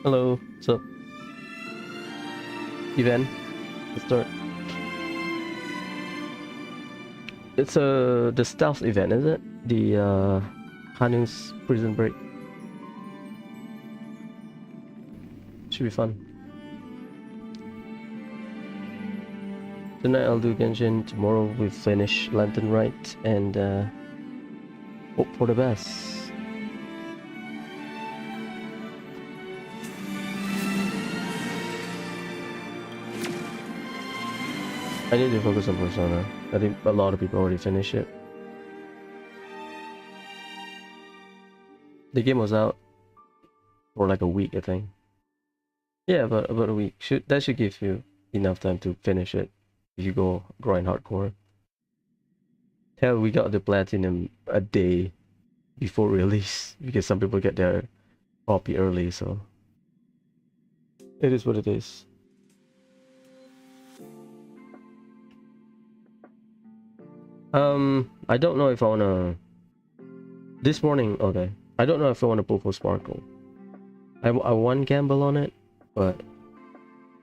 Hello, what's up? Event, let's start. It's the stealth event, is it? The Hanu's prison break. Should be fun. Tonight I'll do Genshin. Tomorrow we finish Lantern Rite and hope for the best. I need to focus on Persona. I think a lot of people already finished it. The game was out for like a week, I think. Yeah, about a week. That should give you enough time to finish it if you go grind hardcore. Hell, we got the platinum a day before release because some people get their copy early, so it is what it is. I don't know if I wanna. This morning, okay. I don't know if I wanna pull for Sparkle. I want gamble on it, but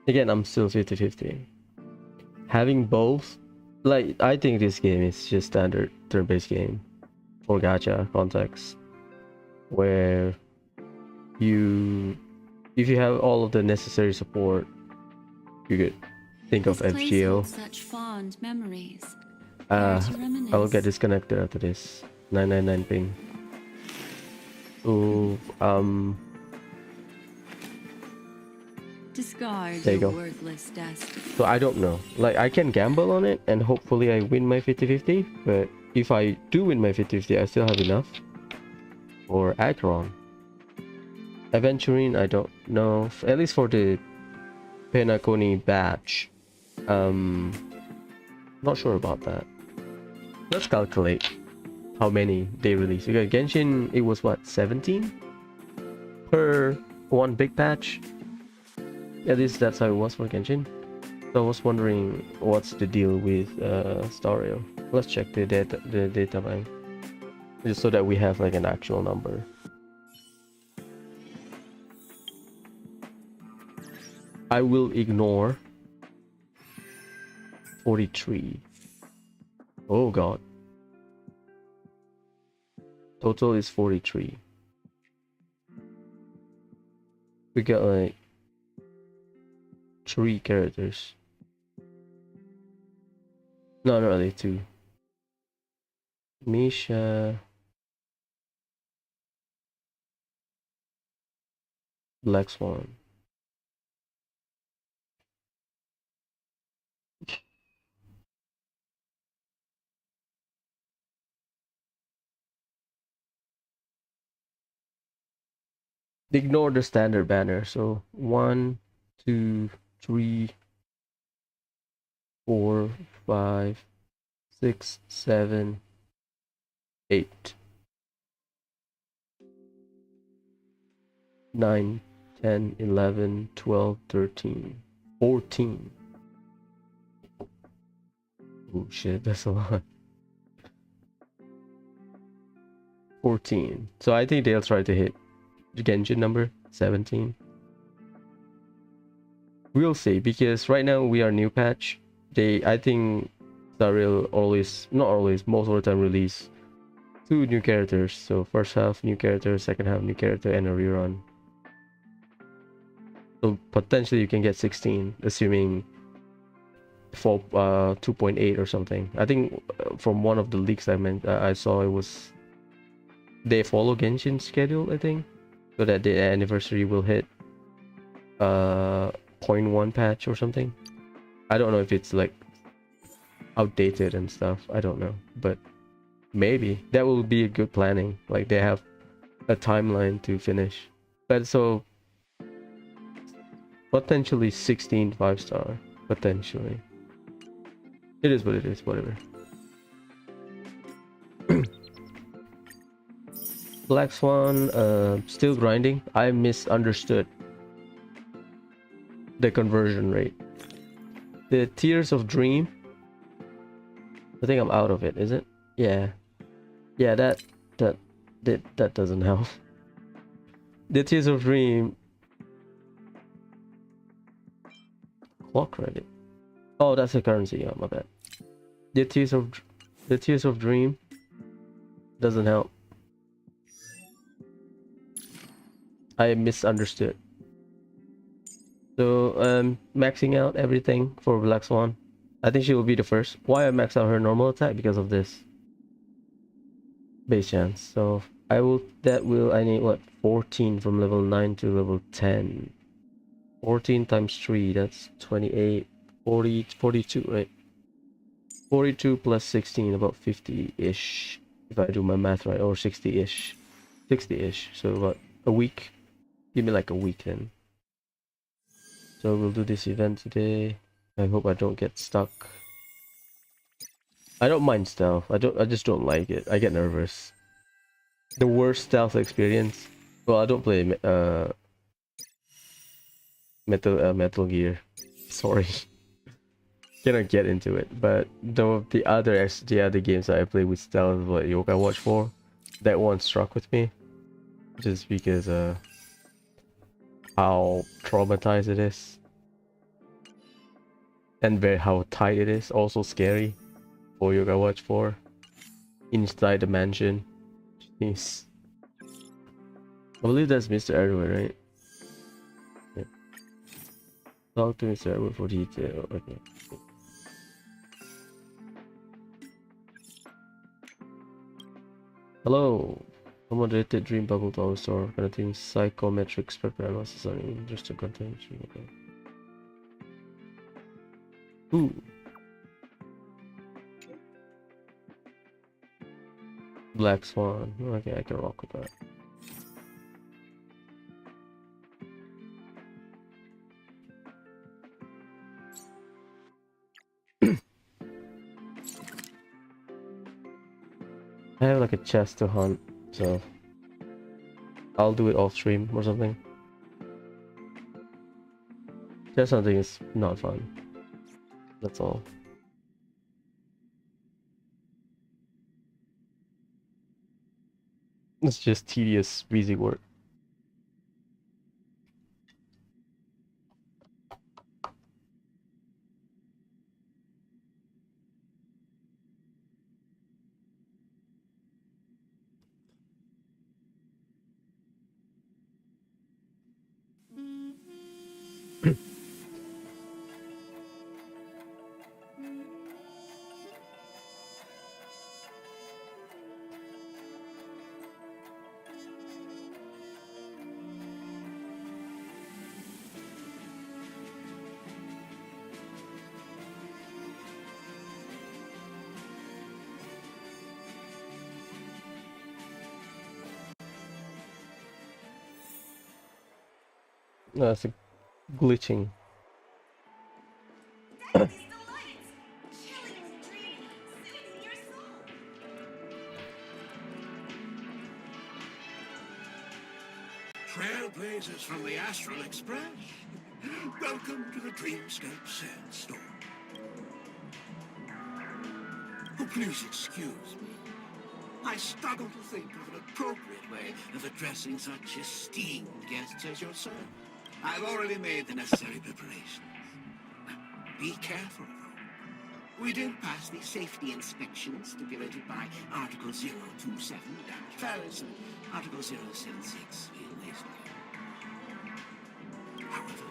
again, I'm still 50-50. Having both, like, I think this game is just standard turn-based game for gacha context, where if you have all of the necessary support, you could think of FGO. Such fond memories. I will get disconnected after this. 999 ping. So discard there you go. Wordless desk. So I don't know. Like, I can gamble on it and hopefully I win my 50-50, but if I do win my 50-50, I still have enough. Or act wrong. Aventurine, I don't know. At least for the Penacony batch. Not sure about that. Let's calculate how many they release. Because Genshin, it was what, 17 per one big patch? At least that's how it was for Genshin. So I was wondering what's the deal with Stario. Let's check the data bank, just so that we have like an actual number. I will ignore 43. Oh god. Total is 43. We got like 3 characters. No, not really, 2. Misha, Black Swan. Ignore the standard banner. So 1, 2, 3, 4, 5, 6, 7, 8, 9, 10, 11, 12, 13, 14. Oh shit, that's a lot. 14. So I think they'll try to hit the Genshin number 17. We'll see, because right now we are new patch. I think Starreal always, not always, most of the time release 2 new characters. So first half new character, second half new character, and a rerun. So potentially you can get 16, assuming for 2.8 or something. I think from one of the leaks I saw, it was they follow Genshin's schedule, I think, so that the anniversary will hit 0.1 patch or something. I don't know if it's like outdated and stuff. I don't know, but maybe that will be a good planning. Like, they have a timeline to finish. But so potentially 16 5-star, potentially. It is what it is, whatever. Black Swan, still grinding. I misunderstood the conversion rate. The Tears of Dream, I think I'm out of it, is it? Yeah, that doesn't help. The Tears of Dream clock credit. Oh, that's a currency. Oh, my bad. The Tears of Dream doesn't help. I misunderstood. So maxing out everything for Black Swan. I think she will be the first. Why I max out her normal attack? Because of this base chance. So I need what, 14 from level 9 to level 10. 14 times 3, that's 28, 40, 42, right? 42 plus 16, about 50-ish, if I do my math right, or 60-ish. 60-ish, so about a week. Give me like a week then. So we'll do this event today. I hope I don't get stuck. I don't mind stealth. I just don't like it. I get nervous. The worst stealth experience. Well, I don't play Metal Gear. Sorry. Cannot get into it. But the other games that I play with stealth, like Yokai Watch 4, that one struck with me. Just because how traumatized it is. And how tight it is. Also scary for Yokai Watch 4. Inside the mansion. Jeez. I believe that's Mr. Edward, right? Yeah. Talk to Mr. Edward for detail. Okay. Hello. Accommodated Dream Bubble Tower Store. Containing psychometric spread paralysis on interesting content. Okay. Ooh. Black Swan. Okay, I can rock with that. I have like a chest to hunt, so I'll do it off stream or something. Chest hunting is not fun. That's all. It's just tedious, busy work. No, it's a glitching. Trailblazers from the Astral Express. Welcome to the Dreamscape Sandstorm. Oh, please excuse me. I struggle to think of an appropriate way of addressing such esteemed guests as yourself. I've already made the necessary preparations. Be careful, though. We did pass the safety inspection stipulated by Article 027, damaged ferrets, and Article 076, wheel waste. However,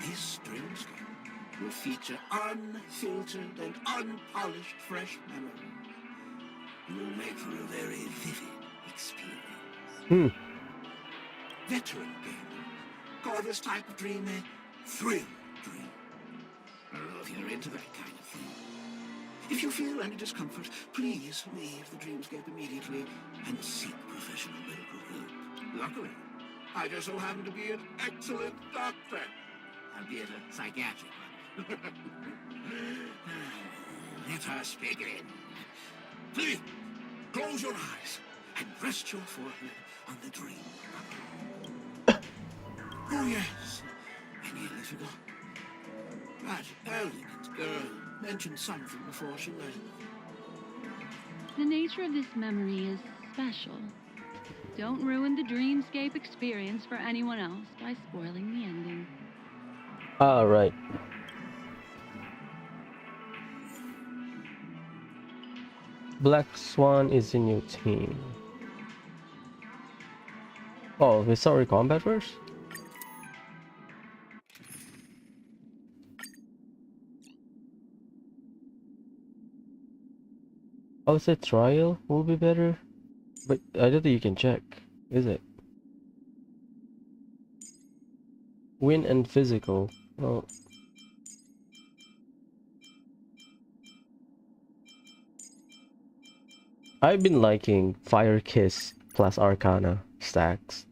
this dreamscape will feature unfiltered and unpolished fresh memory. You will make for a very vivid experience. Veteran gamers call this type of dream a thrill dream. I don't know if you're into that kind of thing. If you feel any discomfort, please leave the dreamscape immediately and seek professional medical help. Luckily, I just so happen to be an excellent doctor, albeit a psychiatric one. Let us begin. Please, close your eyes and rest your forehead on the dream. Oh yes, I nearly forgot. That elegant girl mentioned something before she left. The nature of this memory is special. Don't ruin the dreamscape experience for anyone else by spoiling the ending. Ah, right. Black Swan is in your team. Oh, we start combat first? I would say trial will be better, but I don't think you can check, is it? Win and physical. Well, I've been liking Fire Kiss plus Arcana stacks.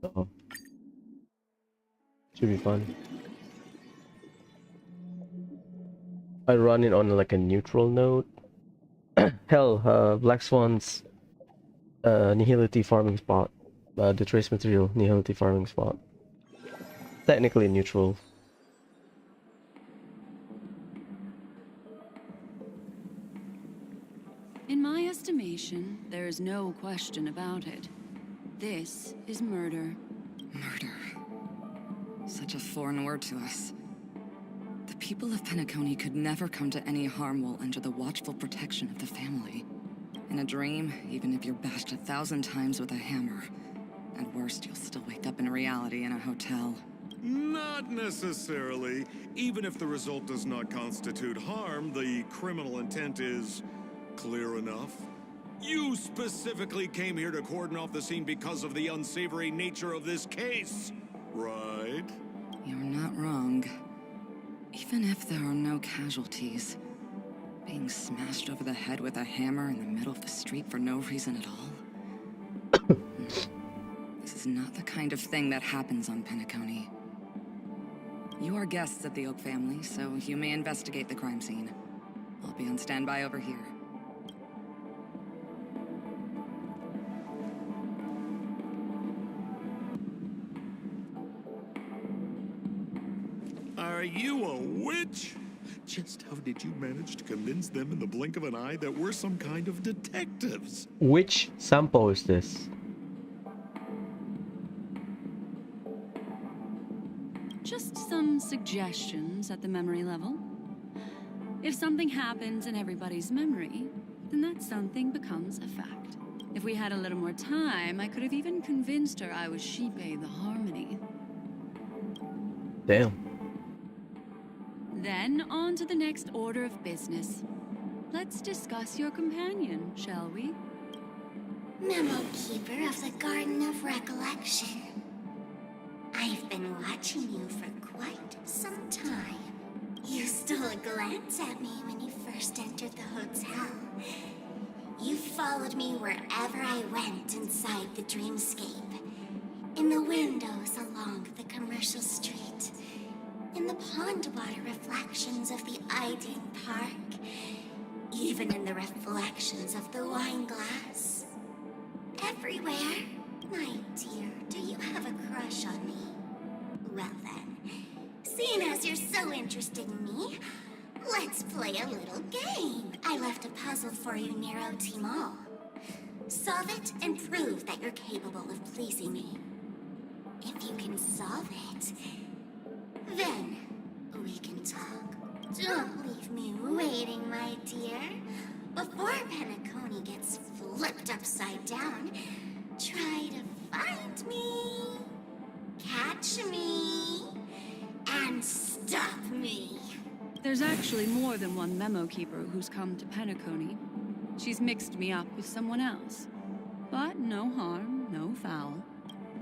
So should be fun. I run it on like a neutral node. Hell, Black Swan's Nihility farming spot. The trace material Nihility farming spot. Technically neutral. In my estimation, there is no question about it. This is murder. Murder. Such a foreign word to us. The people of Penacony could never come to any harm while under the watchful protection of the family. In a dream, even if you're bashed 1,000 times with a hammer, at worst you'll still wake up in reality in a hotel. Not necessarily. Even if the result does not constitute harm, the criminal intent is clear enough. You specifically came here to cordon off the scene because of the unsavory nature of this case, right? You're not wrong. Even if there are no casualties, being smashed over the head with a hammer in the middle of the street for no reason at all? This is not the kind of thing that happens on Penacony. You are guests of the Oak family, so you may investigate the crime scene. I'll be on standby over here. Are you a witch? Just how did you manage to convince them in the blink of an eye that we're some kind of detectives? Which sample is this? Just some suggestions at the memory level. If something happens in everybody's memory, then that something becomes a fact. If we had a little more time, I could have even convinced her I was Shipe the Harmony. Damn. Then on to the next order of business. Let's discuss your companion, shall we? Memo Keeper of the Garden of Recollection. I've been watching you for quite some time. You stole a glance at me when you first entered the hotel. You followed me wherever I went inside the dreamscape. In the windows along the commercial street. In the pond water reflections of the Iden Park. Even in the reflections of the wine glass. Everywhere. My dear, do you have a crush on me? Well then, seeing as you're so interested in me, let's play a little game. I left a puzzle for you, Nero Timal. Solve it and prove that you're capable of pleasing me. If you can solve it, then we can talk. Don't leave me waiting, my dear. Before Penacony gets flipped upside down, try to find me, catch me, and stop me. There's actually more than one memo keeper who's come to Penacony. She's mixed me up with someone else. But no harm, no foul.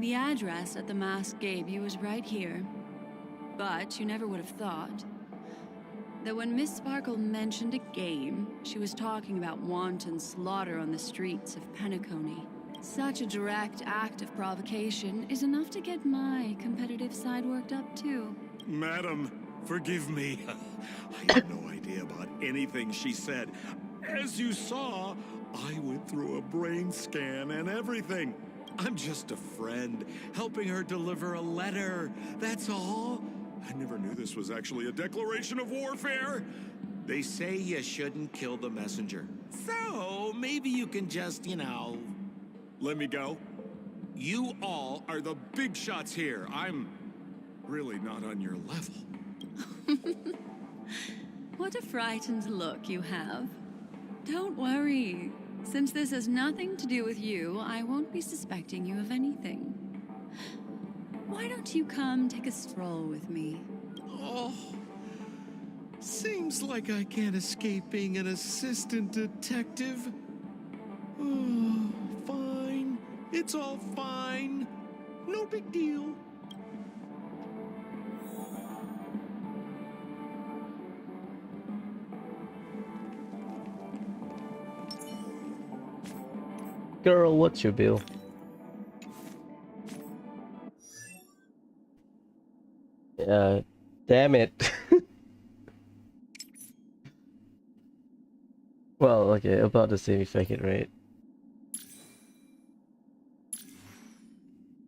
The address that the mask gave you is right here. But you never would have thought that when Miss Sparkle mentioned a game, she was talking about wanton slaughter on the streets of Penacony. Such a direct act of provocation is enough to get my competitive side worked up too. Madam, forgive me. I had no idea about anything she said. As you saw, I went through a brain scan and everything. I'm just a friend, helping her deliver a letter, that's all. I never knew this was actually a declaration of warfare. They say you shouldn't kill the messenger. So, maybe you can just, let me go. You all are the big shots here. I'm really not on your level. What a frightened look you have. Don't worry. Since this has nothing to do with you, I won't be suspecting you of anything. Why don't you come take a stroll with me? Oh, seems like I can't escape being an assistant detective. Oh, fine. It's all fine. No big deal. Girl, what's your bill? Damn it. Well, okay, about the same effect rate.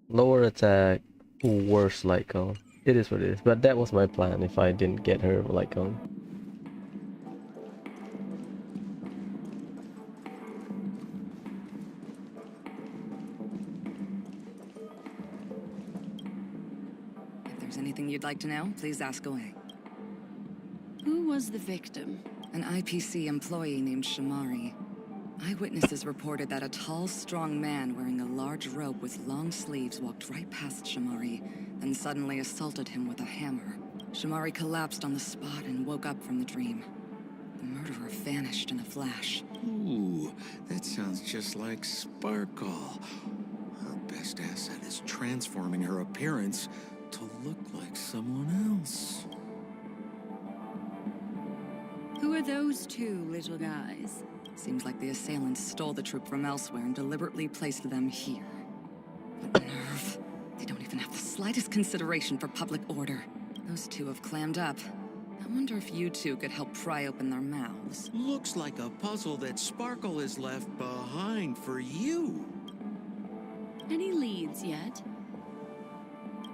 Lower attack, worse light cone. It is what it is, but that was my plan if I didn't get her light cone. If there's anything you'd like to know, please ask away. Who was the victim? An IPC employee named Shamari. Eyewitnesses reported that a tall, strong man wearing a large robe with long sleeves walked right past Shamari, then suddenly assaulted him with a hammer. Shamari collapsed on the spot and woke up from the dream. The murderer vanished in a flash. Ooh, that sounds just like Sparkle. Her best asset is transforming her appearance to look like someone else. Who are those two little guys? Seems like the assailants stole the troop from elsewhere and deliberately placed them here. What nerve. They don't even have the slightest consideration for public order. Those two have clammed up. I wonder if you two could help pry open their mouths. Looks like a puzzle that Sparkle has left behind for you. Any leads yet?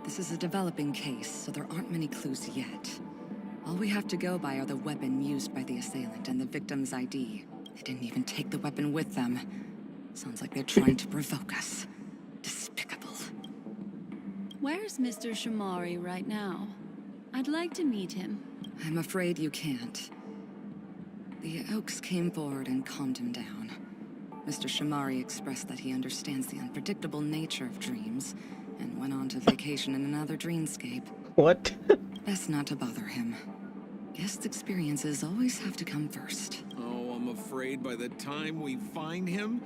This is a developing case, so there aren't many clues yet. All we have to go by are the weapon used by the assailant and the victim's ID. They didn't even take the weapon with them. Sounds like they're trying to provoke us. Despicable. Where's Mr. Shamari right now? I'd like to meet him. I'm afraid you can't. The Oaks came forward and calmed him down. Mr. Shamari expressed that he understands the unpredictable nature of dreams, and went on to vacation in another dreamscape. What? Best not to bother him. Guest experiences always have to come first. Oh, I'm afraid by the time we find him,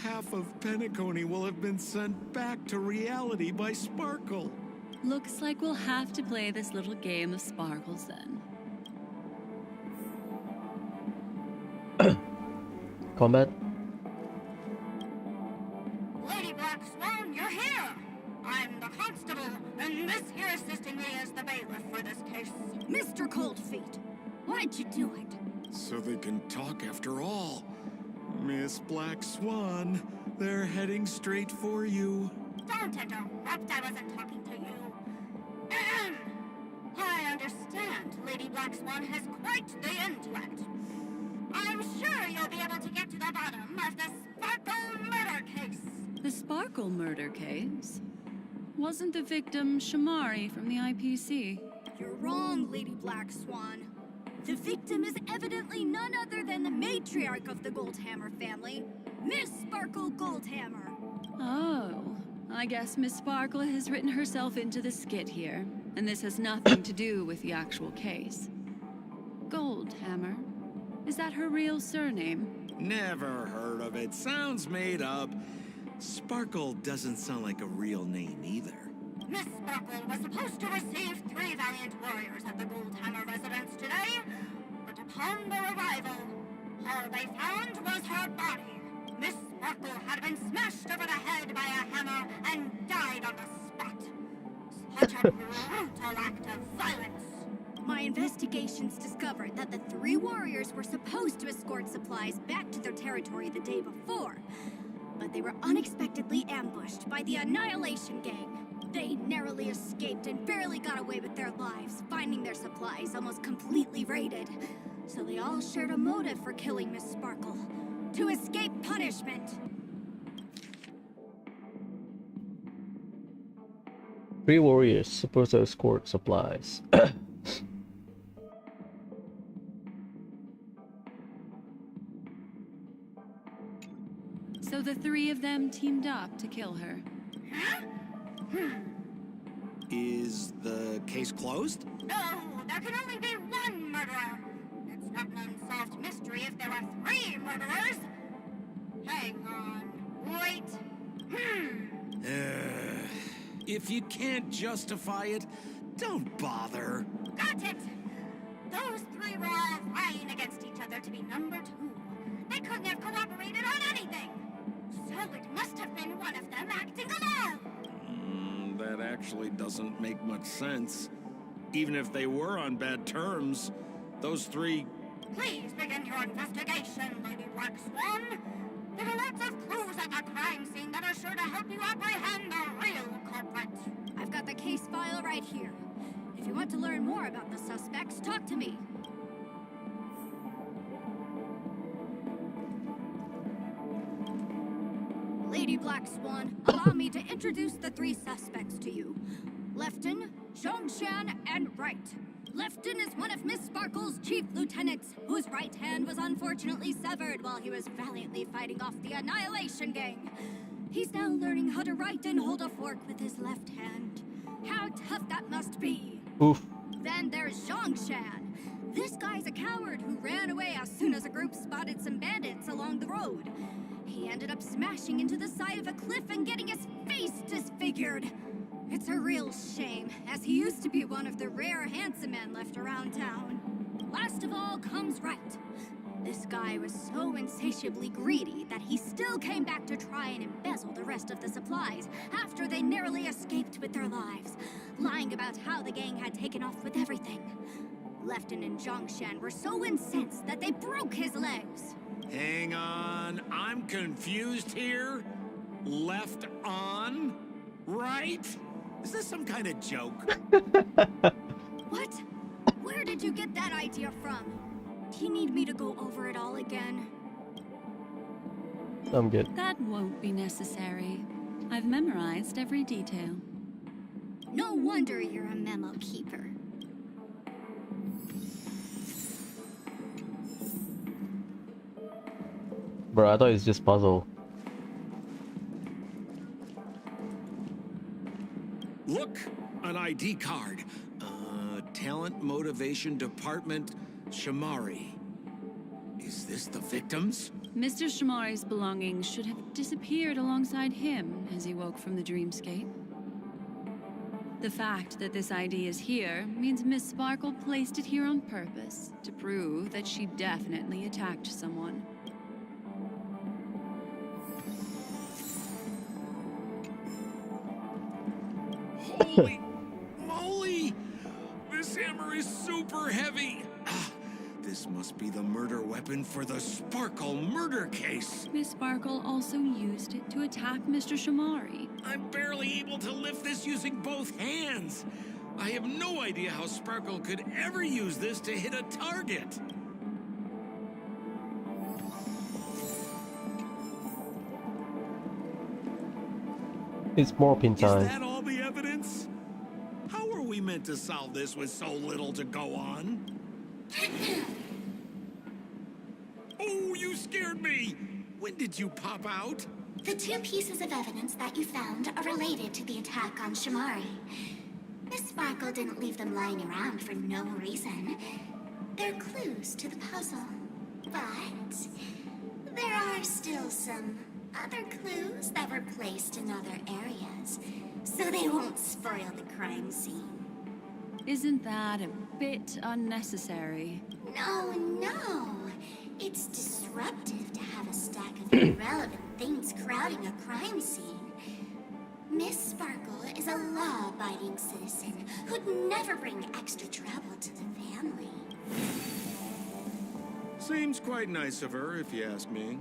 half of Penacony will have been sent back to reality by Sparkle. Looks like we'll have to play this little game of sparkles then. Combat? Lady Black Swan, you're here! I'm the constable, and this here assisting me is the bailiff for this case. Mr. Coldfeet, why'd you do it? So they can talk after all. Miss Black Swan, they're heading straight for you. Don't interrupt, I wasn't talking to you. Ahem. I understand Lady Black Swan has quite the intellect. I'm sure you'll be able to get to the bottom of the Sparkle murder case. The Sparkle murder case? Wasn't the victim Shamari from the IPC? You're wrong, Lady Black Swan. The victim is evidently none other than the matriarch of the Goldhammer family, Miss Sparkle Goldhammer. Oh, I guess Miss Sparkle has written herself into the skit here, and this has nothing to do with the actual case. Goldhammer? Is that her real surname? Never heard of it. Sounds made up. Sparkle doesn't sound like a real name either. Miss Sparkle was supposed to receive 3 valiant warriors at the Goldhammer residence today, but upon their arrival, all they found was her body. Miss Sparkle had been smashed over the head by a hammer and died on the spot. Such a brutal act of violence. My investigations discovered that the 3 warriors were supposed to escort supplies back to their territory the day before, but they were unexpectedly ambushed by the Annihilation Gang. They narrowly escaped and barely got away with their lives, finding their supplies almost completely raided. So they all shared a motive for killing Miss Sparkle: to escape punishment. 3 warriors supposed to escort supplies. three of them teamed up to kill her. Is the case closed? No, there can only be one murderer. It's not an unsolved mystery if there are three murderers. Hang on. Wait. If you can't justify it, don't bother. Got it! Those three were all vying against each other to be number two. They couldn't have cooperated on anything. So it must have been one of them acting alone. That actually doesn't make much sense. Even if they were on bad terms, those three... Please begin your investigation, Lady Black Swan. There are lots of clues at the crime scene that are sure to help you apprehend the real culprit. I've got the case file right here. If you want to learn more about the suspects, talk to me. Lady Black Swan, allow me to introduce the three suspects to you. Lefton, Zhongshan, and Wright. Lefton is one of Miss Sparkle's chief lieutenants, whose right hand was unfortunately severed while he was valiantly fighting off the Annihilation Gang. He's now learning how to write and hold a fork with his left hand. How tough that must be. Oof. Then there's Zhongshan. This guy's a coward who ran away as soon as a group spotted some bandits along the road. He ended up smashing into the side of a cliff and getting his face disfigured. It's a real shame, as he used to be one of the rare handsome men left around town. Last of all comes Wright. This guy was so insatiably greedy that he still came back to try and embezzle the rest of the supplies after they narrowly escaped with their lives, lying about how the gang had taken off with everything. Lefton and Zhongshan were so incensed that they broke his legs. Hang on, I'm confused here. Left on? Right? Is this some kind of joke? What? Where did you get that idea from? Do you need me to go over it all again? I'm good. That won't be necessary. I've memorized every detail. No wonder you're a memo keeper. Bro, I thought it's just puzzle. Look, an ID card. Talent Motivation Department, Shamari. Is this the victims? Mr. Shamari's belongings should have disappeared alongside him as he woke from the dreamscape. The fact that this ID is here means Miss Sparkle placed it here on purpose to prove that she definitely attacked someone. Holy moly! This hammer is super heavy! This must be the murder weapon for the Sparkle murder case. Miss Sparkle also used it to attack Mr. Shamari. I'm barely able to lift this using both hands. I have no idea how Sparkle could ever use this to hit a target. It's morphine Is time. that all the evidence? How are we meant to solve this with so little to go on? Oh, you scared me! When did you pop out? The two pieces of evidence that you found are related to the attack on Shamari. Miss Sparkle didn't leave them lying around for no reason. They're clues to the puzzle. But there are still some other clues that were placed in other areas, so they won't spoil the crime scene. Isn't that a bit unnecessary? No. It's disruptive to have a stack of irrelevant things crowding a crime scene. Miss Sparkle is a law-abiding citizen who'd never bring extra trouble to the family. Seems quite nice of her, if you ask me.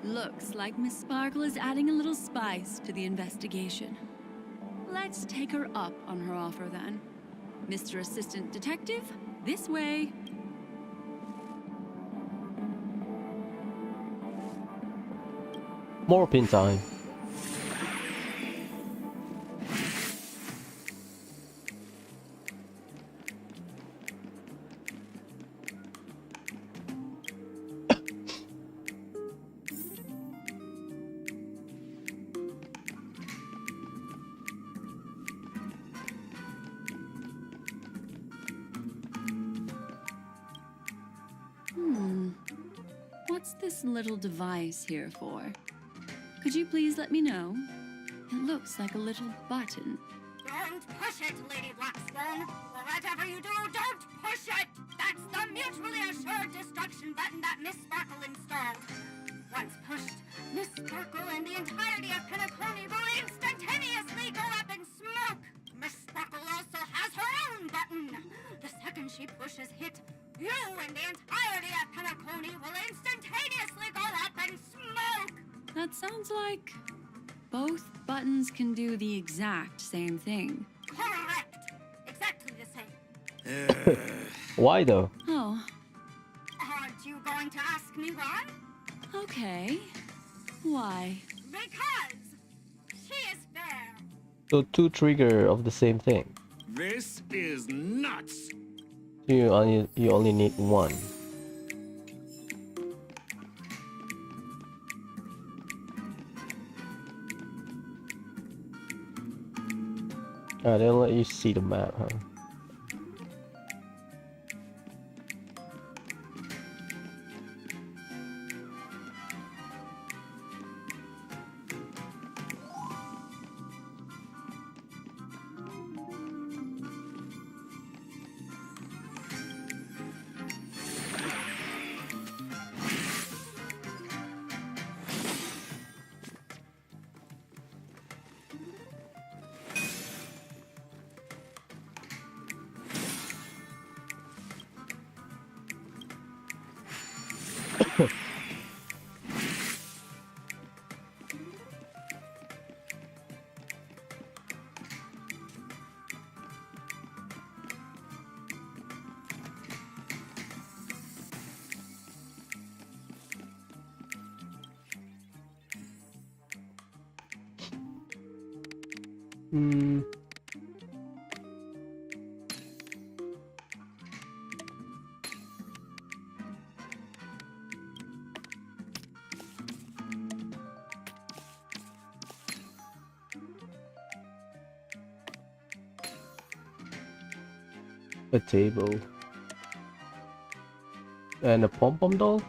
Looks like Miss Sparkle is adding a little spice to the investigation. Let's take her up on her offer then. Mr. Assistant Detective, this way. Morphine time. What's this little device here for? Could you please let me know? It looks like a little button. Don't push it, Lady Blackstone. Whatever you do, don't push it! That's the mutually assured destruction button that Miss Sparkle installed. Once pushed, Miss Sparkle and the entirety of Pinaconi will instantaneously go up in smoke. Miss Sparkle also has her own button. The second she pushes hit, you and the entirety of Pinaconi will instantaneously go up in smoke. That sounds like both buttons can do the exact same thing. Correct. Exactly the same. Why though? Oh, Aren't you going to ask me why? okay. Why? Because she is fair. So two trigger of the same thing. This is nuts. You only need one. Ah, they don't let you see the map, huh? Hmm. A table. And a pom-pom doll?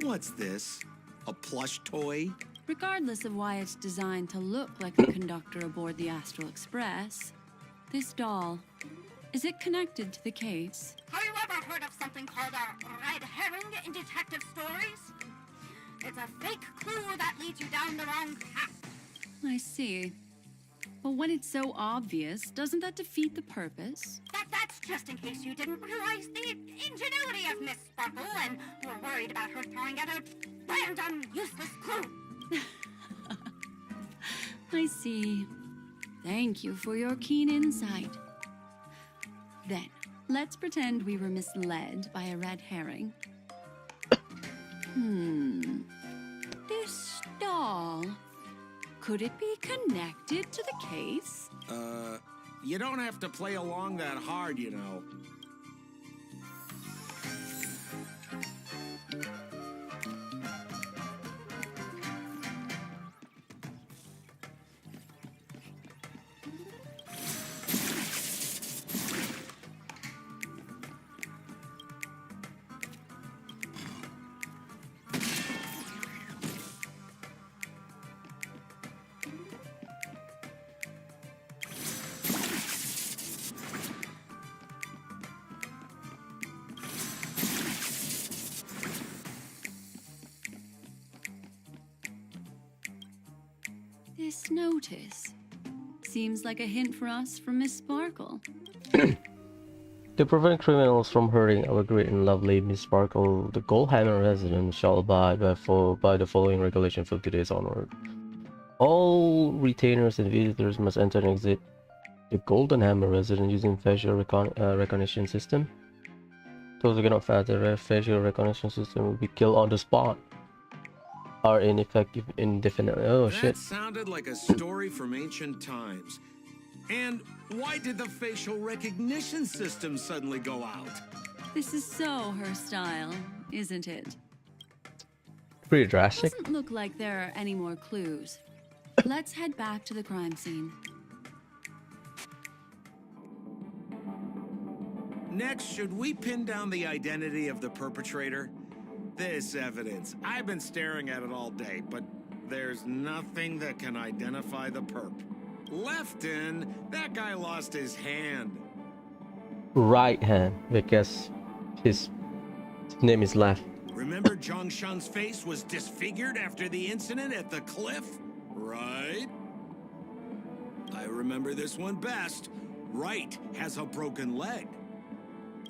What's this? A plush toy? Regardless of why it's designed to look like the conductor aboard the Astral Express, this doll, is it connected to the case? Have you ever heard of something called a red herring in detective stories? It's a fake clue that leads you down the wrong path. I see. But when it's so obvious, doesn't that defeat the purpose? That's just in case you didn't realize the ingenuity of Miss Sparkle and were worried about her throwing out a random, useless clue. I see. Thank you for your keen insight. Then, let's pretend we were misled by a red herring. This doll, could it be connected to the case? You don't have to play along that hard, you know. This notice seems like a hint for us from Miss Sparkle. To prevent criminals from hurting our great and lovely Miss Sparkle, the Goldhammer residents shall abide by the following regulation from today's onward. All retainers and visitors must enter and exit the Golden Hammer residence using facial recognition system. Those who cannot pass the facial recognition system will be killed on the spot. Are ineffective indefinitely. Oh shit. That sounded like a story from ancient times. And why did the facial recognition system suddenly go out? This is so her style, isn't it? Pretty drastic. Doesn't look like there are any more clues. Let's head back to the crime scene. Next, should we pin down the identity of the perpetrator? This evidence, I've been staring at it all day, but there's nothing that can identify the perp. Lefton, that guy lost his hand. Right hand, because his name is Left. Remember Zhongshan's face was disfigured after the incident at the cliff? Right? I remember this one best. Right has a broken leg.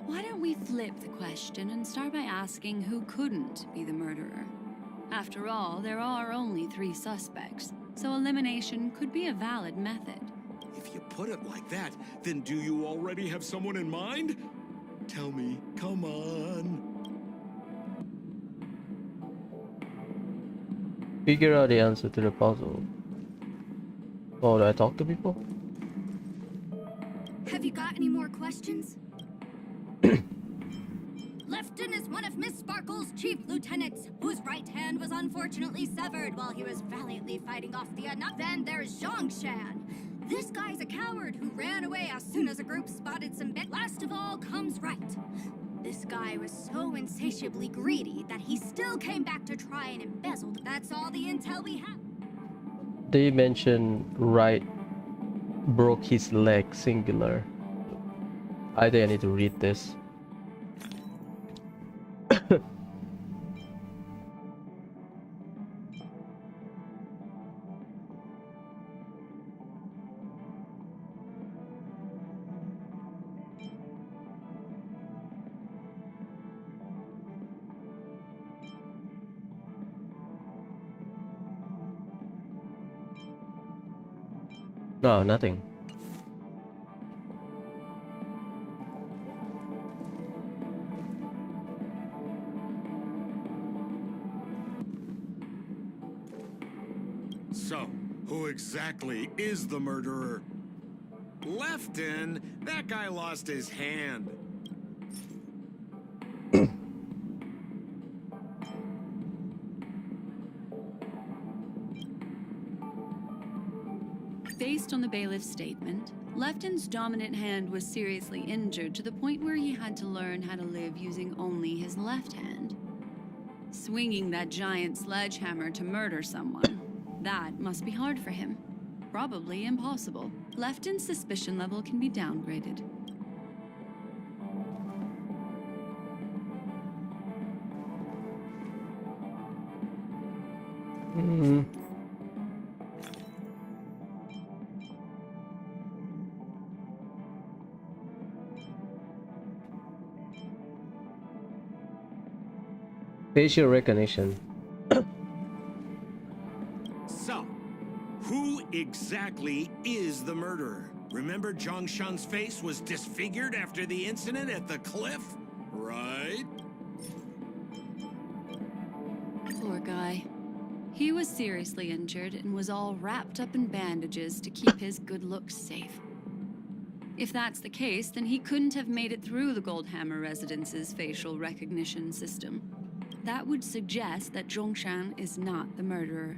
Why don't we flip the question and start by asking who couldn't be the murderer? After all, there are only 3 suspects, so elimination could be a valid method. If you put it like that, then do you already have someone in mind? Tell me, come on. Figure out the answer to the puzzle. Oh, do I talk to people? Have you got any more questions? Lefton is one of Miss Sparkle's chief lieutenants, whose right hand was unfortunately severed while he was valiantly fighting off the Then there's Zhongshan. This guy's a coward who ran away as soon as a group spotted some bit. Last of all comes Right. This guy was so insatiably greedy that he still came back to try and embezzle. That's all the intel we have. They mentioned Right broke his leg, singular. I think I need to read this. No, nothing. So, who exactly is the murderer? Lefton, that guy lost his hand. Based on the bailiff's statement, Lefton's dominant hand was seriously injured to the point where he had to learn how to live using only his left hand. Swinging that giant sledgehammer to murder someone, that must be hard for him. Probably impossible. Lefton's suspicion level can be downgraded. Facial recognition. So, who exactly is the murderer? Remember Zhongshan's face was disfigured after the incident at the cliff? Right? Poor guy. He was seriously injured and was all wrapped up in bandages to keep his good looks safe. If that's the case, then he couldn't have made it through the Goldhammer Residence's facial recognition system. That would suggest that Zhongshan is not the murderer.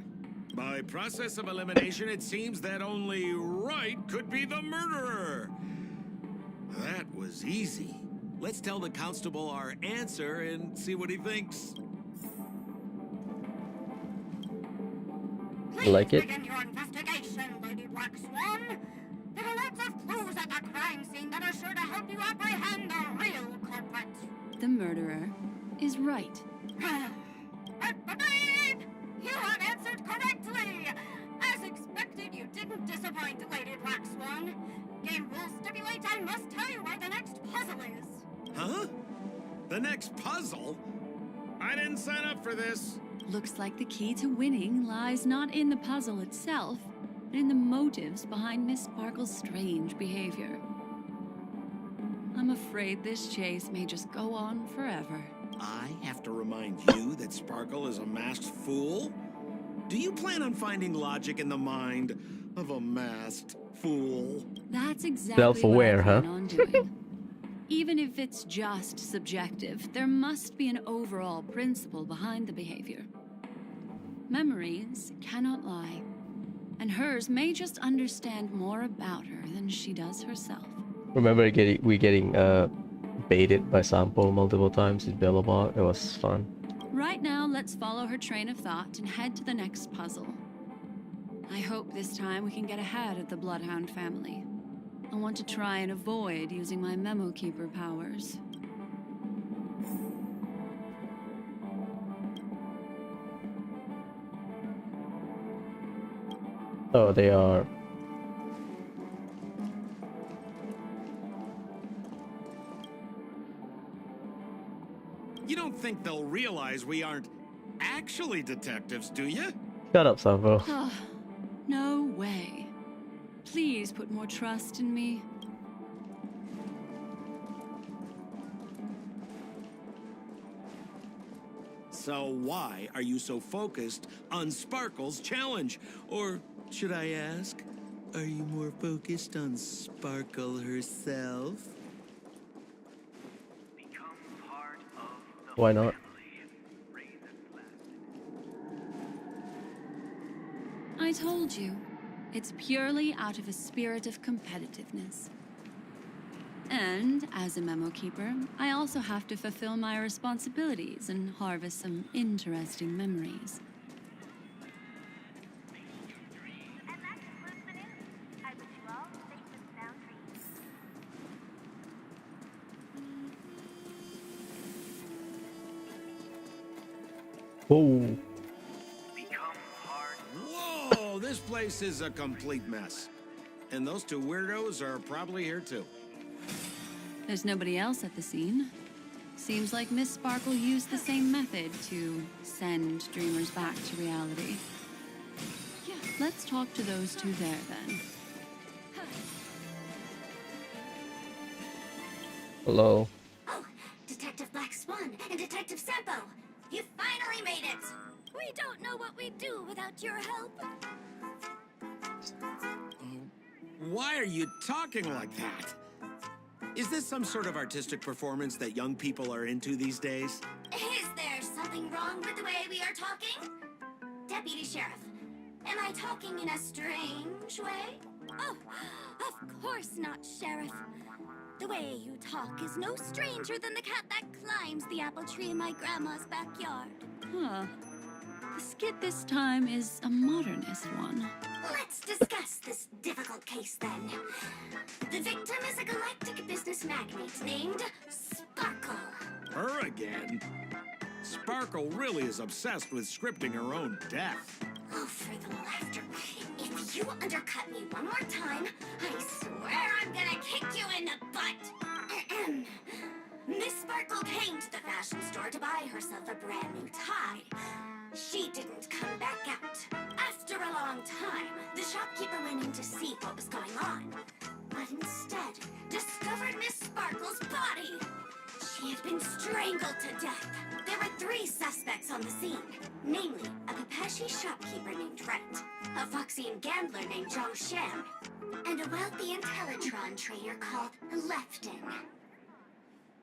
By process of elimination, it seems that only Right could be the murderer. That was easy. Let's tell the constable our answer and see what he thinks. Please Like it? begin your investigation, Lady Black Swan. There are lots of clues at the crime scene that are sure to help you apprehend the real culprit. The murderer is Right. You have answered correctly! As expected, you didn't disappoint, Lady Black Swan. Game rules stipulate I must tell you where the next puzzle is. Huh? The next puzzle? I didn't sign up for this. Looks like the key to winning lies not in the puzzle itself, but in the motives behind Miss Sparkle's strange behavior. I'm afraid this chase may just go on forever. I have to remind you that Sparkle is a masked fool? Do you plan on finding logic in the mind of a masked fool. That's exactly Self-aware, what I huh? plan on doing. Even if it's just subjective, there must be an overall principle behind the behavior. Memories cannot lie, and hers may just understand more about her than she does herself. Remember we getting baited by Sample multiple times in Billabong? It was fun. Right now, let's follow her train of thought and head to the next puzzle. I hope this time we can get ahead of the Bloodhound family. I want to try and avoid using my Memo Keeper powers. Oh, they are. You don't think they'll realize we aren't actually detectives, do you? Shut up, Sample. Oh, no way. Please put more trust in me. So why are you so focused on Sparkle's challenge? Or should I ask, are you more focused on Sparkle herself? Why not? I told you, it's purely out of a spirit of competitiveness. And as a Memo Keeper, I also have to fulfill my responsibilities and harvest some interesting memories. And that concludes the news. I wish you all safe and sound dreams. Whoa. Whoa, this place is a complete mess. And those two weirdos are probably here too. There's nobody else at the scene. Seems like Miss Sparkle used the same method to send dreamers back to reality. Yeah, let's talk to those two there then. Hello. Oh, Detective Black Swan and Detective Sampo. You finally made it. We don't know what we'd do without your help. Why are you talking like that? Is this some sort of artistic performance that young people are into these days? Is there something wrong with the way we are talking? Deputy Sheriff, am I talking in a strange way? Oh, of course not, Sheriff. The way you talk is no stranger than the cat that climbs the apple tree in my grandma's backyard. Huh. The skit this time is a modernist one. Let's discuss this difficult case then. The victim is a galactic business magnate named Sparkle. Her again? Sparkle really is obsessed with scripting her own death. Oh, for the laughter. If you undercut me one more time, I swear I'm gonna kick you in the butt. Ahem. Miss Sparkle came to the fashion store to buy herself a brand new tie. She didn't come back out. After a long time, the shopkeeper went in to see what was going on, but instead discovered Miss Sparkle's body. She had been strangled to death. There were 3 suspects on the scene, namely a Pepeshi shopkeeper named Wright, a Foxian gambler named Zhang Shan, and a wealthy Intellitron trader called Lefton.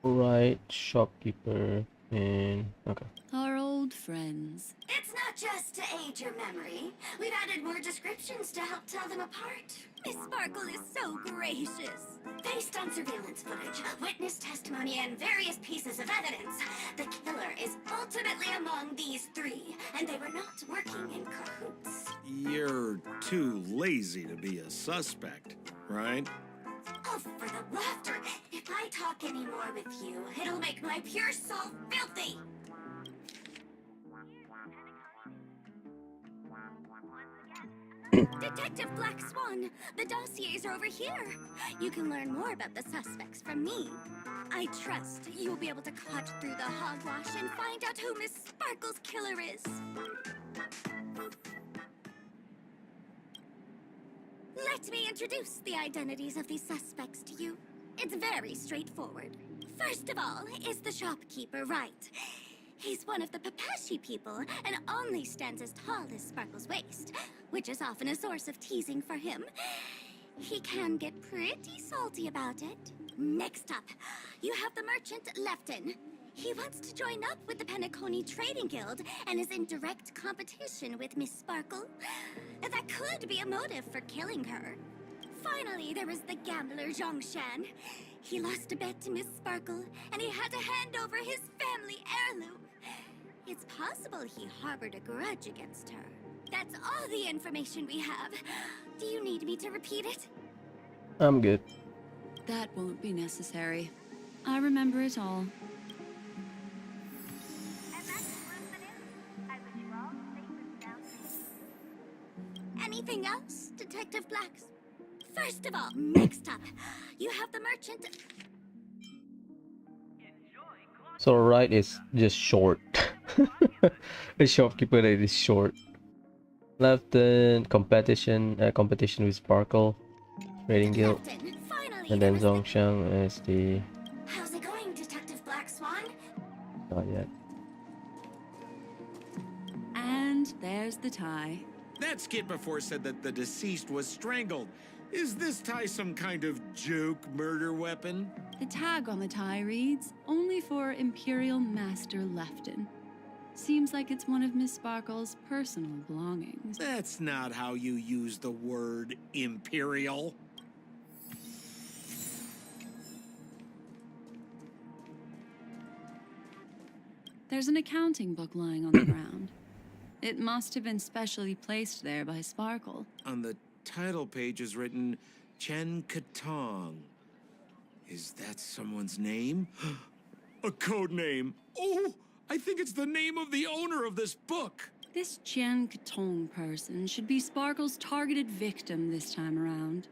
Right, shopkeeper, and okay. Our old friends. It's not just to aid your memory. We've added more descriptions to help tell them apart. Miss Sparkle is so gracious. Based on surveillance footage, witness testimony, and various pieces of evidence, the killer is ultimately among these 3, and they were not working in cahoots. You're too lazy to be a suspect, right? Oh, for the laughter! If I talk any more with you, it'll make my pure soul filthy! Detective Black Swan, the dossiers are over here. You can learn more about the suspects from me. I trust you'll be able to cut through the hogwash and find out who Miss Sparkle's killer is. Let me introduce the identities of these suspects to you. It's very straightforward. First of all is the shopkeeper, Wright. He's one of the Papashi people and only stands as tall as Sparkle's waist, which is often a source of teasing for him. He can get pretty salty about it. Next up, you have the merchant Lefton. He wants to join up with the Penacony Trading Guild and is in direct competition with Miss Sparkle. That could be a motive for killing her. Finally, there was the gambler Zhongshan. He lost a bet to Miss Sparkle, and he had to hand over his family heirloom. It's possible he harbored a grudge against her. That's all the information we have. Do you need me to repeat it? I'm good. That won't be necessary. I remember it all. And that's the news. I wish you all safe and sound. Anything else, Detective Blacks? First of all, next up, you have the merchant. So right is just short. The shopkeeper that is short. Left in competition with Sparkle Trading Guild. Captain, finally, And there then was the- Zhongshan is the How's it going, Detective Black Swan? not yet. And there's the tie. That skit before said that the deceased was strangled. Is this tie some kind of joke murder weapon? The tag on the tie reads, only for Imperial Master Lefton. Seems like it's one of Miss Sparkle's personal belongings. That's not how you use the word imperial. There's an accounting book lying on the ground. It must have been specially placed there by Sparkle. On the title page is written Chen Katong. Is that someone's name? A code name. Oh, I think it's the name of the owner of this book. This Chen Katong person should be Sparkle's targeted victim this time around.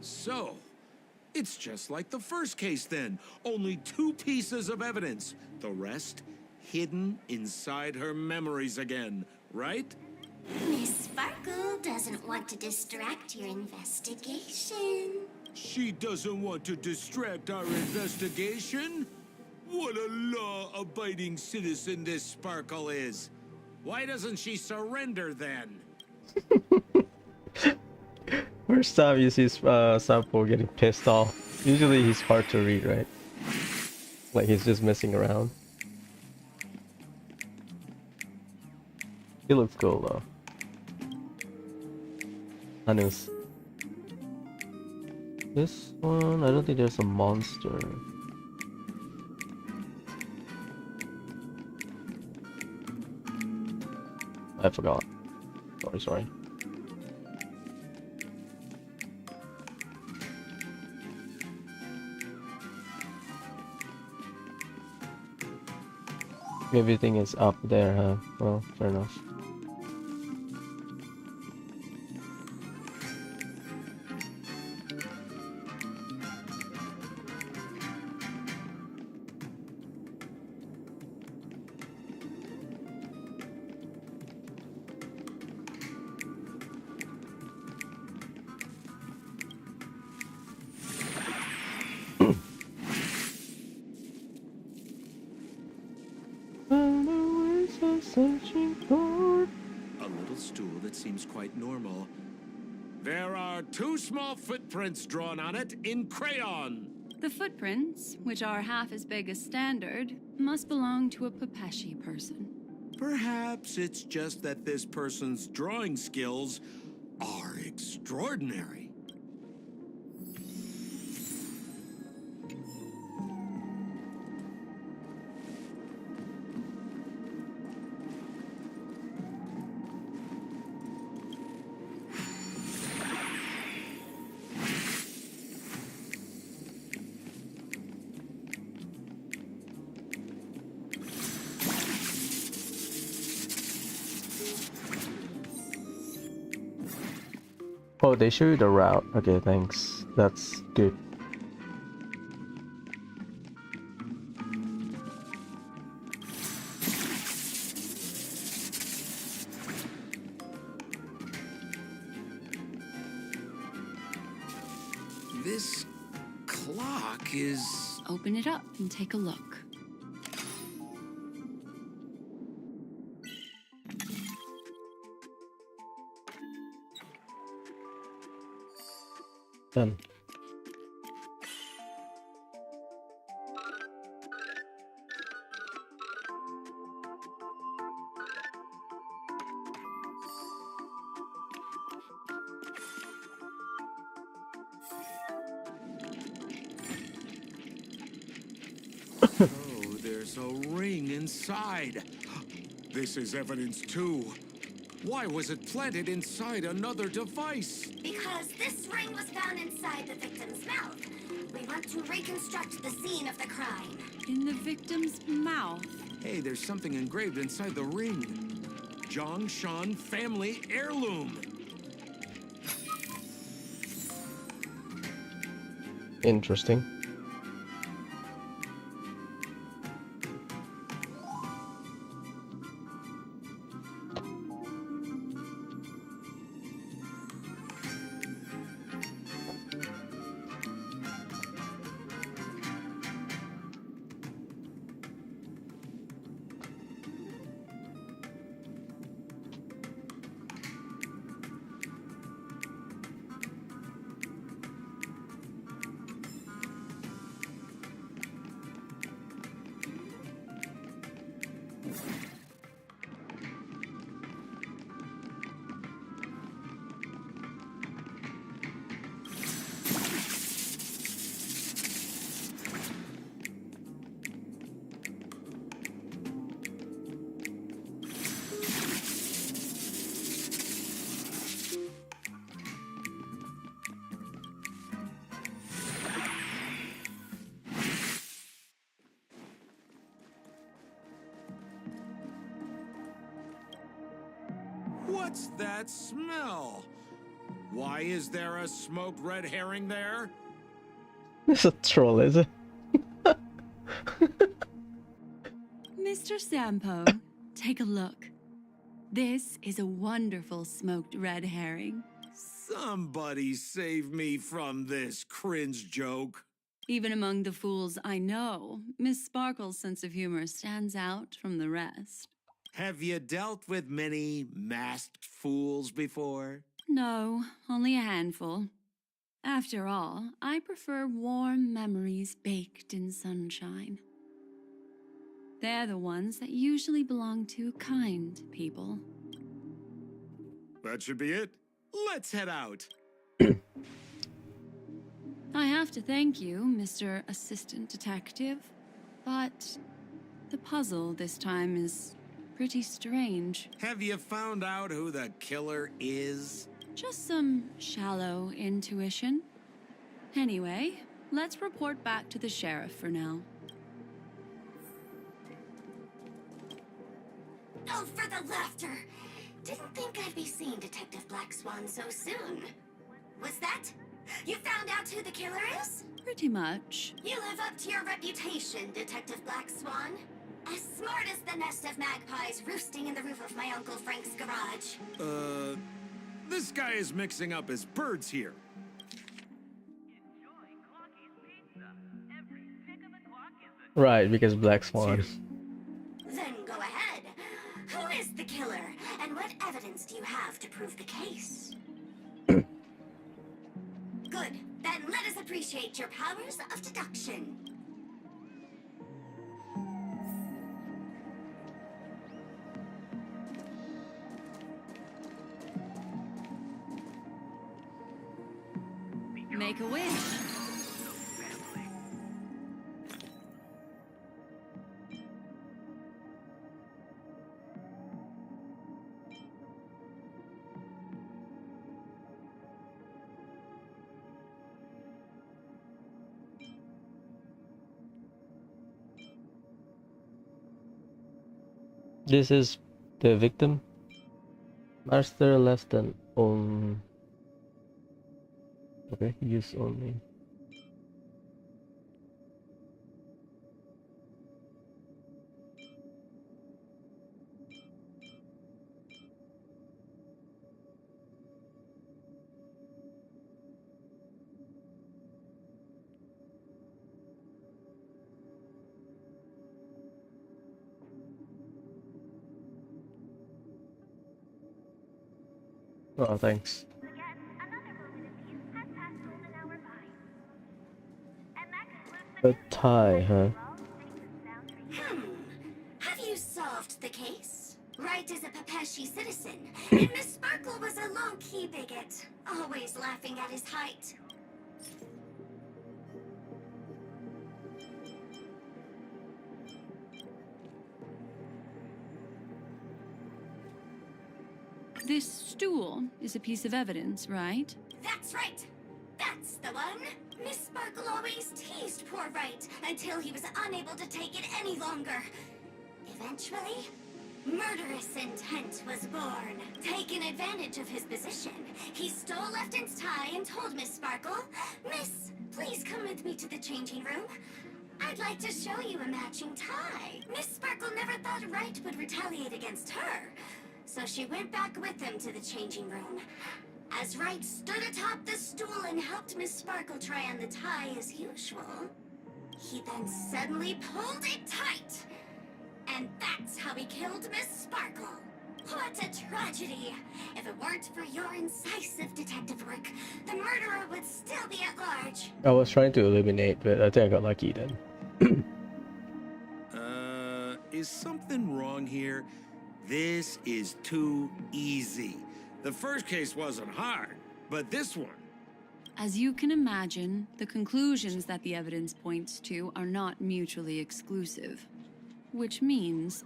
So, it's just like the first case then. Only 2 pieces of evidence. The rest hidden inside her memories again, right? Miss Sparkle doesn't want to distract your investigation. She doesn't want to distract our investigation? What a law-abiding citizen this Sparkle is. Why doesn't she surrender then? First time you see Sampo getting pissed off. Usually he's hard to read, right? Like he's just messing around. He looks cool though. Hanu's. This one, I don't think there's a monster. I forgot. Sorry. Everything is up there, huh? Well, fair enough. Searching for A little stool that seems quite normal. There are 2 small footprints drawn on it in crayon. The footprints, which are half as big as standard, must belong to a Papashi person. Perhaps it's just that this person's drawing skills are extraordinary. Oh, they show you the route. Okay, thanks. That's good. clock is... Open it up and take a look. Done. Oh, there's a ring inside. This is evidence too. Why was it planted inside another device? Because this ring was found inside the victim's mouth. We want to reconstruct the scene of the crime. In the victim's mouth. Hey, there's something engraved inside the ring. Zhongshan family heirloom. Interesting. What's that smell? Why is there a smoked red herring there? It's a troll, is it? Mr. Sampo, take a look. This is a wonderful smoked red herring. Somebody save me from this cringe joke. Even among the fools I know, Miss Sparkle's sense of humor stands out from the rest. Have you dealt with many masked fools before? No, only a handful. After all, I prefer warm memories baked in sunshine. They're the ones that usually belong to kind people. That should be it. Let's head out. I have to thank you, Mr. Assistant Detective, but the puzzle this time is pretty strange. Have you found out who the killer is? Just some shallow intuition. Anyway, let's report back to the sheriff for now. Oh, for the laughter! Didn't think I'd be seeing Detective Black Swan so soon. Was that? You found out who the killer is? Pretty much. You live up to your reputation, Detective Black Swan. As smart as the nest of magpies roosting in the roof of my Uncle Frank's garage. This guy is mixing up his birds here. Enjoy Clocky's pizza. Every tick of the clock is a Right, because Black Swan. Then go ahead. Who is the killer, and what evidence do you have to prove the case? Good. Then let us appreciate your powers of deduction. Make a wish. This is the victim. Master less than on. Okay, use only. Oh, thanks. Again, another golden piece has passed golden hour by. And that concludes the A news. tie, huh? Well, thanks for the Have you solved the case? Wright is a Pepeshi citizen, and Miss Sparkle was a low-key bigot, always laughing at his height. This stool is a piece of evidence, right? That's right. That's the one. Miss Sparkle always teased poor Wright until he was unable to take it any longer. Eventually, murderous intent was born. Taking advantage of his position, he stole Lefton's tie and told Miss Sparkle, "Miss, please come with me to the changing room. I'd like to show you a matching tie." Miss Sparkle never thought Wright would retaliate against her, so she went back with him to the changing room. As Wright stood atop the stool and helped Miss Sparkle try on the tie as usual, he then suddenly pulled it tight. And that's how he killed Miss Sparkle. What a tragedy! If it weren't for your incisive detective work, the murderer would still be at large. I was trying to eliminate, but I think I got lucky then. Is something wrong here? This is too easy. The first case wasn't hard, but this one. As you can imagine, the conclusions that the evidence points to are not mutually exclusive. Which means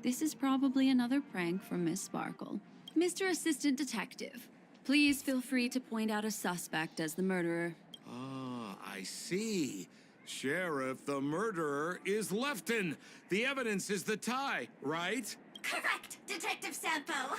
this is probably another prank from Miss Sparkle. Mr. Assistant Detective, please feel free to point out a suspect as the murderer. Ah, I see. Sheriff, the murderer is Lefton. The evidence is the tie, right? Correct, Detective Sampo.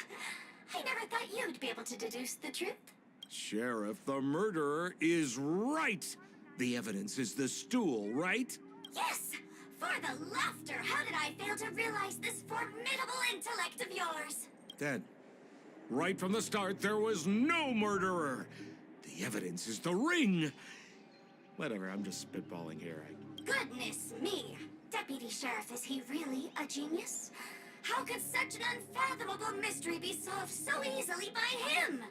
I never thought you'd be able to deduce the truth. Sheriff, the murderer is right. The evidence is the stool, right? Yes! For the laughter, how did I fail to realize this formidable intellect of yours? Then, right from the start, there was no murderer. The evidence is the ring. Whatever, I'm just spitballing here. Goodness me! Deputy Sheriff, is he really a genius? How could such an unfathomable mystery be solved so easily by him?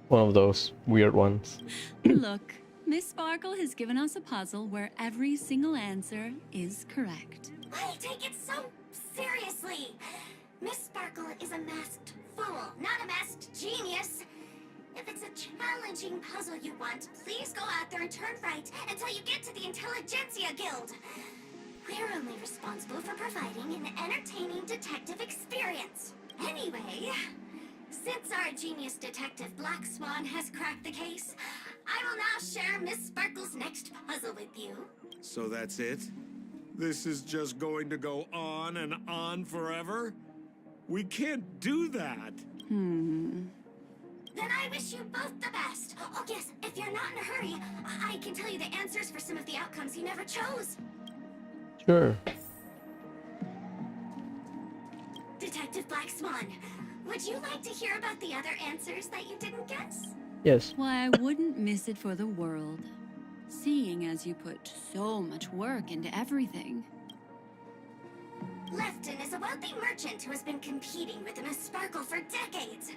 One of those weird ones. Look, Miss Sparkle has given us a puzzle where every single answer is correct. I take it so seriously. Miss Sparkle is a masked fool, not a masked genius. If it's a challenging puzzle you want, please go out there and turn right until you get to the Intelligentsia Guild. We're only responsible for providing an entertaining detective experience. Anyway, since our genius detective Black Swan has cracked the case, I will now share Miss Sparkle's next puzzle with you. So that's it? This is just going to go on and on forever? We can't do that. Then I wish you both the best. Oh yes, if you're not in a hurry, I can tell you the answers for some of the outcomes you never chose. Sure. Detective Black Swan, would you like to hear about the other answers that you didn't guess? Yes. Why, I wouldn't miss it for the world. Seeing as you put so much work into everything. Lefton is a wealthy merchant who has been competing with Miss Sparkle for decades.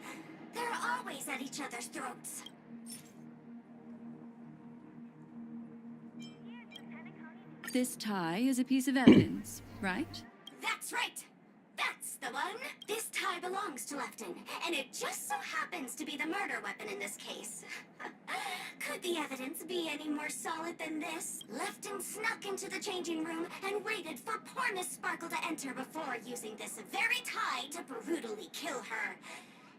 They're always at each other's throats. This tie is a piece of evidence, right? That's right. That's the one. This tie belongs to Lefton, and it just so happens to be the murder weapon in this case. Could the evidence be any more solid than this? Lefton snuck into the changing room and waited for poor Miss Sparkle to enter before using this very tie to brutally kill her.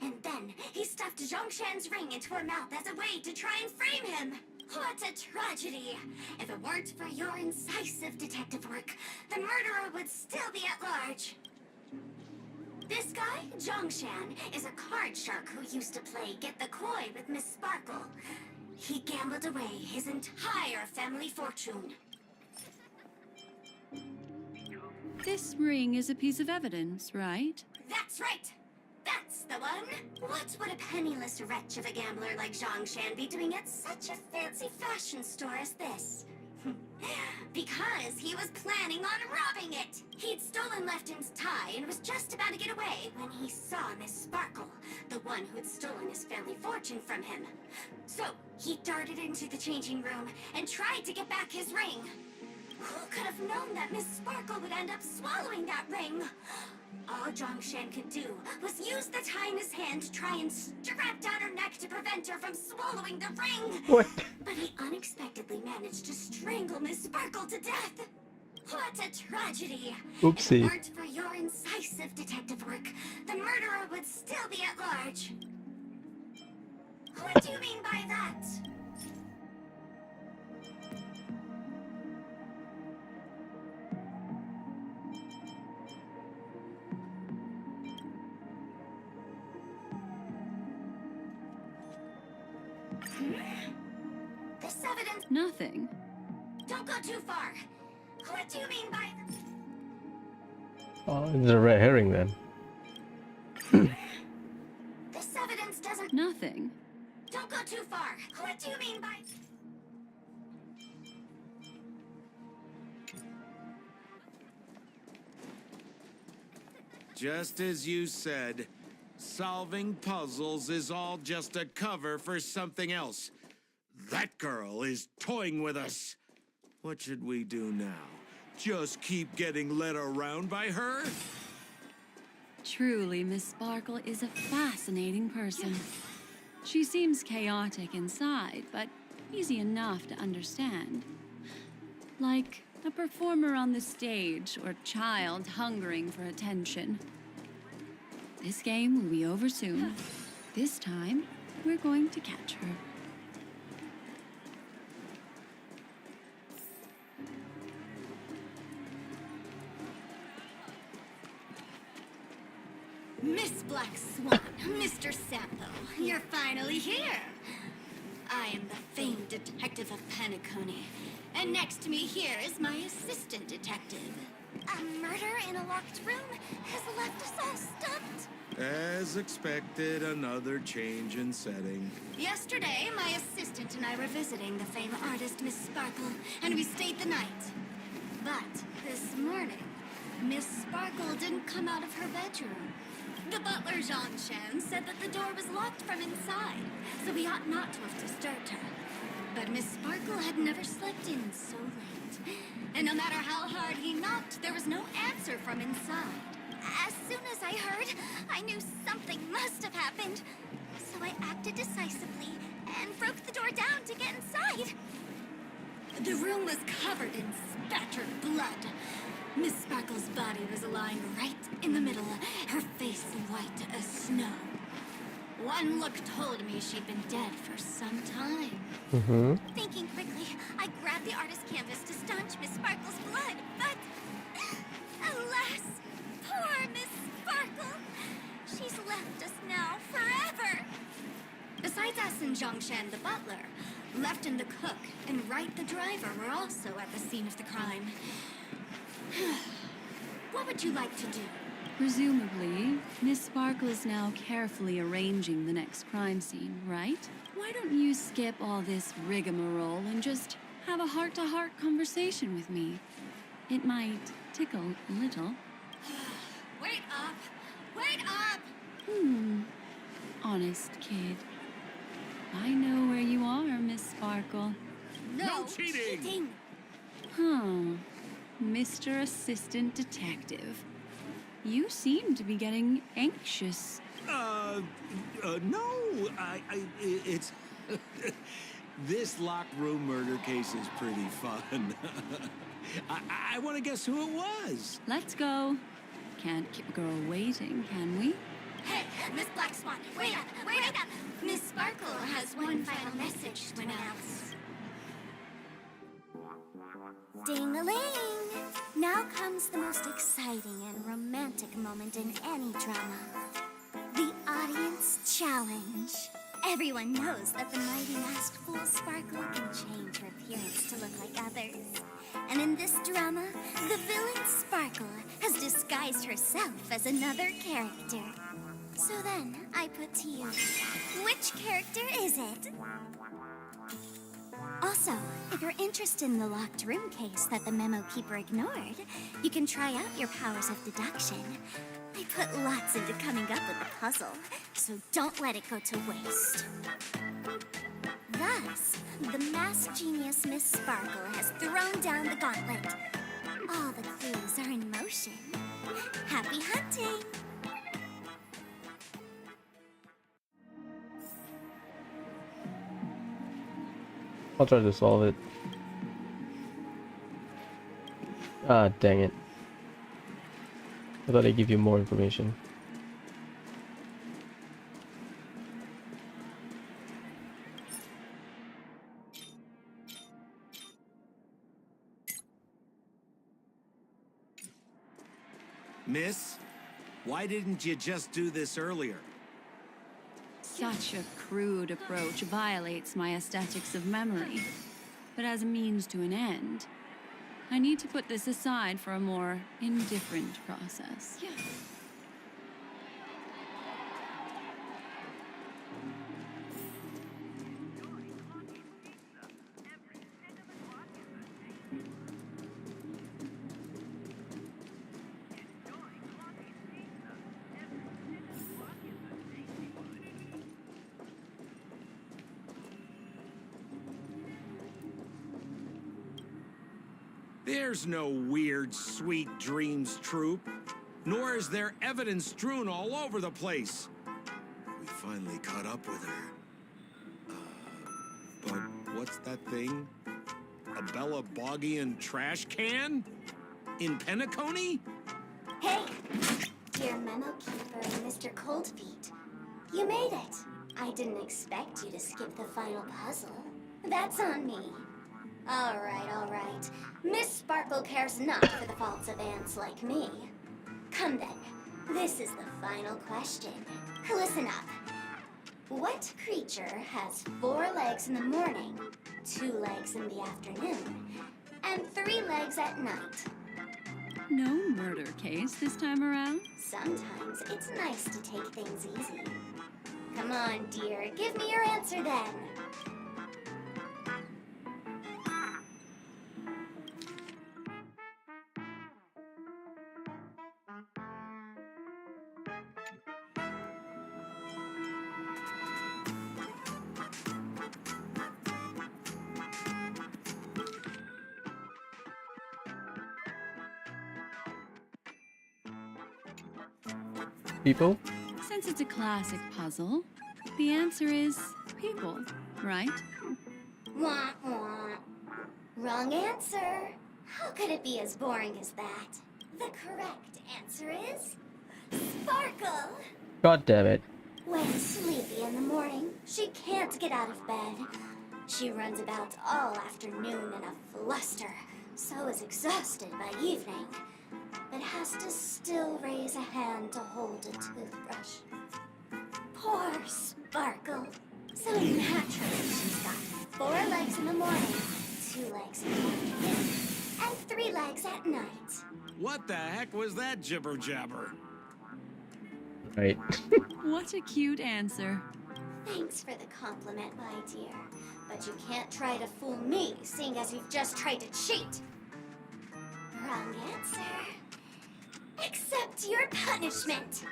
And then he stuffed Zhongshan's ring into her mouth as a way to try and frame him. What a tragedy! If it weren't for your incisive detective work, the murderer would still be at large. This guy, Zhongshan, is a card shark who used to play Get the Koi with Miss Sparkle. He gambled away his entire family fortune. This ring is a piece of evidence, right? That's right! That's the one! What would a penniless wretch of a gambler like Zhongshan be doing at such a fancy fashion store as this? Because he was planning on robbing it! He'd stolen Lefton's tie and was just about to get away when he saw Miss Sparkle, the one who'd stolen his family fortune from him. So, he darted into the changing room and tried to get back his ring. Who could have known that Miss Sparkle would end up swallowing that ring? All Zhongshan could do was use the tie in his hand to try and strap down her neck to prevent her from swallowing the ring. What? But he unexpectedly managed to strangle Miss Sparkle to death. What a tragedy! Oopsie. If it weren't for your incisive detective work, the murderer would still be at large. What do you mean by that? This evidence... Nothing. Don't go too far. What do you mean by... Oh, it's a red herring then. This evidence doesn't... Nothing. Don't go too far. What do you mean by... Just as you said, solving puzzles is all just a cover for something else. That girl is toying with us. What should we do now? Just keep getting led around by her? Truly, Miss Sparkle is a fascinating person. She seems chaotic inside, but easy enough to understand. Like a performer on the stage or child hungering for attention. This game will be over soon. This time, we're going to catch her. Miss Black Swan, Mr. Sampo, you're finally here. I am the famed detective of Penacony, and next to me here is my assistant detective. A murder in a locked room has left us all stumped. As expected, another change in setting. Yesterday, my assistant and I were visiting the famed artist Miss Sparkle, and we stayed the night. But this morning, Miss Sparkle didn't come out of her bedroom. The butler, Zhongshan, said that the door was locked from inside, so we ought not to have disturbed her. But Miss Sparkle had never slept in so late. And no matter how hard he knocked, there was no answer from inside. As soon as I heard, I knew something must have happened. So I acted decisively and broke the door down to get inside. The room was covered in spattered blood. Miss Sparkle's body was lying right in the middle, her face white as snow. One look told me she'd been dead for some time. Thinking quickly, I grabbed the artist's canvas to staunch Miss Sparkle's blood, but... alas, poor Miss Sparkle! She's left us now forever! Besides us and Zhongshan the butler, Lefton the cook and Wright the driver were also at the scene of the crime. What would you like to do? Presumably, Miss Sparkle is now carefully arranging the next crime scene, right? Why don't you skip all this rigmarole and just have a heart-to-heart conversation with me? It might tickle a little. Wait up! Wait up! Honest kid. I know where you are, Miss Sparkle. No cheating! Huh. Mr. Assistant Detective. You seem to be getting anxious. No, it's... This locked room murder case is pretty fun. I want to guess who it was. Let's go. Can't keep a girl waiting, can we? Hey, Miss Black Swan, wait up! Wait up! Miss Sparkle has one final message to announce. Ding-a-ling! Now comes the most exciting and romantic moment in any drama. The audience challenge. Everyone knows that the mighty masked fool Sparkle can change her appearance to look like others. And in this drama, the villain Sparkle has disguised herself as another character. So then, I put to you, which character is it? Also, If you're interested in the locked room case that the Memo Keeper ignored, you can try out your powers of deduction. I put lots into coming up with the puzzle, so don't let it go to waste. Thus, the masked genius Miss Sparkle has thrown down the gauntlet. All the clues are in motion. Happy hunting! I'll try to solve it. Ah, dang it. I thought I'd give you more information. Miss, why didn't you just do this earlier? Such a crude approach violates my aesthetics of memory. But as a means to an end, I need to put this aside for a more indifferent process. Yeah. There's no weird, sweet dreams troupe, nor is there evidence strewn all over the place. We finally caught up with her. But what's that thing? A Bella Boggian trash can? In Penacony? Hey! Dear Memo Keeper and Mr. Coldfeet. You made it! I didn't expect you to skip the final puzzle. That's on me. Alright, alright. Miss Sparkle cares not for the faults of ants like me. Come then. This is the final question. Listen up. What creature has 4 legs in the morning, 2 legs in the afternoon, and 3 legs at night? No murder case this time around? Sometimes it's nice to take things easy. Come on, dear. Give me your answer then. People? Since it's a classic puzzle, the answer is people, right? Wah, wah. Wrong answer. How could it be as boring as that? The correct answer is Sparkle. God damn it. When sleepy in the morning, she can't get out of bed. She runs about all afternoon in a fluster, so is exhausted by evening, but has to still raise a hand to hold a toothbrush. Poor Sparkle. So naturally, she's got 4 legs in the morning, 2 legs in the afternoon, and 3 legs at night. What the heck was that jibber jabber? Right. What a cute answer. Thanks for the compliment, my dear. But you can't try to fool me, seeing as you've just tried to cheat. Wrong answer. Accept your punishment.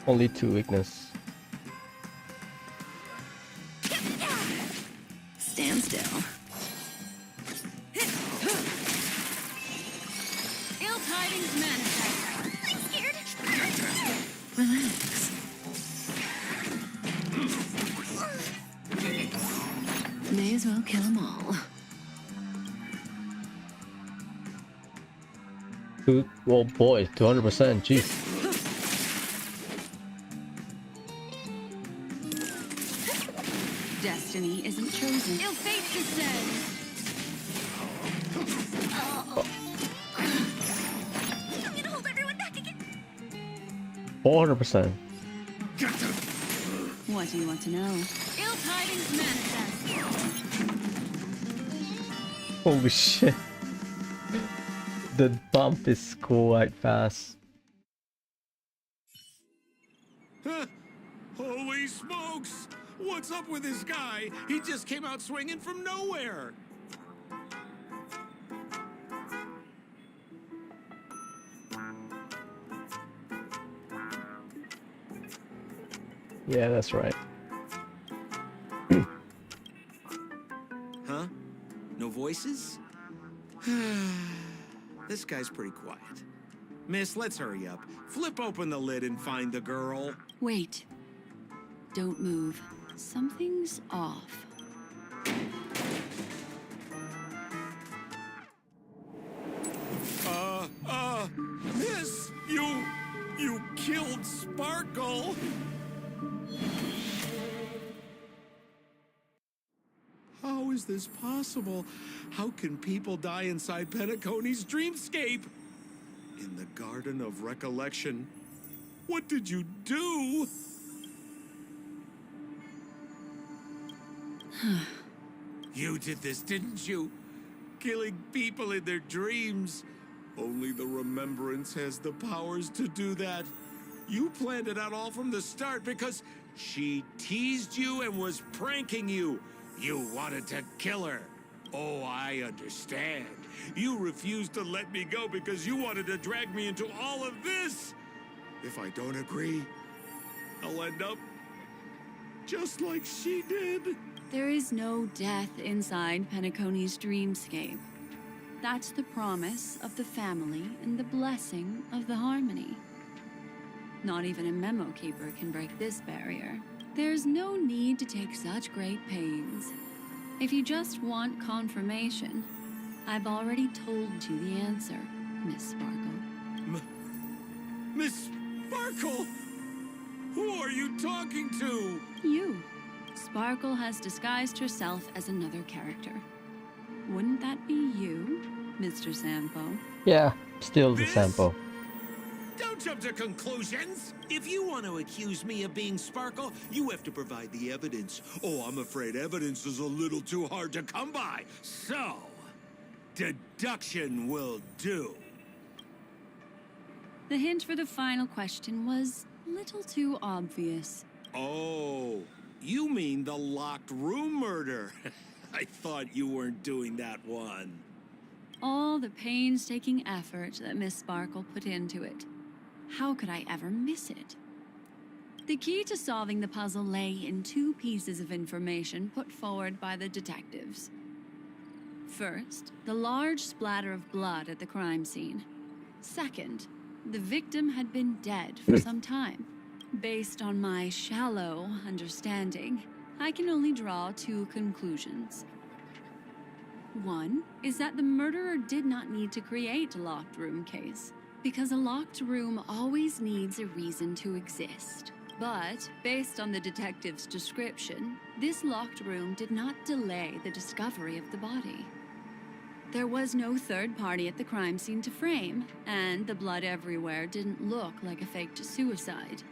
Only 2 weakness. Stand still. Ill tidings manifest. I'm scared. Relax. May as well kill them all. Oh boy, 200%. Jeez. Destiny. destiny isn't chosen. Ill fate descends! I'm gonna hold everyone back again. 400%. What do you want to know? Ill tidings manifest! Holy shit. The bump is quite fast. Huh? Holy smokes! What's up with this guy? He just came out swinging from nowhere. Yeah, that's right. Huh? No voices? This guy's pretty quiet. Miss, let's hurry up. Flip open the lid and find the girl. Wait. Don't move. Something's off. Miss, you killed Sparkle. How is this possible? How can people die inside Penacony's dreamscape? In the Garden of Recollection. What did you do? You did this, didn't you? Killing people in their dreams. Only the Remembrance has the powers to do that. You planned it out all from the start because she teased you and was pranking you. You wanted to kill her. Oh, I understand. You refused to let me go because you wanted to drag me into all of this. If I don't agree, I'll end up just like she did. There is no death inside Penacony's dreamscape. That's the promise of the family and the blessing of the harmony. Not even a memo keeper can break this barrier. There's no need to take such great pains. If you just want confirmation, I've already told you the answer, Miss Sparkle. Miss Sparkle? Who are you talking to? You. Sparkle has disguised herself as another character. Wouldn't that be you, Mr. Sampo? Yeah, still the This? sample. Don't jump to conclusions. If you want to accuse me of being Sparkle, you have to provide the evidence. Oh, I'm afraid evidence is a little too hard to come by. So, deduction will do. The hint for the final question was a little too obvious. Oh, you mean the locked room murder. I thought you weren't doing that one. All the painstaking effort that Miss Sparkle put into it. How could I ever miss it? The key to solving the puzzle lay in two pieces of information put forward by the detectives. First, the large splatter of blood at the crime scene. Second, the victim had been dead for some time. Based on my shallow understanding, I can only draw two conclusions. One is that the murderer did not need to create a locked room case, because a locked room always needs a reason to exist. But, based on the detective's description, this locked room did not delay the discovery of the body. There was no third party at the crime scene to frame, and the blood everywhere didn't look like a faked suicide.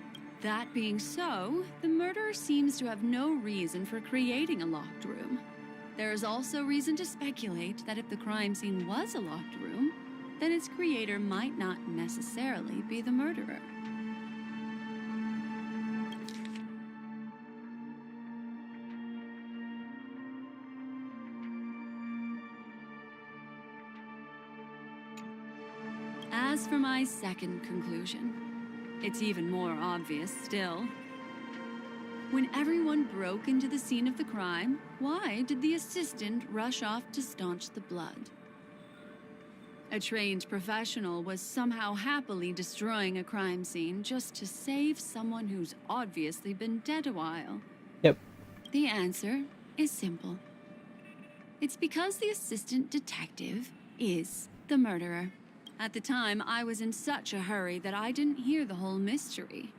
That being so, the murderer seems to have no reason for creating a locked room. There is also reason to speculate that if the crime scene was a locked room, then its creator might not necessarily be the murderer. As for my second conclusion, it's even more obvious still. When everyone broke into the scene of the crime, why did the assistant rush off to staunch the blood? A trained professional was somehow happily destroying a crime scene just to save someone who's obviously been dead a while. Yep. The answer is simple. It's because the assistant detective is the murderer. At the time, I was in such a hurry that I didn't hear the whole mystery.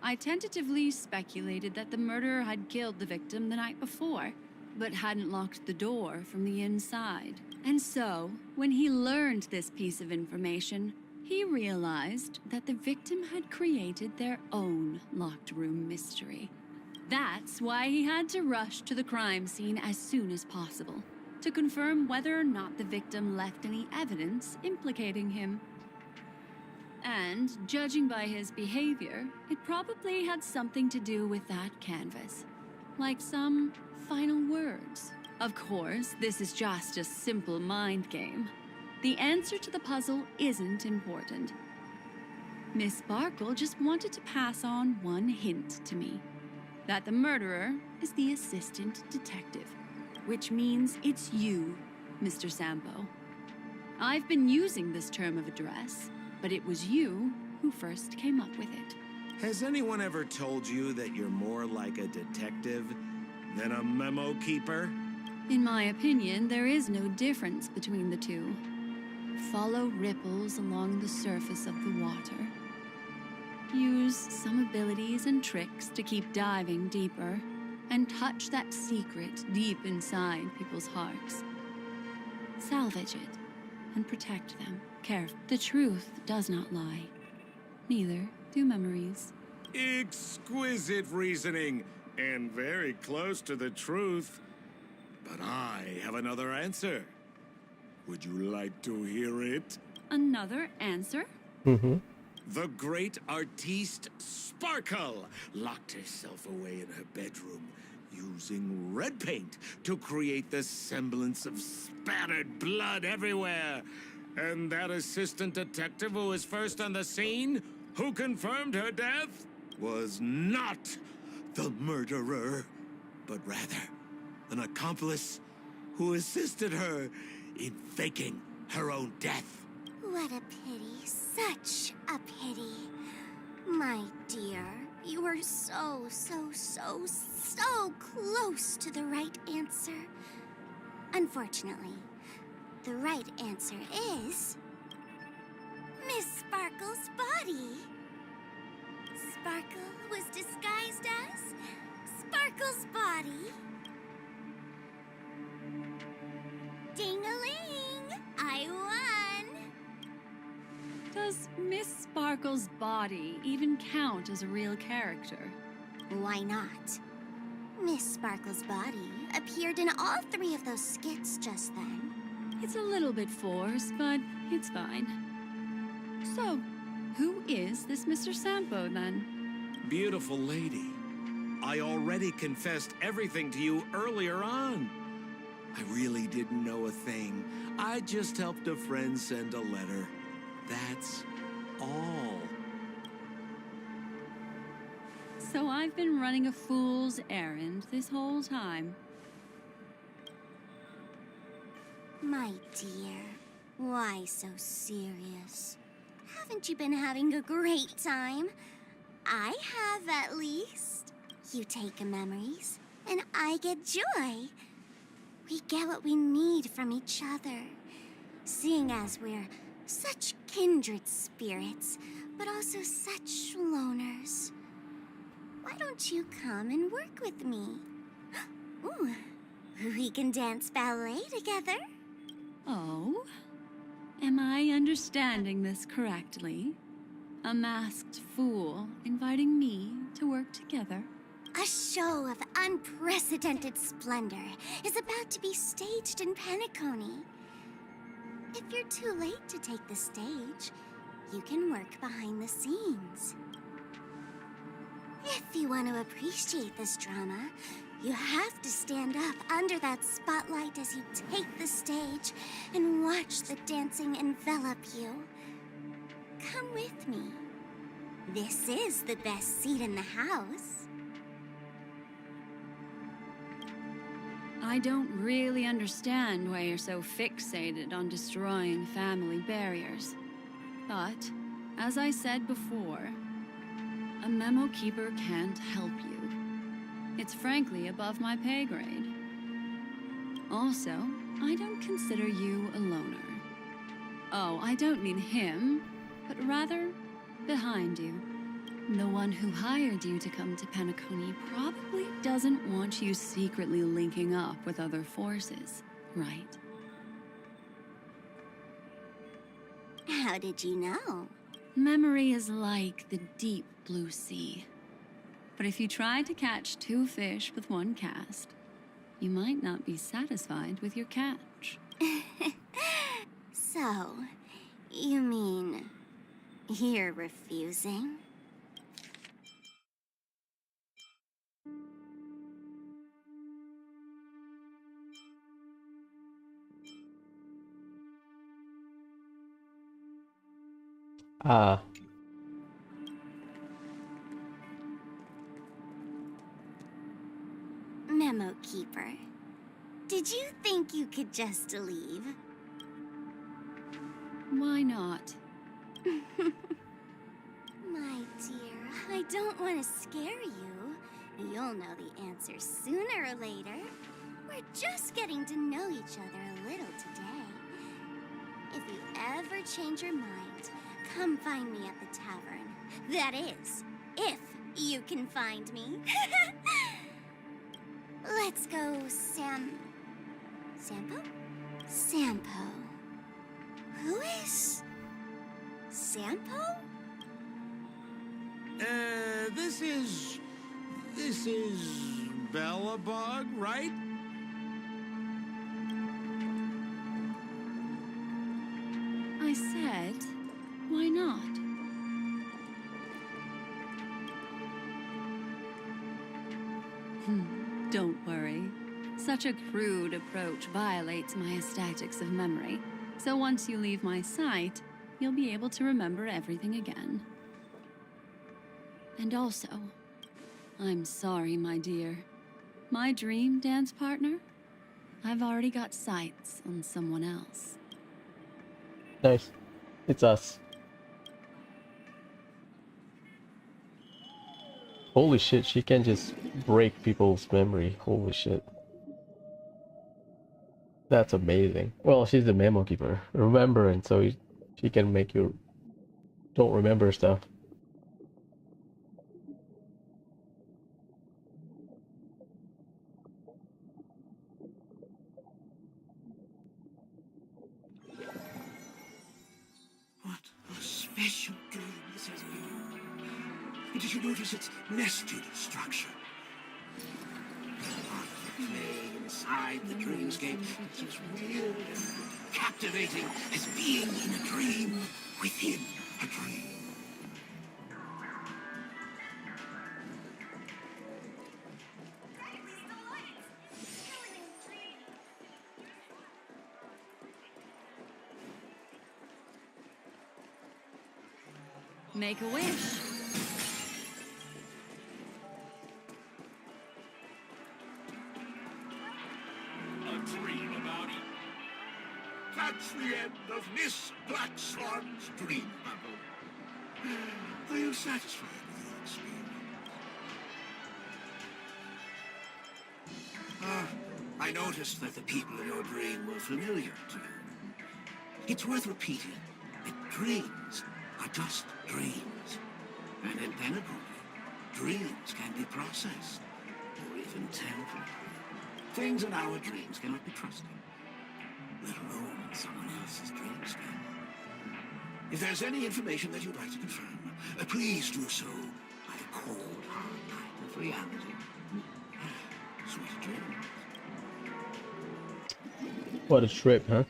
I tentatively speculated that the murderer had killed the victim the night before, but hadn't locked the door from the inside. And so, when he learned this piece of information, he realized that the victim had created their own locked room mystery. That's why he had to rush to the crime scene as soon as possible, to confirm whether or not the victim left any evidence implicating him. And, judging by his behavior, it probably had something to do with that canvas. Like some final words. Of course, this is just a simple mind game. The answer to the puzzle isn't important. Miss Sparkle just wanted to pass on one hint to me. That the murderer is the assistant detective. Which means it's you, Mr. Sampo. I've been using this term of address, but it was you who first came up with it. Has anyone ever told you that you're more like a detective than a memo keeper? In my opinion, there is no difference between the two. Follow ripples along the surface of the water. Use some abilities and tricks to keep diving deeper, and touch that secret deep inside people's hearts. Salvage it, and protect them. The truth does not lie. Neither do memories. Exquisite reasoning, and very close to the truth. But I have another answer. Would you like to hear it? Another answer? Mm-hmm. The great artiste Sparkle locked herself away in her bedroom using red paint to create the semblance of spattered blood everywhere. And that assistant detective who was first on the scene, who confirmed her death, was not the murderer, but rather an accomplice who assisted her in faking her own death. What a pity, such a pity. My dear, you were so close to the right answer. Unfortunately, the right answer is Miss Sparkle's body. Sparkle was disguised as Sparkle's body. Ding-a-ling! I won! Does Miss Sparkle's body even count as a real character? Why not? Miss Sparkle's body appeared in all three of those skits just then. It's a little bit forced, but it's fine. So, who is this Mr. Sampo, then? Beautiful lady, I already confessed everything to you earlier on. I really didn't know a thing. I just helped a friend send a letter. That's all. So I've been running a fool's errand this whole time. My dear, why so serious? Haven't you been having a great time? I have, at least. You take memories, and I get joy. We get what we need from each other, seeing as we're such kindred spirits, but also such loners. Why don't you come and work with me? Ooh, we can dance ballet together. Oh? Am I understanding this correctly? A masked fool inviting me to work together? A show of unprecedented splendor is about to be staged in Penacony. If you're too late to take the stage, you can work behind the scenes. If you want to appreciate this drama, you have to stand up under that spotlight as you take the stage and watch the dancing envelop you. Come with me. This is the best seat in the house. I don't really understand why you're so fixated on destroying family barriers. But, as I said before, a memo keeper can't help you. It's frankly above my pay grade. Also, I don't consider you a loner. Oh, I don't mean him, but rather behind you. The one who hired you to come to Penacony probably doesn't want you secretly linking up with other forces, right? How did you know? Memory is like the deep blue sea. But if you try to catch two fish with one cast, you might not be satisfied with your catch. So, you mean you're refusing? Ah, Memo Keeper, did you think you could just leave? Why not? My dear, I don't want to scare you. You'll know the answer sooner or later. We're just getting to know each other a little today. If you ever change your mind, come find me at the tavern. That is, if you can find me. Let's go, Sampo? Sampo. Who is Sampo? This is Bellabog, right? I said, why not? Don't worry. Such a crude approach violates my aesthetics of memory. So once you leave my sight, you'll be able to remember everything again. And also, I'm sorry, my dear. My dream dance partner? I've already got sights on someone else. nice. It's us. Holy shit, she can just break people's memory. Holy shit. That's amazing. Well, she's the memo keeper. Remember, and so she can make you don't remember stuff. What a special dream this has been. And did you notice its nested structure? Part of the play inside the dreamscape is as weird and captivating as being in a dream within a dream. Make a wish. A dream about it. That's the end of Miss Black Swan's dream bubble. Are you satisfied with your experience? I noticed that the people in your dream were familiar to you. It's worth repeating that dreams are just dreams. And in Penacony, dreams can be processed, or even tempered. Things in our dreams cannot be trusted, let alone in someone else's dreamscape. If there's any information that you'd like to confirm, please do so by the cold, hard light of reality. Sweet dreams. What a trip, huh?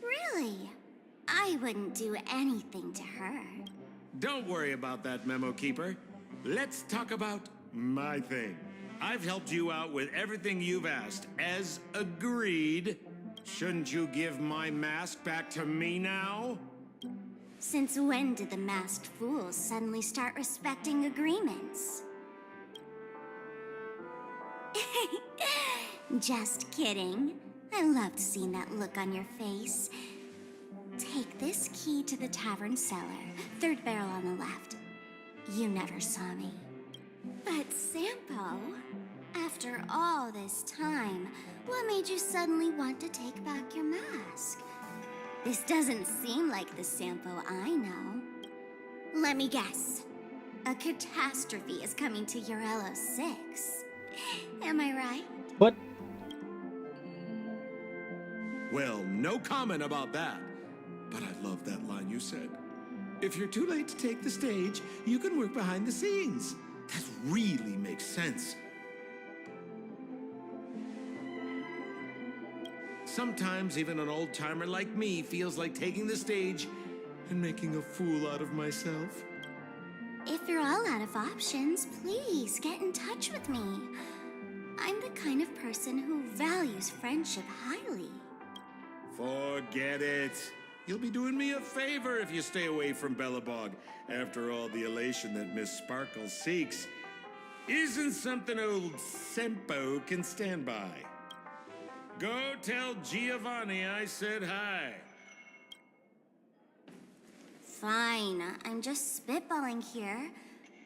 Really? I wouldn't do anything to her. Don't worry about that, Memo Keeper. Let's talk about my thing. I've helped you out with everything you've asked, as agreed. Shouldn't you give my mask back to me now? Since when did the masked fools suddenly start respecting agreements? Just kidding. I loved seeing that look on your face. Take this key to the tavern cellar, third barrel on the left. You never saw me. But Sampo, after all this time, what made you suddenly want to take back your mask? This doesn't seem like the Sampo I know. Let me guess. A catastrophe is coming to Urello 6. Am I right? What? Well, no comment about that. But I love that line you said. If you're too late to take the stage, you can work behind the scenes. That really makes sense. Sometimes even an old-timer like me feels like taking the stage and making a fool out of myself. If you're all out of options, please get in touch with me. I'm the kind of person who values friendship highly. Forget it. You'll be doing me a favor if you stay away from Bellabog. After all, the elation that Miss Sparkle seeks isn't something old Sempo can stand by. Go tell Giovanni I said hi. Fine, I'm just spitballing here.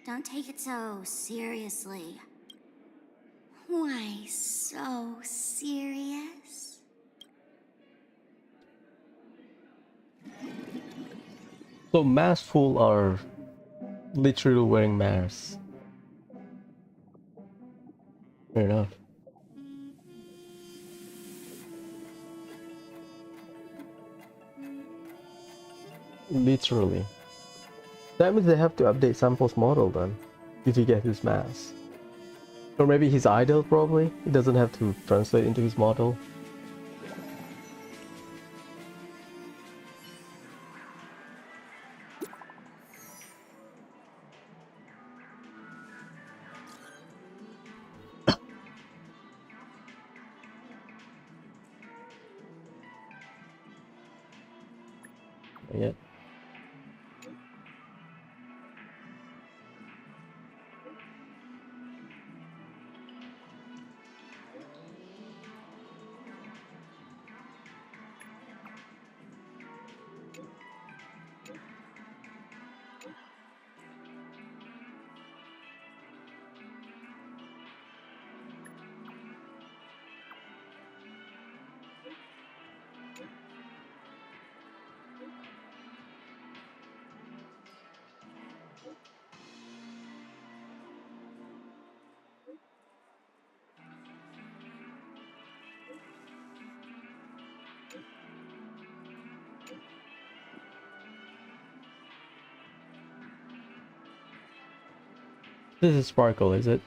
Don't take it so seriously. Why so serious? So masked fool are literally wearing masks. Fair enough. Literally. That means they have to update Sampo's model then, if he gets his mask. Or maybe his idol probably. He doesn't have to translate into his model. Yeah. This is Sparkle, is it?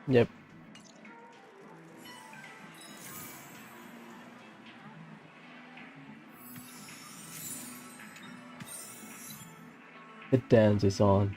Yep. The dance is on.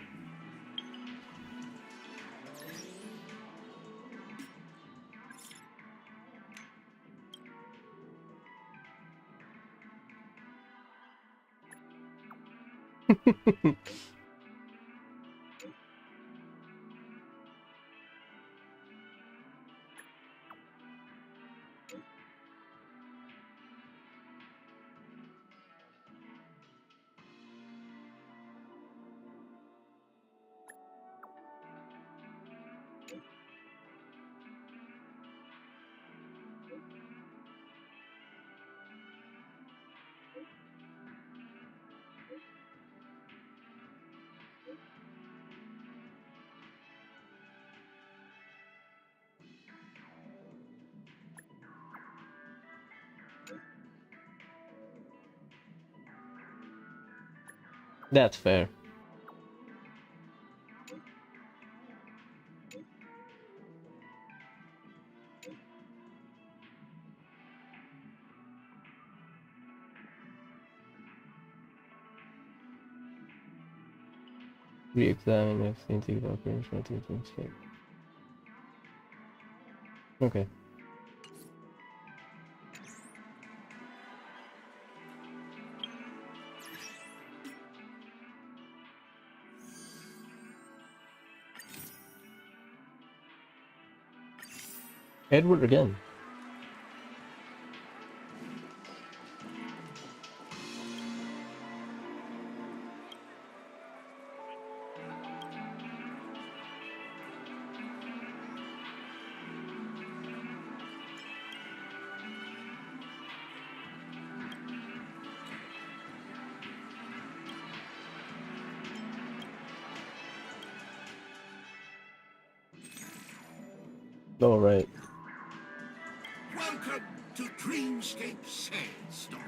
That's fair. Re-examine if the integral occurrence relative to escape. Okay. Edward again. All right. Welcome to Dreamscape Sandstorm.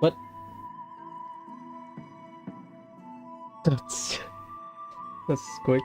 What? That's that's quick.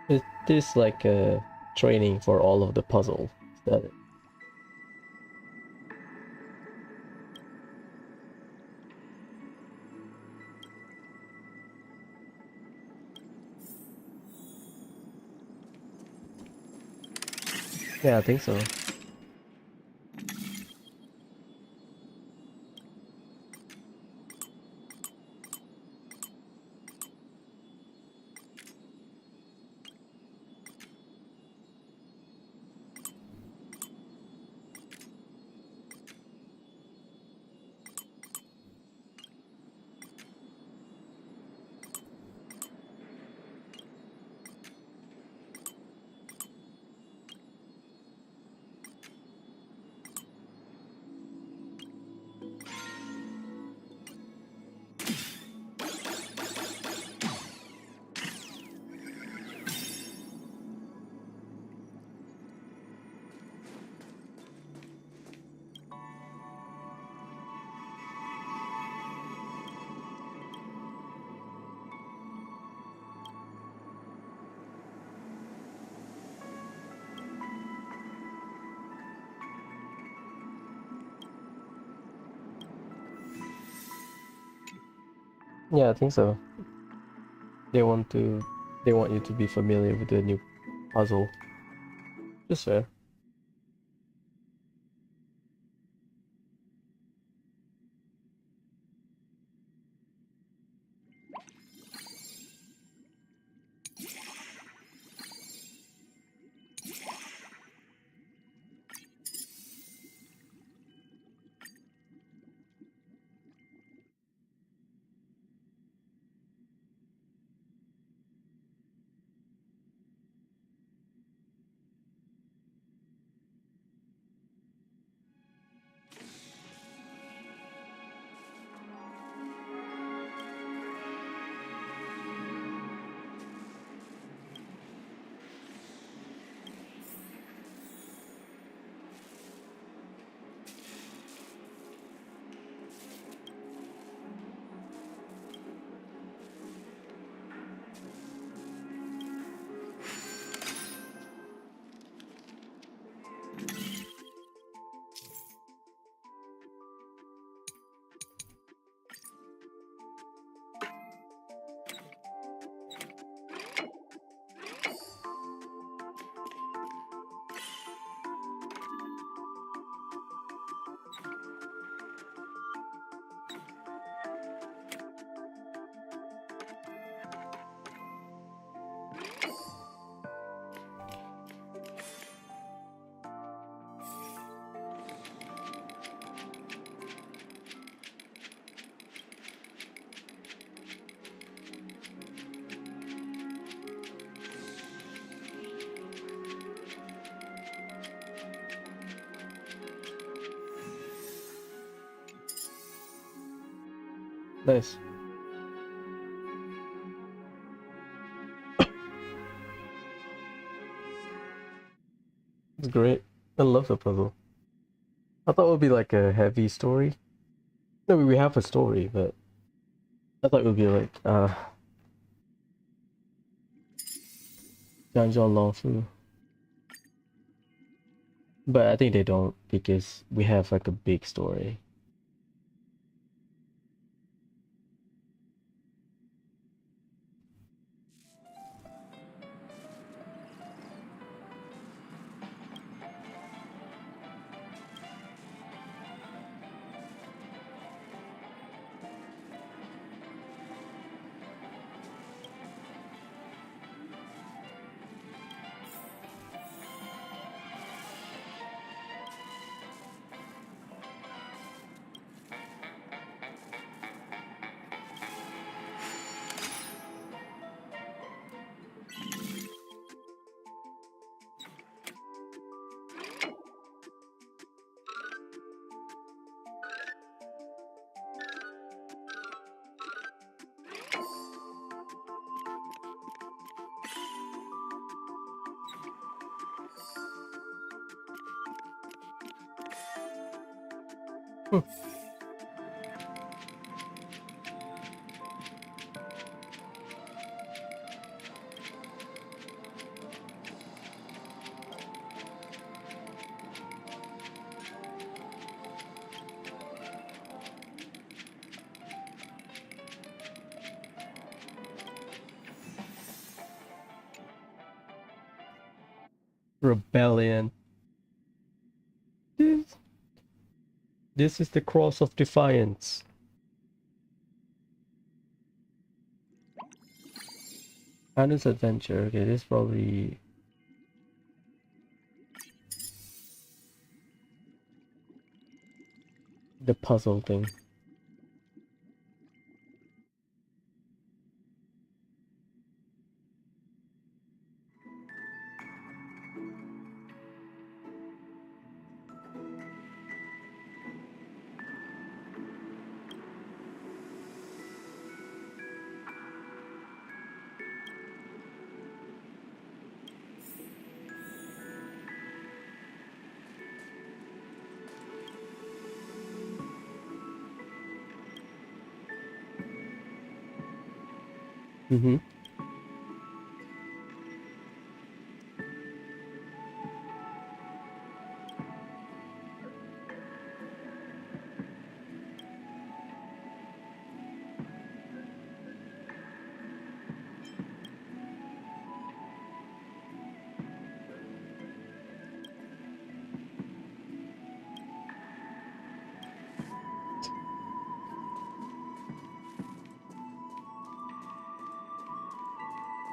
It is like a training for all of the puzzle. Is that it? Yeah, I think so. Yeah, I think so. They want you to be familiar with the new puzzle. Just fair. Nice. It's great. I love the puzzle. I thought it would be like a heavy story. No, we have a story, but I thought it would be like Janjiao Lawfu. But I think they don't because we have like a big story. Hmm. Rebellion. This, this is the cross of defiance. Hanu's adventure. Okay, this is probably the puzzle thing. Mm-hmm.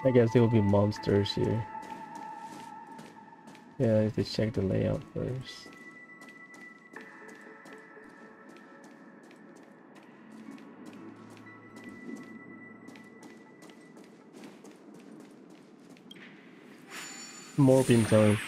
I guess there will be monsters here. Yeah, I have to check the layout first. More pin time.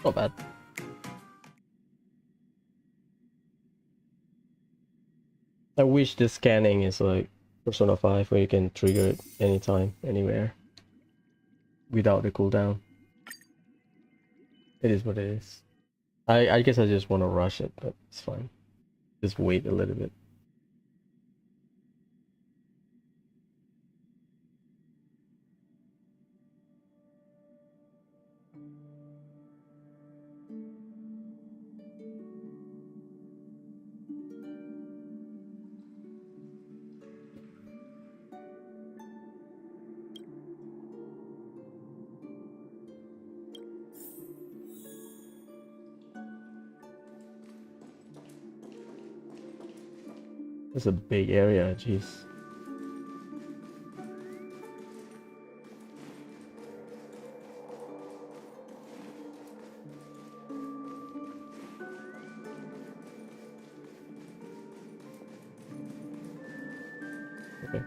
Not bad. I wish the scanning is like Persona 5 where you can trigger it anytime, anywhere, without the cooldown. It is what it is. I guess I just want to rush it, but it's fine. Just wait a little bit. It's a big area, jeez. Okay.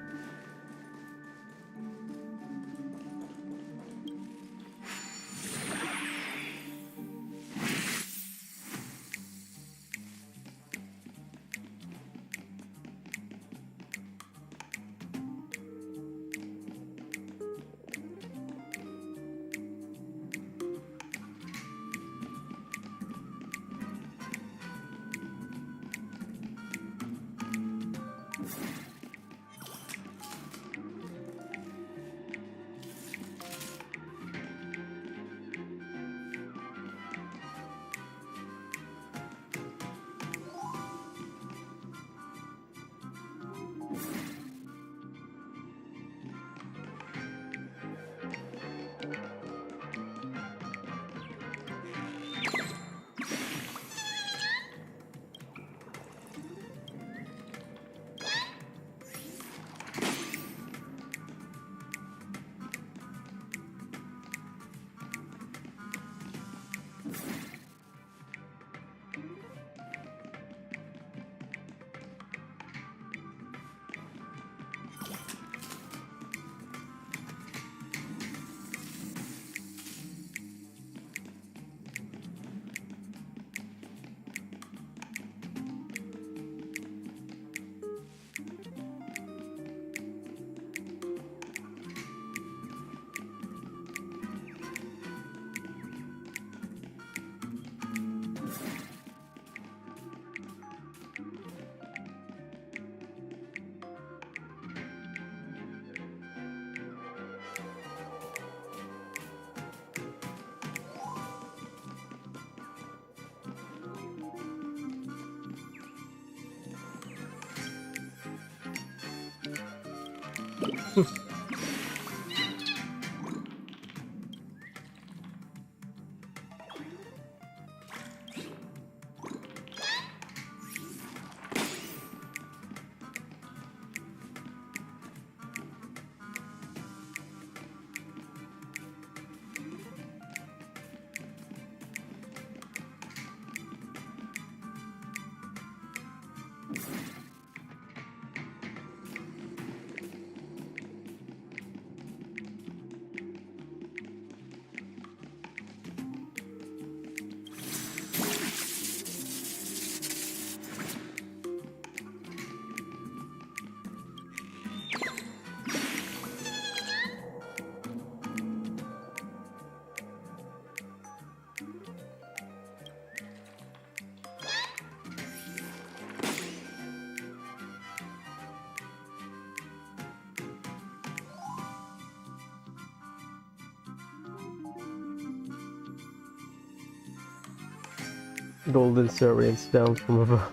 Golden syrup down from above.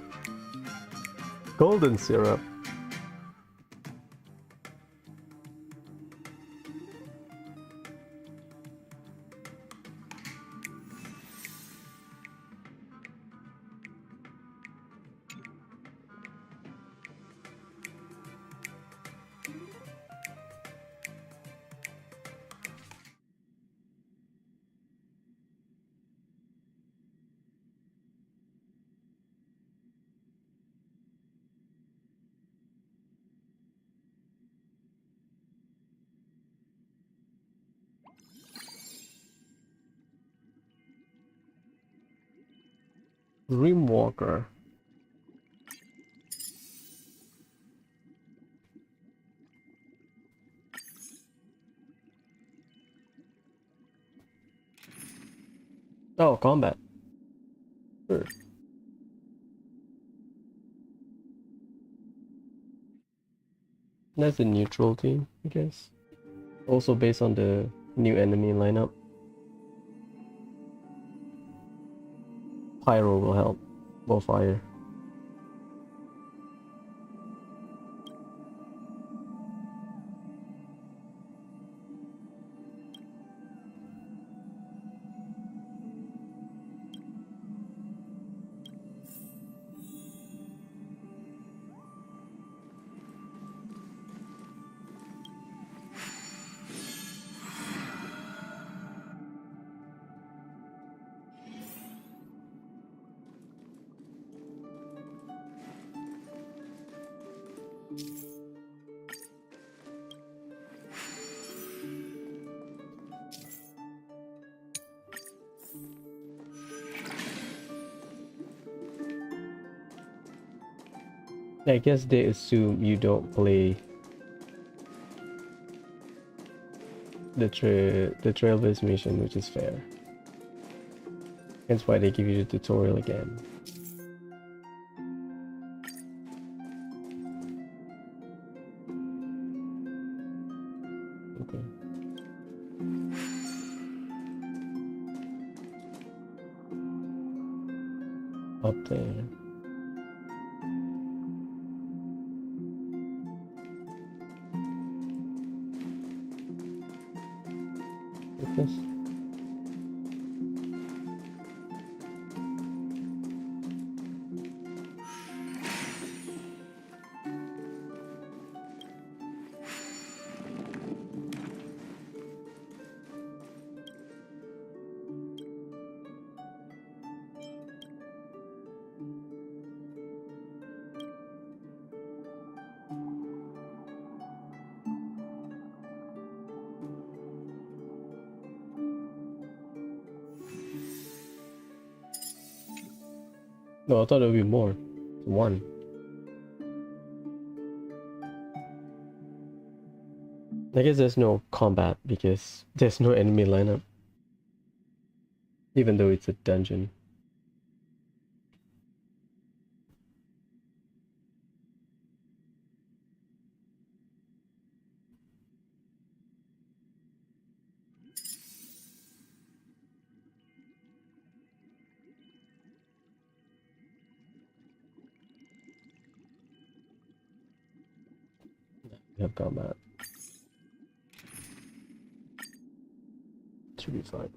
Golden syrup. Dreamwalker. Oh, combat. Sure. That's a neutral team, I guess. Also based on the new enemy lineup. Pyro will help. More fire. I guess they assume you don't play the trail-based mission, which is fair. That's why they give you the tutorial again. Okay. Up there. This. No, I thought it would be more. One. I guess there's no combat because there's no enemy lineup. Even though it's a dungeon. We have combat. should be fine.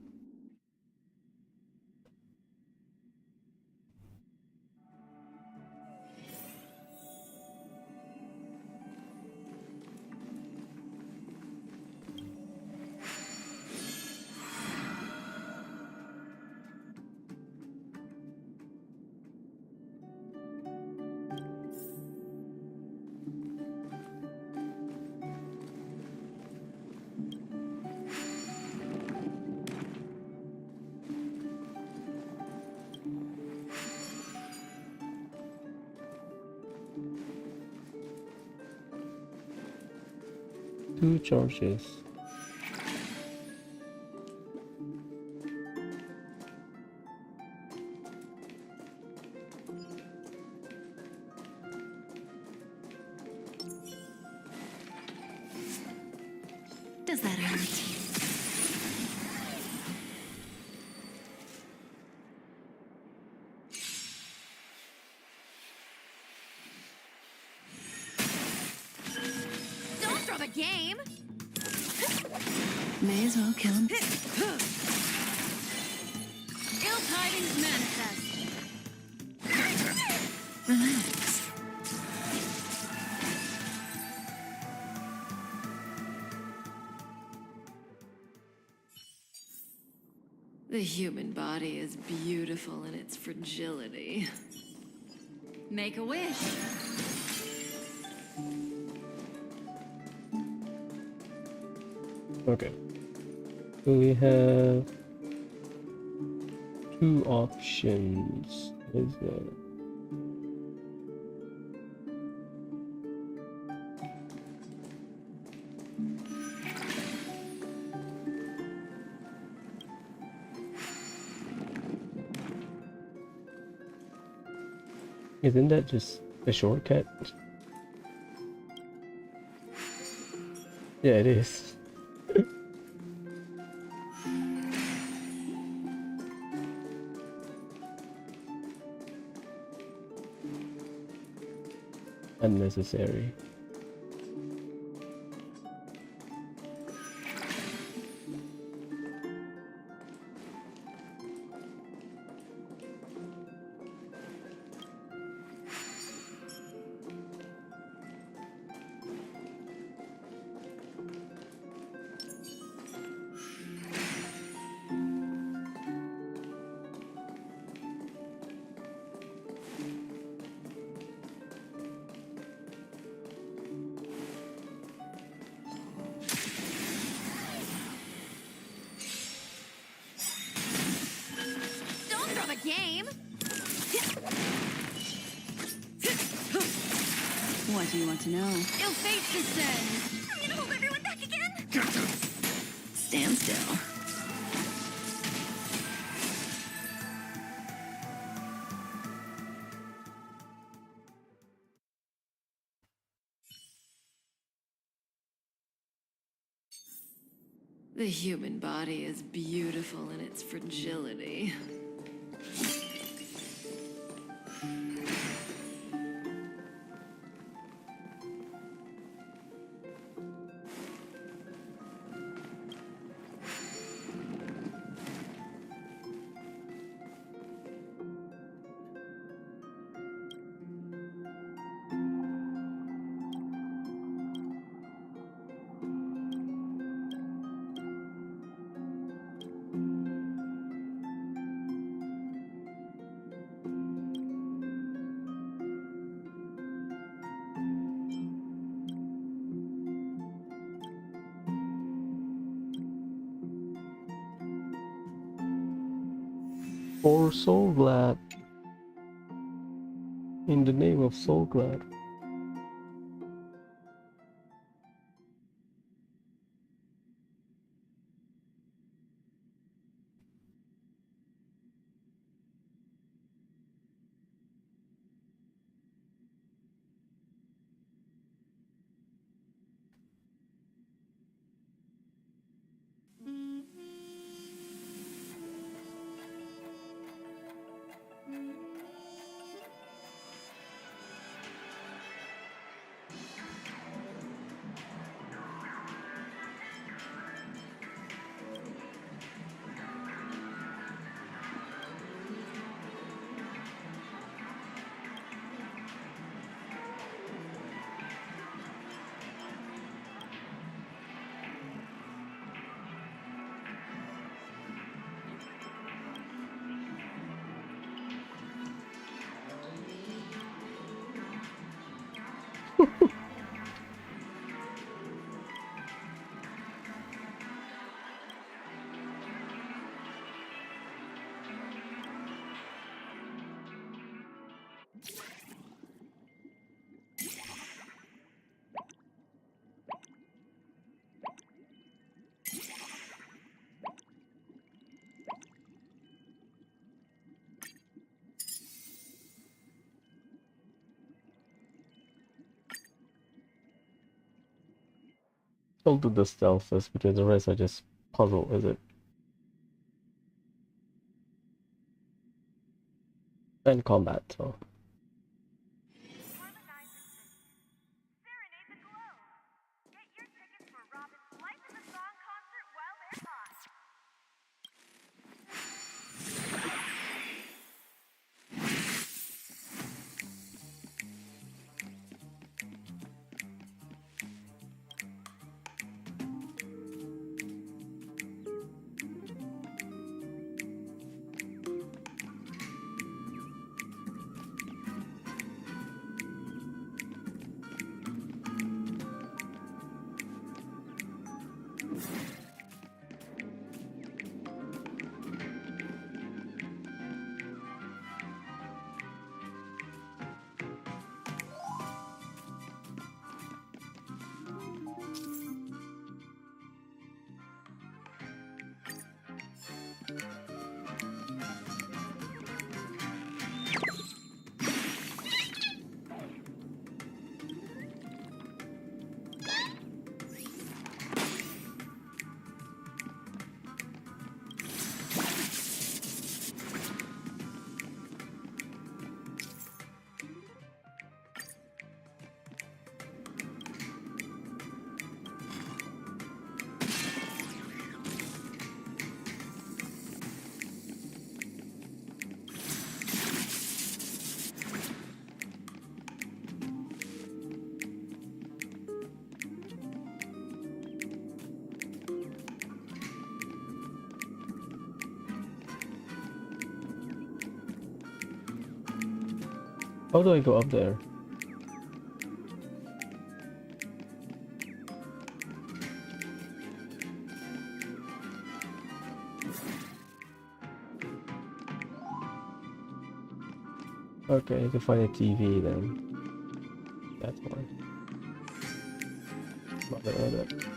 Two charges. Does that hurt? Don't throw the game! May as well kill him. Ill tidings manifest. Relax. The human body is beautiful in its fragility. Make a wish. Okay. So we have two options. Is that? Isn't that just a shortcut? Yeah, it is. Unnecessary. Don't throw the game! What do you want to know? Ill fates descend! I'm gonna hold everyone back again! Stand still. The human body is beautiful in its fragility. Or Soul Glad. In the name of Soul Glad. I'll do the stealth first because the rest are just puzzle, is it? And combat, so. For the night that serenade the glow. Get your tickets for Robin's Life in the Song concert while they're hot. How do I go up there? Okay, I need to find a TV then. That's why. Love it.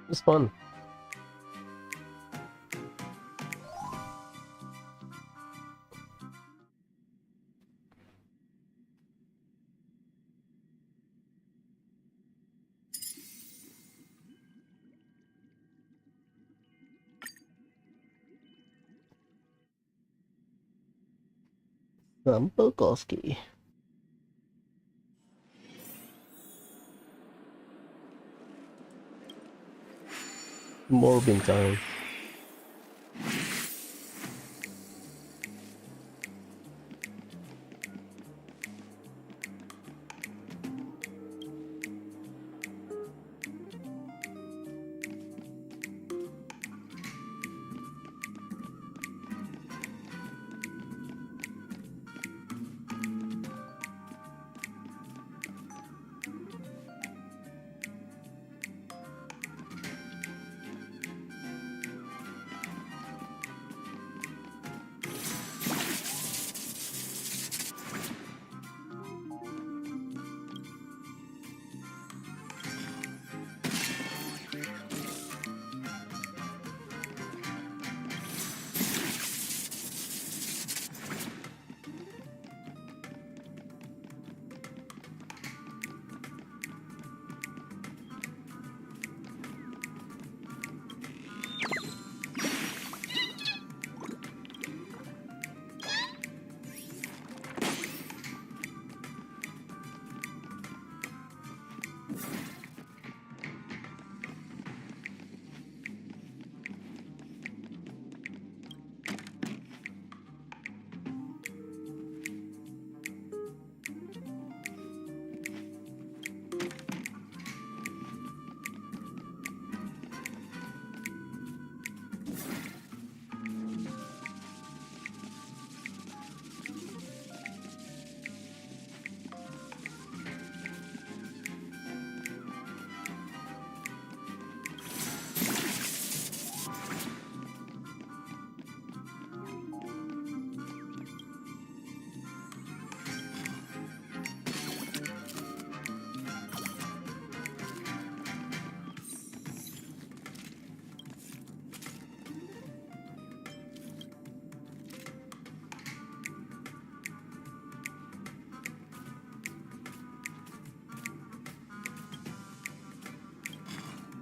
It's fun. Bukowski. Morbin time.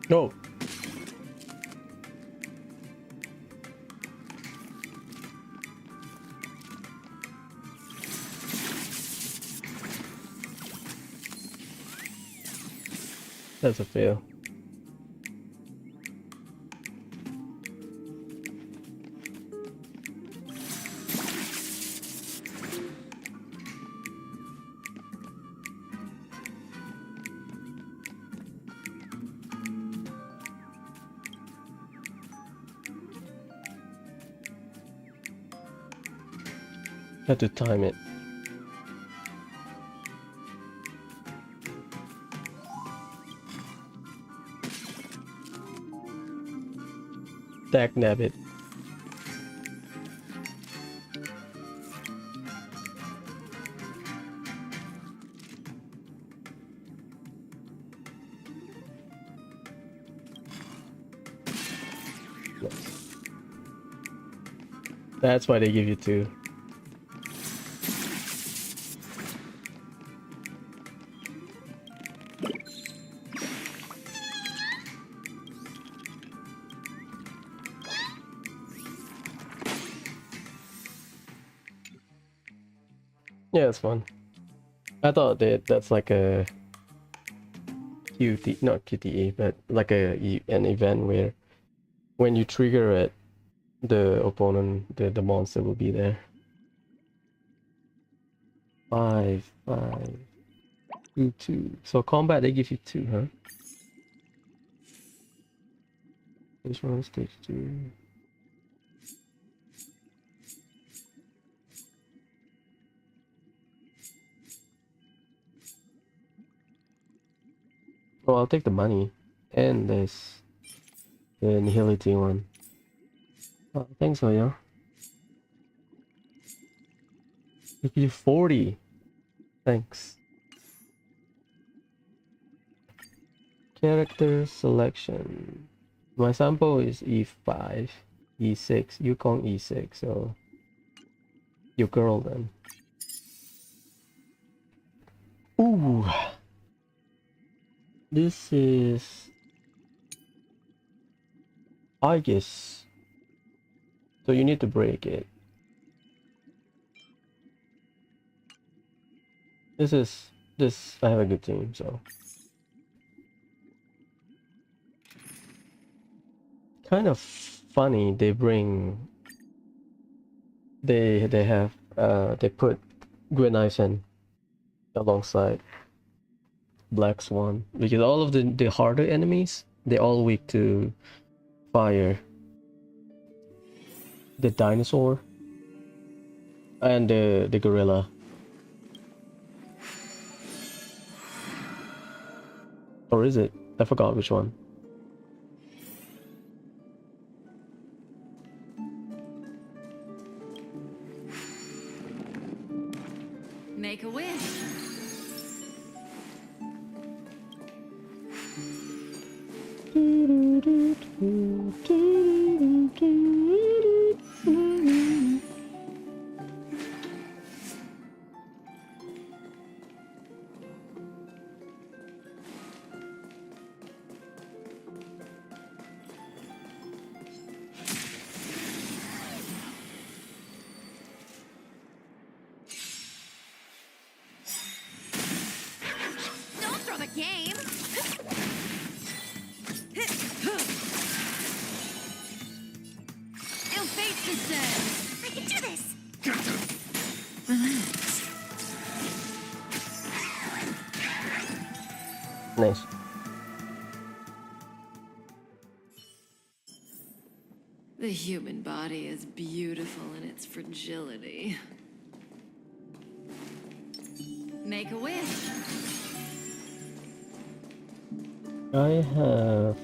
No. That's a fail. Had to time it. Dag nabbit. That's why they give you 2. Yeah, it's fun. I thought that that's like a QT, not QTE, but like an event where when you trigger it, the opponent, the monster will be there. 5, 5, 2, 2. So combat they give you 2, huh? This one stage 2. Oh, I'll take the money and this the nihility one. Oh, thanks, Oyo. Give you 40. Thanks. Character selection. My sample is E5, E6, Yukong E6, so your girl then. Ooh. This is, I guess, so you need to break it. This, I have a good team, so. Kind of funny, they have, they put Gwen alongside Black Swan, because all of the harder enemies, they're all weak to fire. The dinosaur and the gorilla. Or is it? I forgot which one. Make a wish. Don't throw the game! Ill fate descend. I can do this! Nice. The human body is beautiful in its fragility. Make a wish. I have...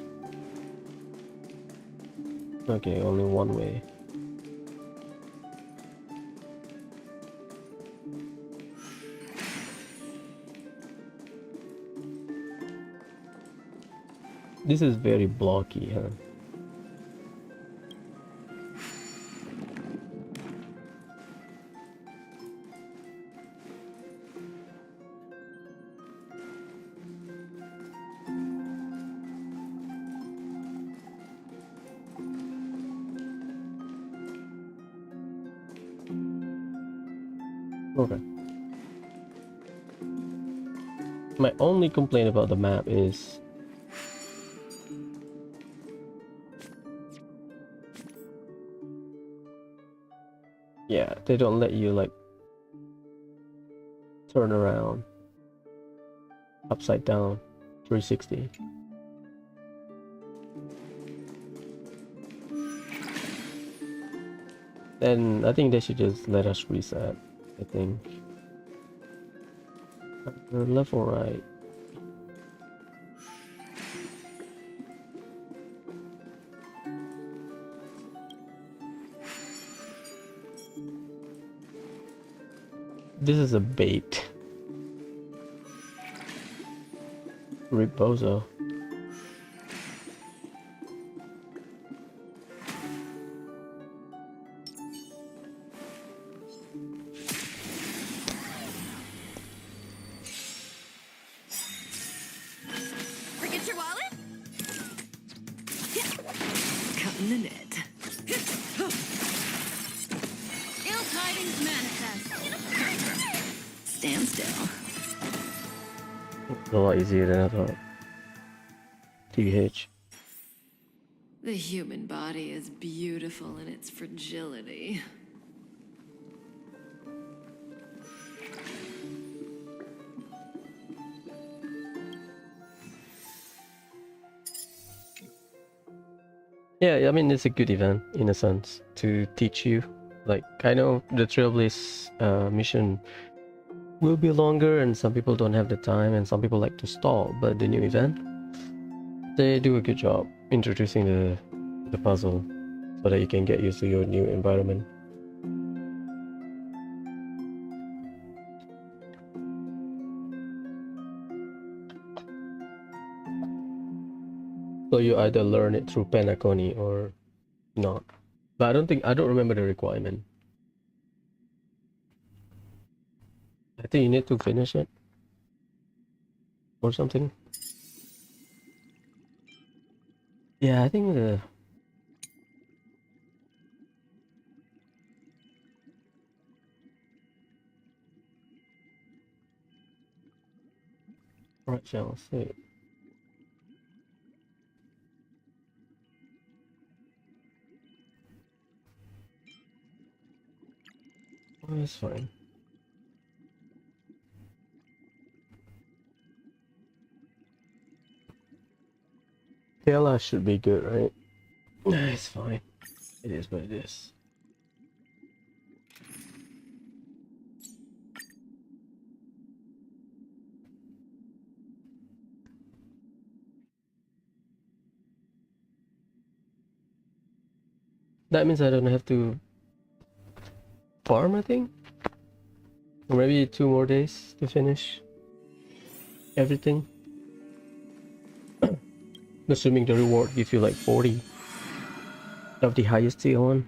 Okay, only one way. This is very blocky, huh? Okay. My only complaint about the map is yeah, they don't let you like turn around upside down 360. Then I think they should just let us reset. I think. Left or right? This is a bait. Riposo. Forget your wallet? Cutting the net. Ill tidings manifest. Stand still. A lot easier than I thought. TH. The human body is beautiful in its fragility. Yeah, I mean it's a good event in a sense to teach you. Like I know the Trailblaze mission will be longer, and some people don't have the time, and some people like to stall. But the new event, they do a good job introducing the puzzle so that you can get used to your new environment. So you either learn it through Penacony or not. But I don't remember the requirement. I think you need to finish it or something. Yeah, I think the right shall see. Oh, it's fine. Kayla should be good, right? It's fine. It is what it is. That means I don't have to farm, I think? Or maybe 2 more days to finish everything. Assuming the reward gives you like 40 of the highest tier one.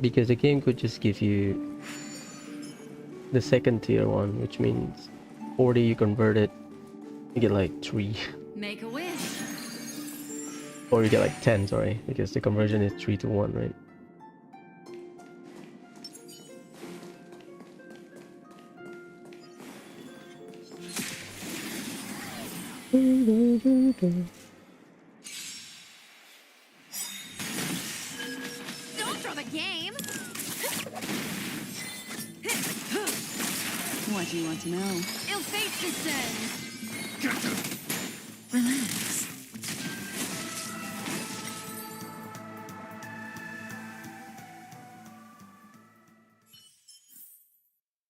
Because the game could just give you the second tier one, which means 40 you convert it, you get like 3. Make a wish. Or you get like 10, sorry, because the conversion is 3 to 1, right? Don't throw the game! What do you want to know? Ill fate descends! Relax.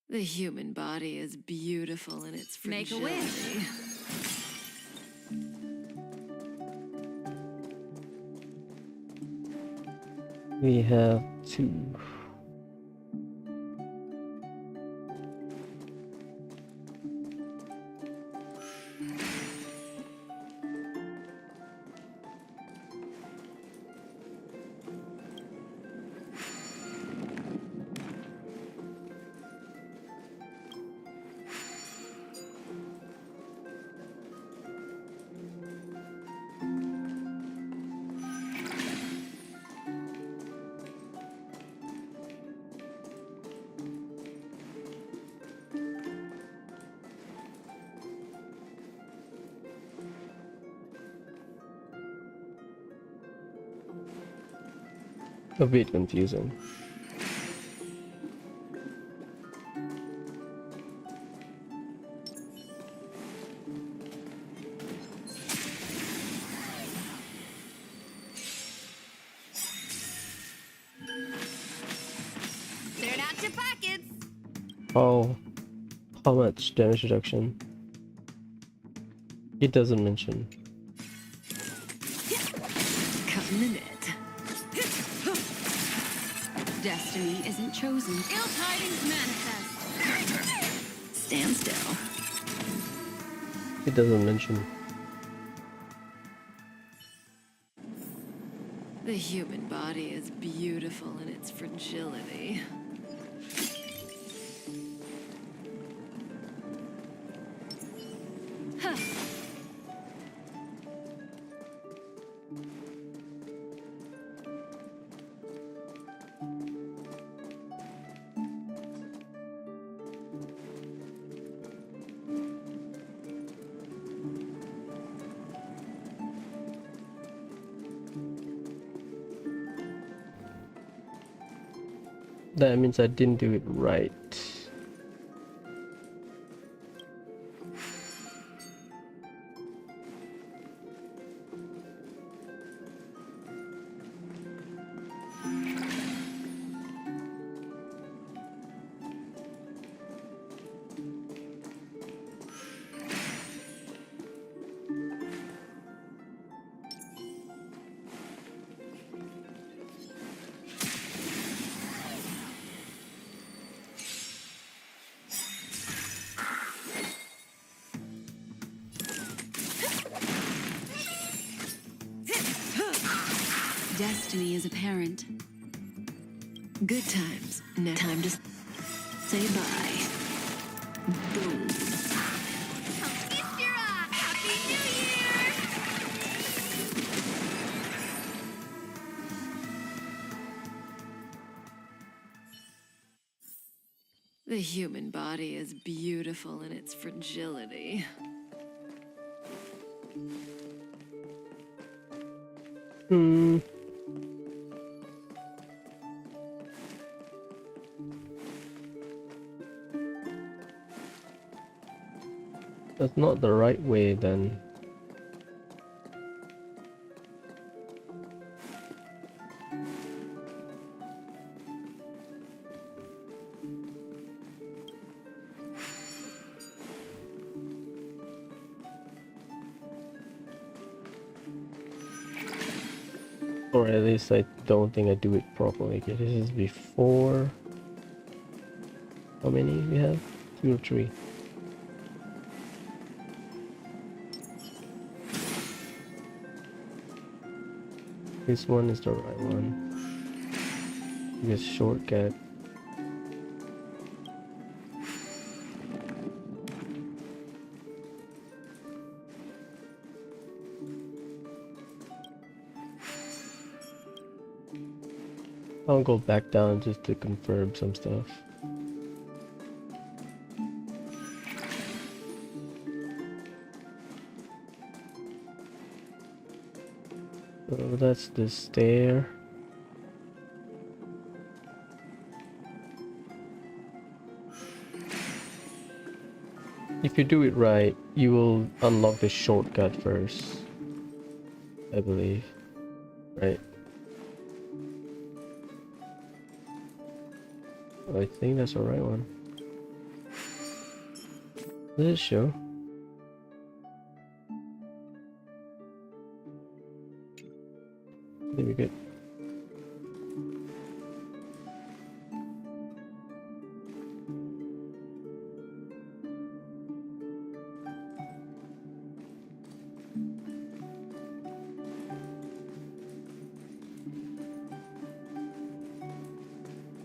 The human body is beautiful in its Make a fragility. wish. We have 2. A bit confusing. Cleared out your pockets. Oh, how much damage reduction? It doesn't mention. Cut in the net. Destiny isn't chosen. Ill tidings manifest. Stand still. It doesn't mention. The human body is beautiful in its fragility. Huh. That means I didn't do it right. Destiny is apparent. Good times. No time to say bye. Boom. Happy New Year! The human body is beautiful in its fragility. Hmm. That's not the right way then. Or at least I don't think I do it properly. Okay, this is before. How many we have? 2 or 3. This one is the right one. This shortcut. I'll go back down just to confirm some stuff. So that's the stair. If you do it right, you will unlock the shortcut first, I believe. Right? I think that's the right one. Does it show? There we go.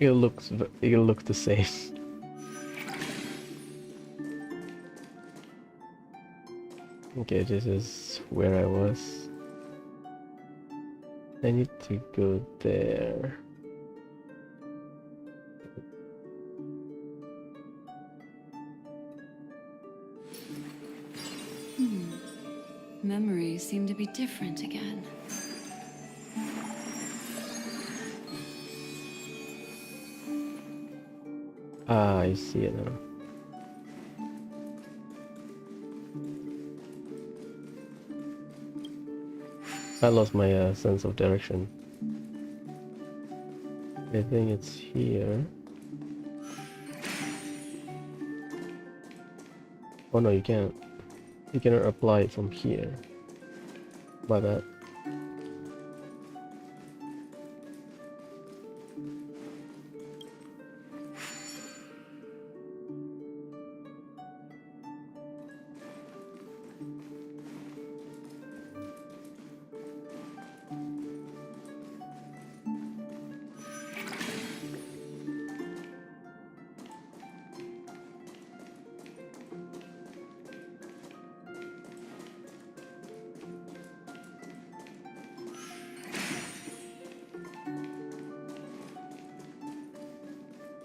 It'll look the same. Okay, this is where I was. I need to go there. Memories seem to be different again. Ah, I see it now. I lost my sense of direction. I think it's here. Oh no, you can't. You cannot apply it from here. My bad.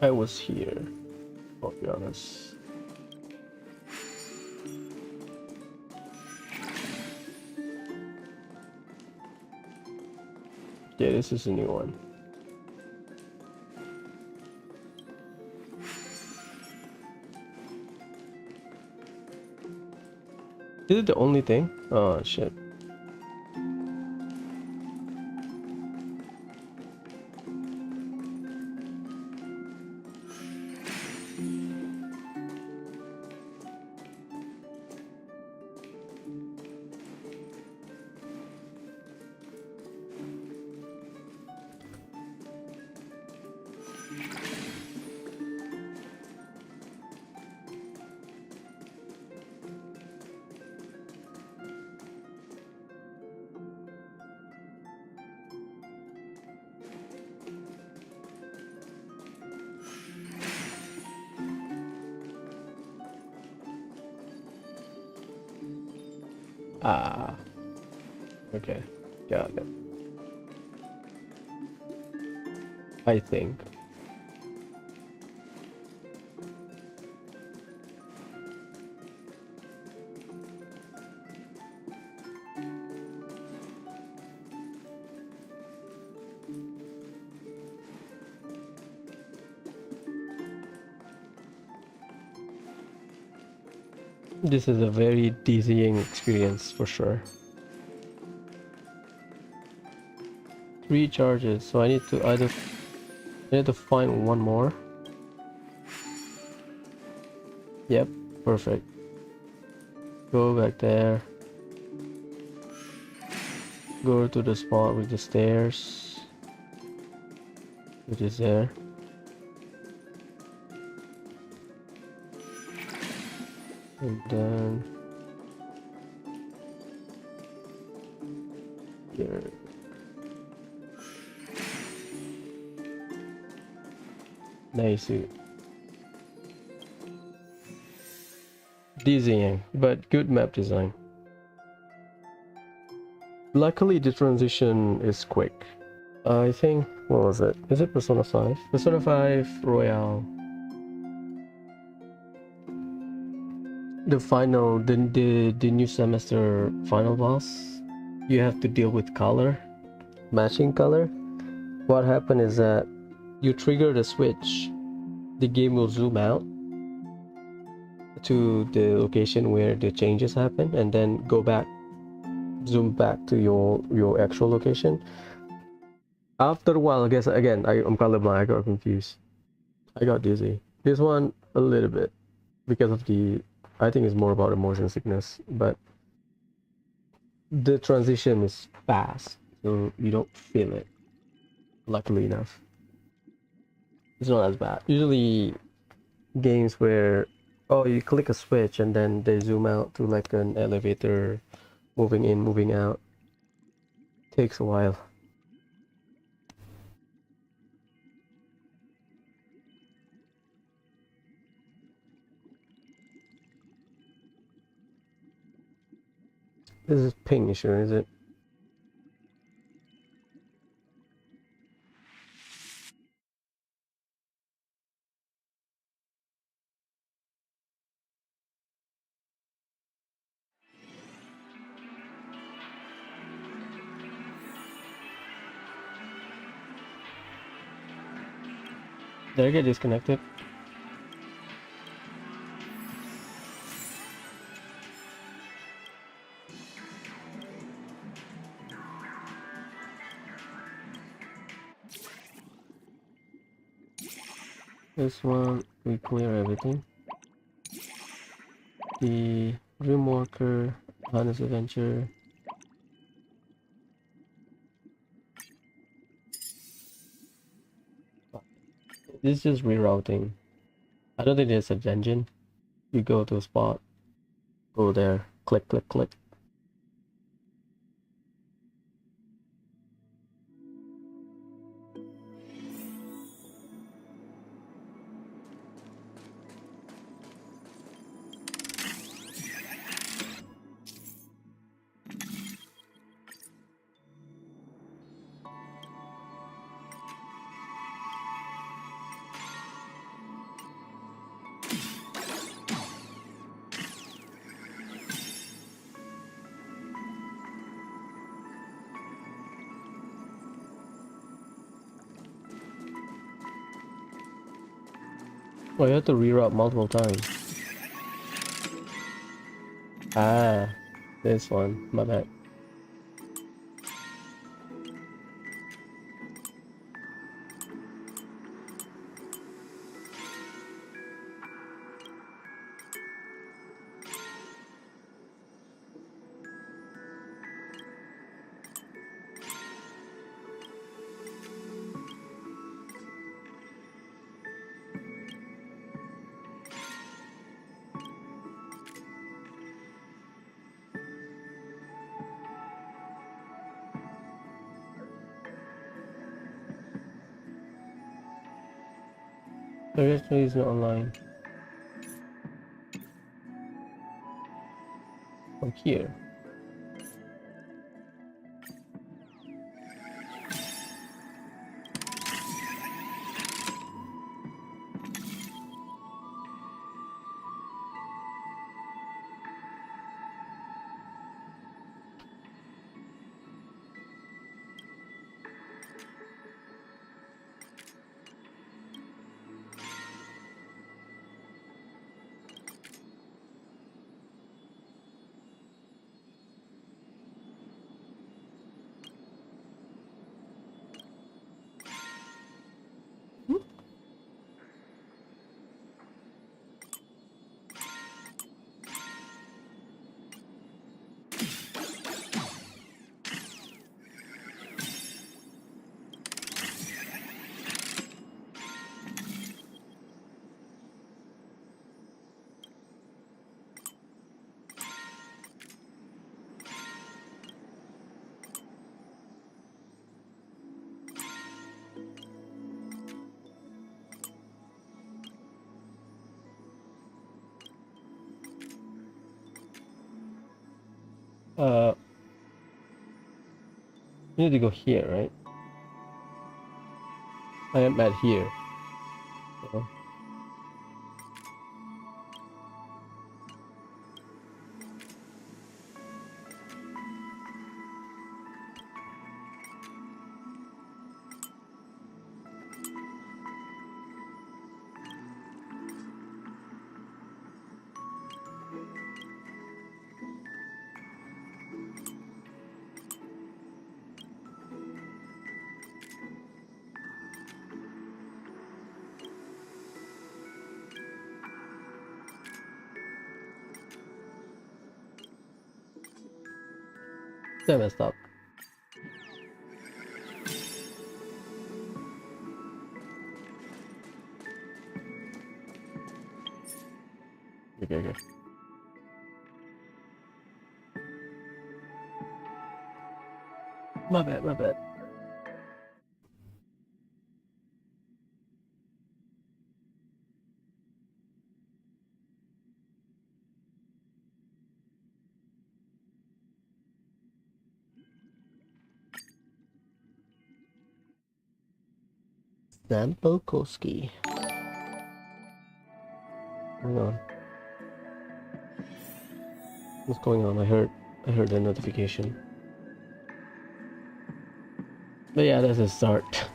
I was here, I'll be honest. Yeah, this is a new one. Is it the only thing? Oh shit. Ah, okay, got it. I think. This is a very dizzying experience for sure. 3 charges, so I need to find one more. Yep, perfect. Go back there. Go to the spot with the stairs, which is there. And then here. Nice. Dizzying, but good map design. Luckily, the transition is quick. I think, what was it? Is it Persona 5? Persona 5 Royale. The final, the new semester final boss, you have to deal with color, matching color. What happened is that you trigger the switch, the game will zoom out to the location where the changes happen, and then go back, zoom back to your actual location. After a while, I guess again, I'm colorblind. I got confused. I got dizzy. This one a little bit because of the. I think it's more about the motion sickness, but the transition is fast, so you don't feel it. Luckily enough, it's not as bad. Usually, games where you click a switch and then they zoom out to like an elevator, moving in, moving out, takes a while. This is ping issue, is it? Did I get disconnected? This one, we clear everything. The Dreamwalker, Hanu's Adventure. This is just rerouting. I don't think there's a dungeon. You go to a spot, go there, click, click, click. Oh, you have to reroute multiple times. Ah, this one. My bad. The actually is not online. From here. Uh, you need to go here, right? I am at here. So, I messed up. Okay, okay. My bad, my bad. Zampolkowski. Hang on. What's going on? I heard the notification. But yeah, that's a start.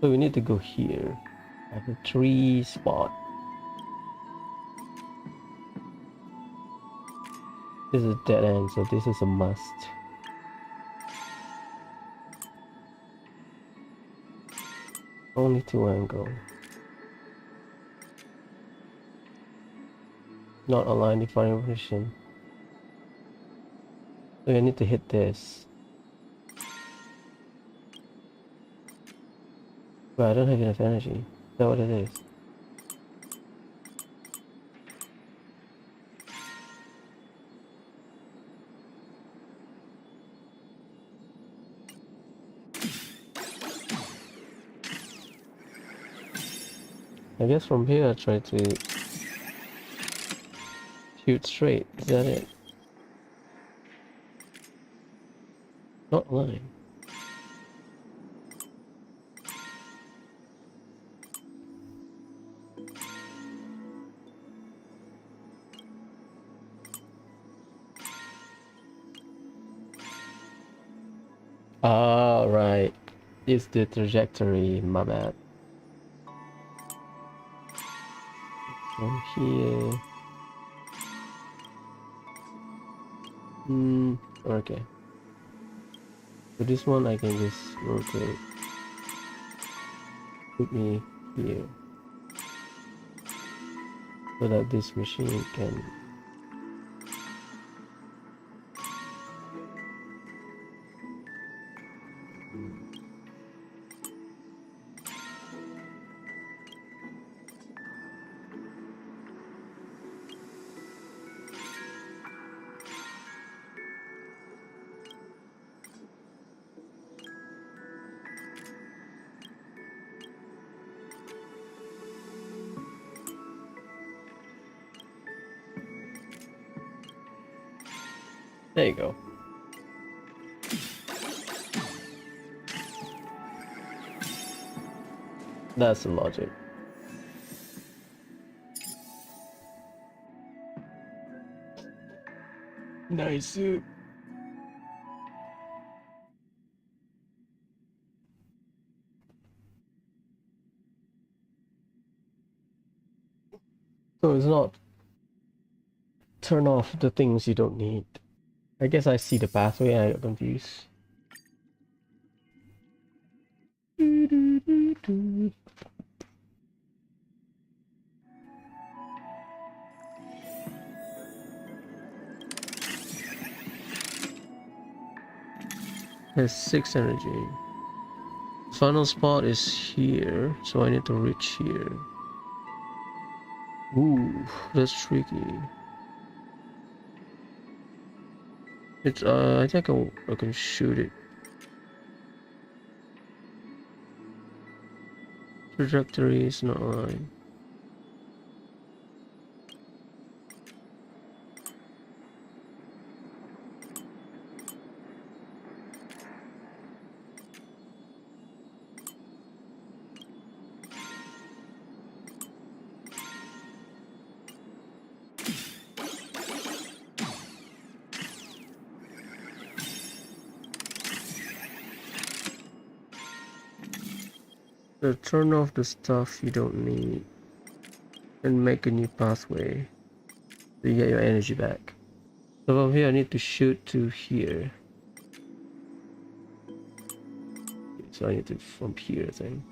So we need to go here. At the tree spot. This is a dead end, so this is a must. Only 2 angle. Not aligned defining position. So I need to hit this. But I don't have enough energy. Is that what it is? I guess from here I try to shoot straight. Is that it? Not line. Ah, right. It's the trajectory, my bad. From here. Okay. So this one I can just rotate. Put me here. So that this machine can... There you go. That's the logic. Nice. So it's not turn off the things you don't need. I guess I see the pathway and I got confused. Has 6 energy. Final spot is here, so I need to reach here. Ooh, that's tricky. It's I think I can shoot it. Trajectory is not aligned. So turn off the stuff you don't need and make a new pathway so you get your energy back. So from here I need to shoot to here. So I need to from here I think.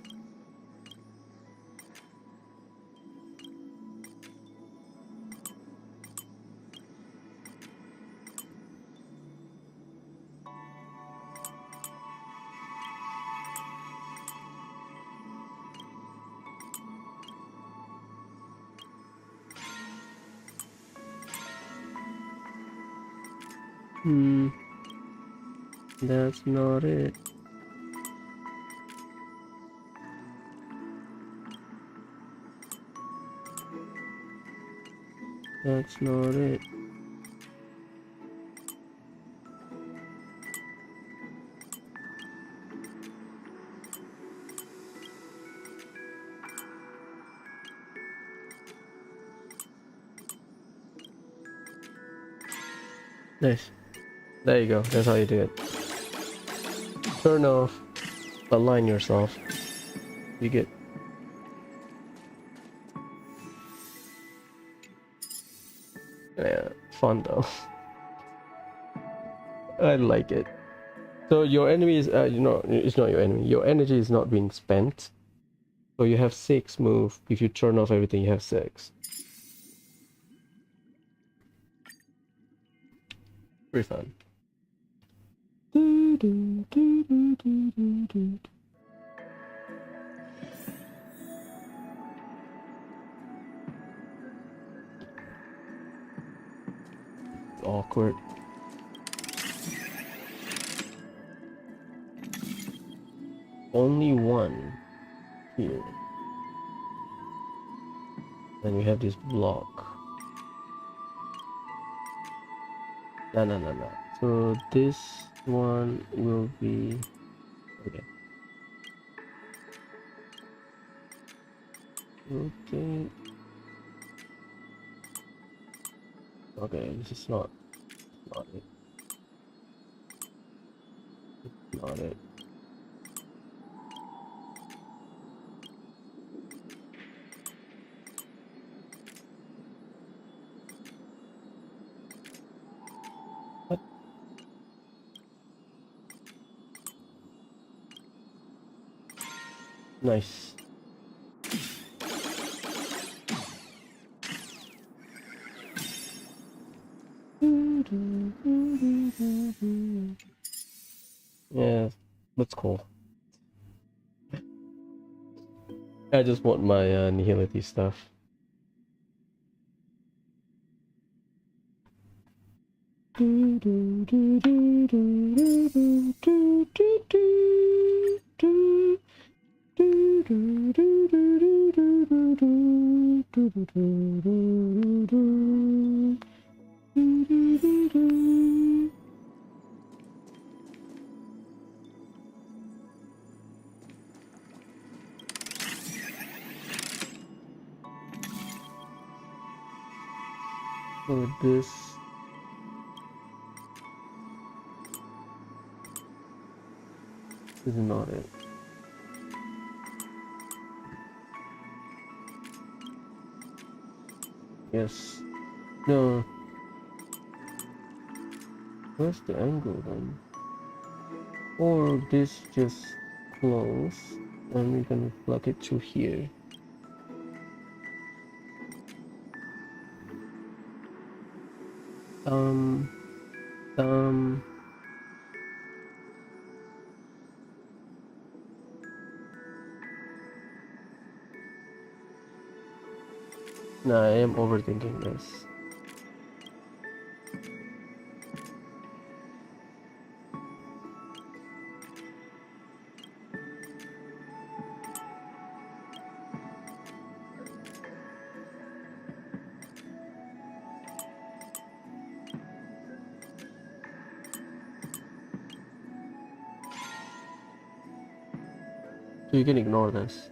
That's not it. That's not it. Nice. There you go. That's how you do it. Turn off. Align yourself. You get. Yeah, fun though. I like it. So your enemy is, it's not your enemy. Your energy is not being spent. So you have 6 move. If you turn off everything, you have 6. Pretty fun. Awkward. Only one here. And we have this block. No. So this one will be okay. Okay. Okay, this is not it. Not it. What? Nice. Yeah, that's cool. I just want my nihility stuff. So this is not it. Yes. No. Where's the angle then? Or this just close and we can plug it through here. Um. Nah, I am overthinking this. So you can ignore this.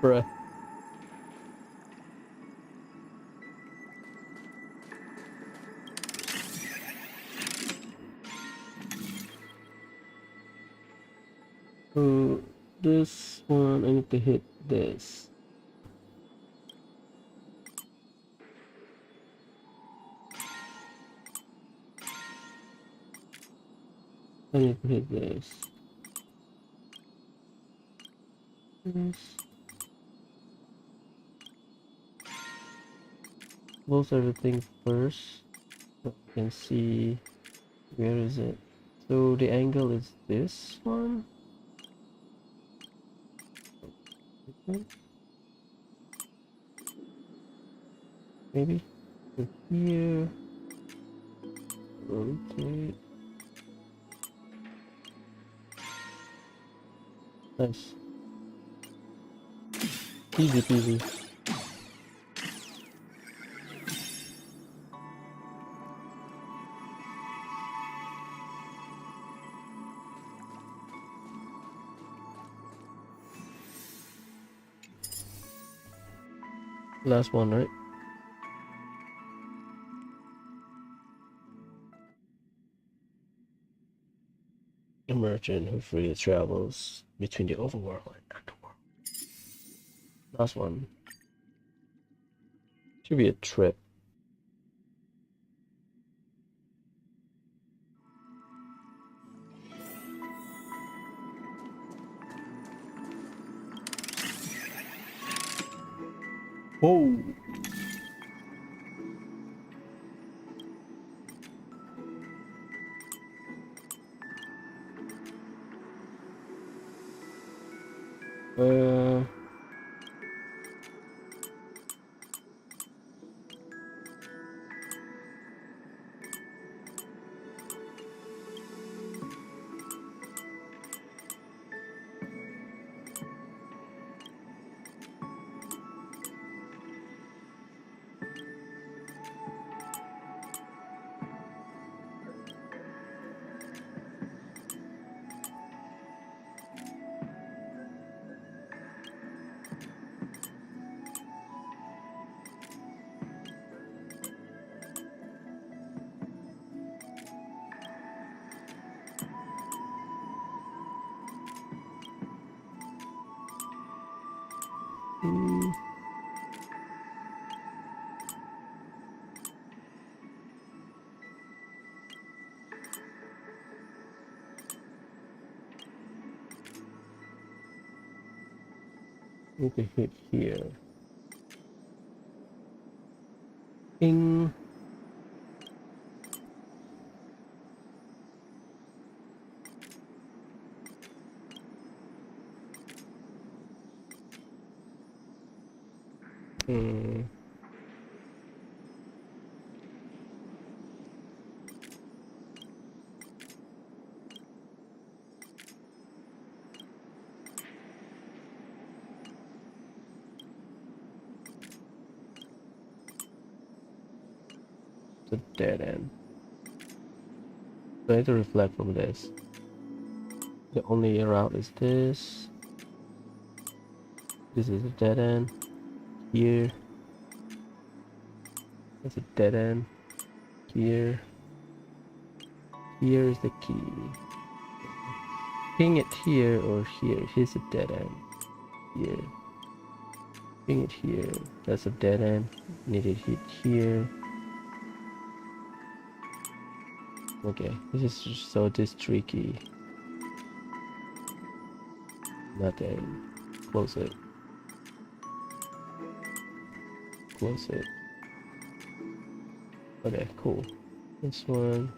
Bruh. So this one, I need to hit this. I need to hit this. Close everything first. So you can see where is it. So the angle is this one. Okay. Maybe to here. Rotate. Nice. Easy peasy. Last one, right? A merchant who freely travels between the overworld and underworld. Last one. Should be a trip. Whoa. Uh, mm, need to hit here. Ping. Hmm. It's a dead end. So I have to reflect from this. The only route is this. This is a dead end. Here. It's a dead end. Here. Here is the key. Ping it here or here. Here's a dead end. Here. Ping it here. That's a dead end. Need to hit here. Okay, this is just so tricky. Nothing. Close it. Close it. Okay, cool. This one.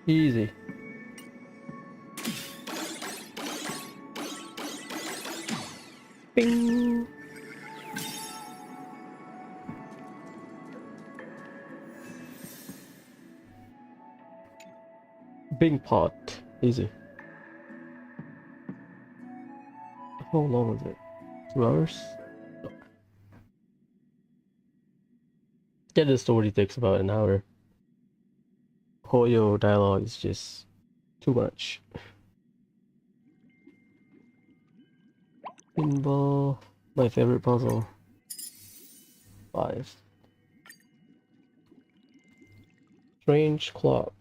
Easy. Bing. Bing pot. Easy. How long is it? 2 hours? Yeah, the story takes about an hour. Hoyo dialogue is just too much. Pinball. My favorite puzzle. 5. Strange clock.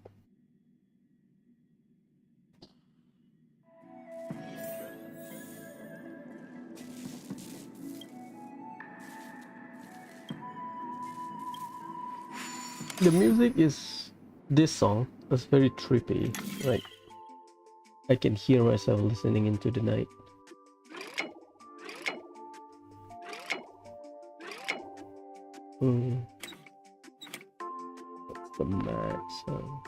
The music is this song. It's very trippy. Like I can hear myself listening into the night. That's the mad song.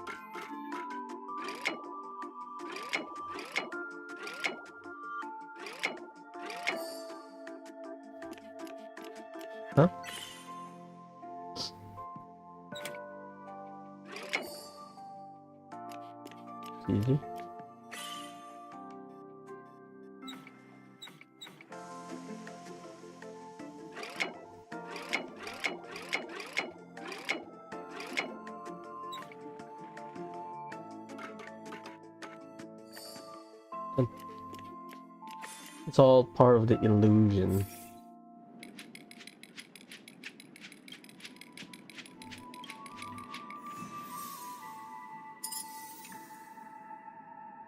Huh? Easy. It's all part of the illusion.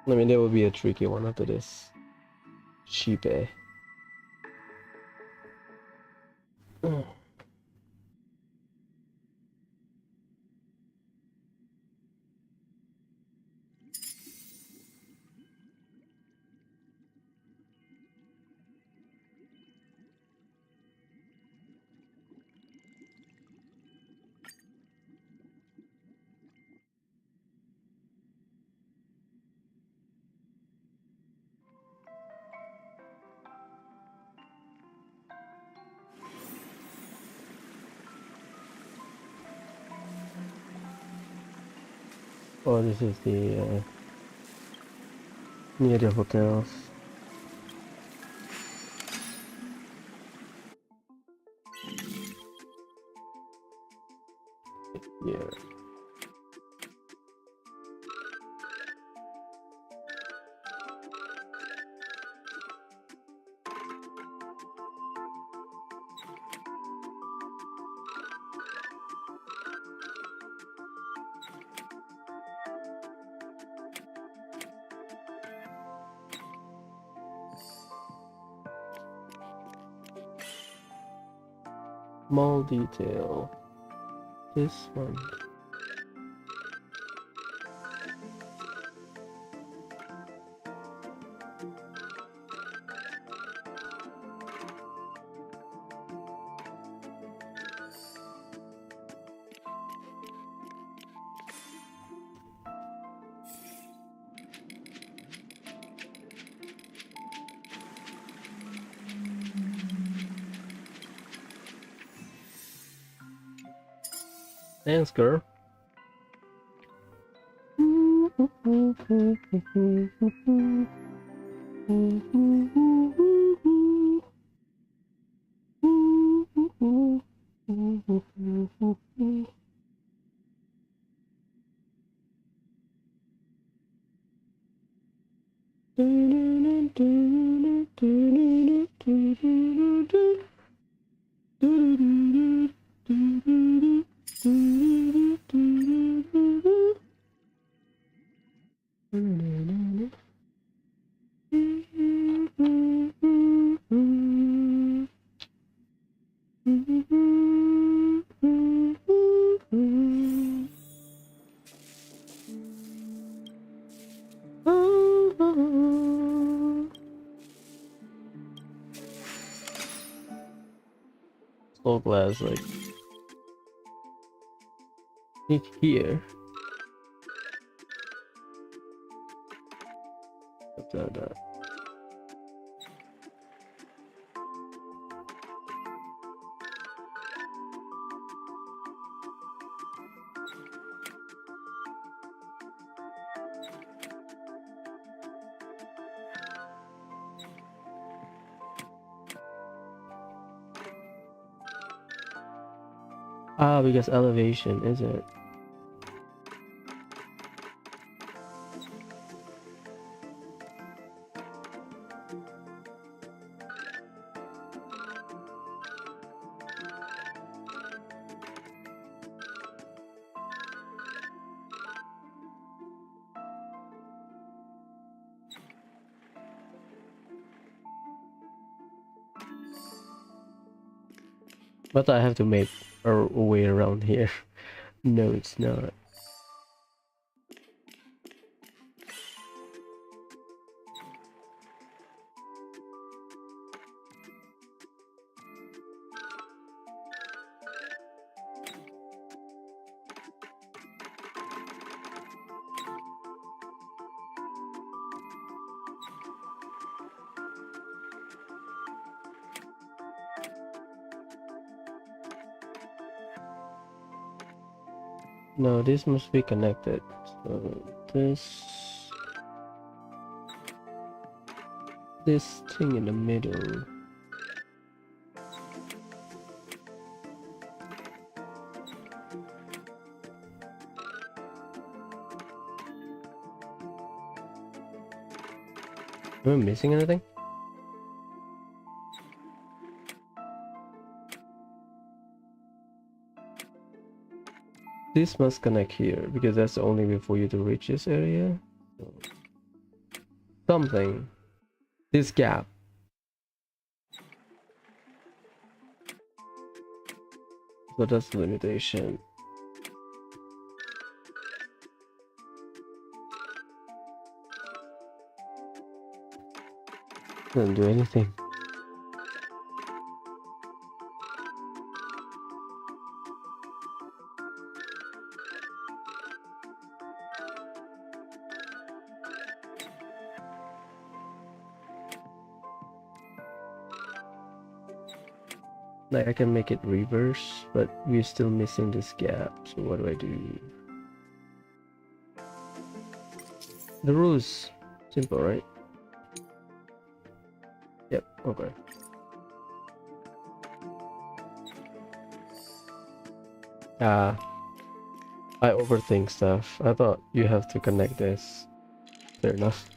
I mean, there will be a tricky one after this. Sheep, eh? Oh, this is the near the hotels. Yeah. Small detail. This one. Thanks, girl. So glad, like here. Da. Ah, because elevation, is it? But I have to make a way around here. No, it's not. No, this must be connected. So this thing in the middle. Am I missing anything? This must connect here because that's the only way for you to reach this area. So, something. This gap. So that's the limitation. Doesn't do anything. Like I can make it reverse, but we're still missing this gap. So what do I do? The rule is simple, right? Yep, okay. I overthink stuff. I thought you have to connect this. Fair enough.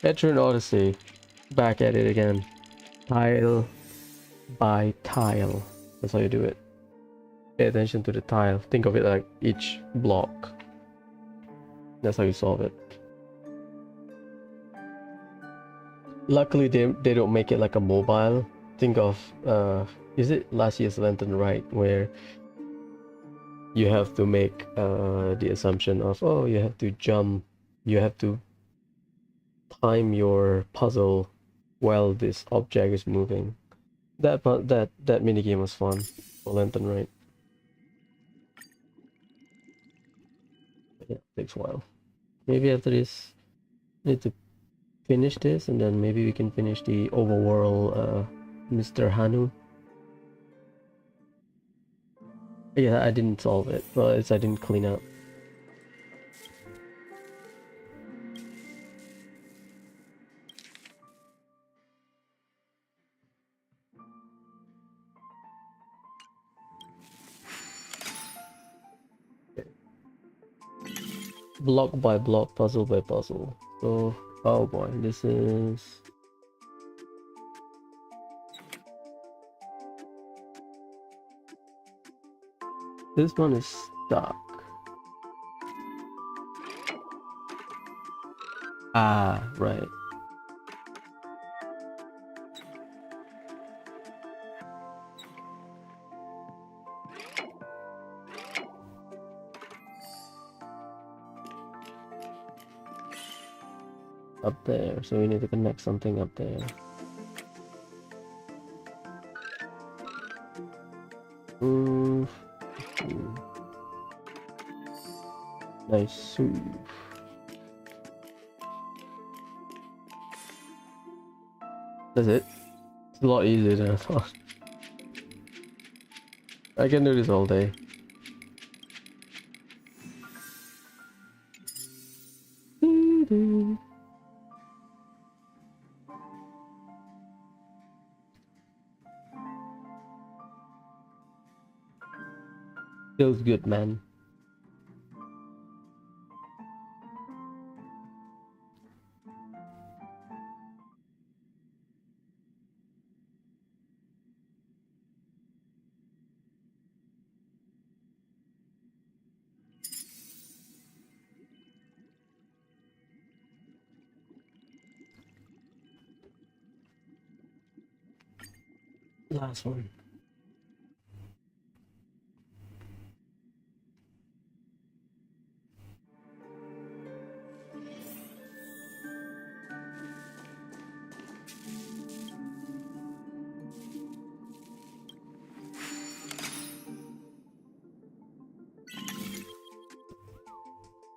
Etrian Odyssey. Back at it again. Tile by tile. That's how you do it. Pay attention to the tile. Think of it like each block. That's how you solve it. Luckily they don't make it like a mobile. Think of is it last year's Lantern Rite where you have to make the assumption of, oh, you have to jump, you have to time your puzzle while this object is moving. That mini game was fun for Lantern Rite. Yeah, takes a while. Maybe after this, need to finish this, and then maybe we can finish the overworld Mr. Hanu. Yeah, I didn't solve it. Well, I didn't clean up. Block by block, puzzle by puzzle. So, oh boy, this is... This one is stuck. Ah, right. Up there, so we need to connect something up there. Nice. That's it. It's a lot easier than I thought. I can do this all day. Feels good, man. Last one.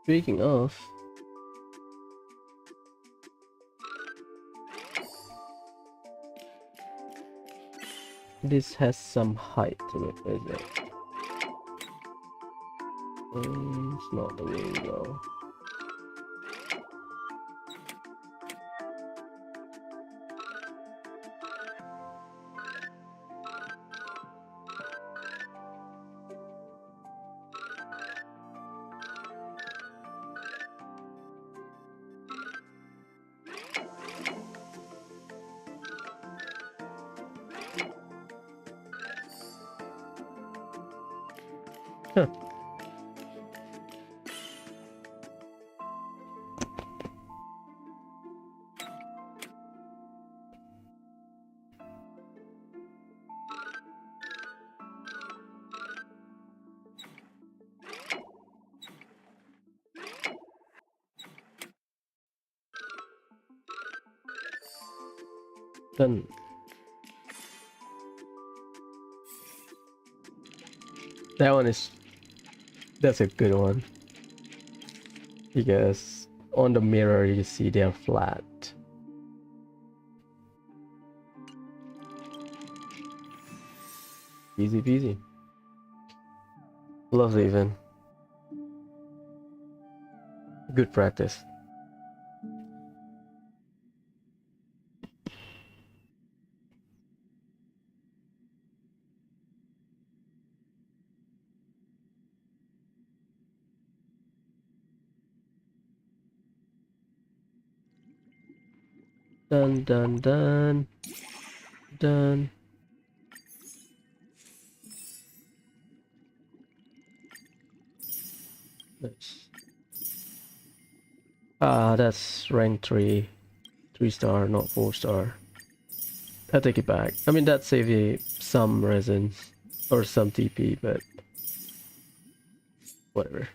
Speaking of, this has some height to it, is it? It's not the way we go. Huh. Then that's a good one, because on the mirror you see they're flat. Easy peasy. Lovely even. Good practice. Done, done, done. Done. Nice. Ah, that's rank 3. 3-star, not 4-star. I take it back. I mean, that saved you some resin or some TP, but whatever.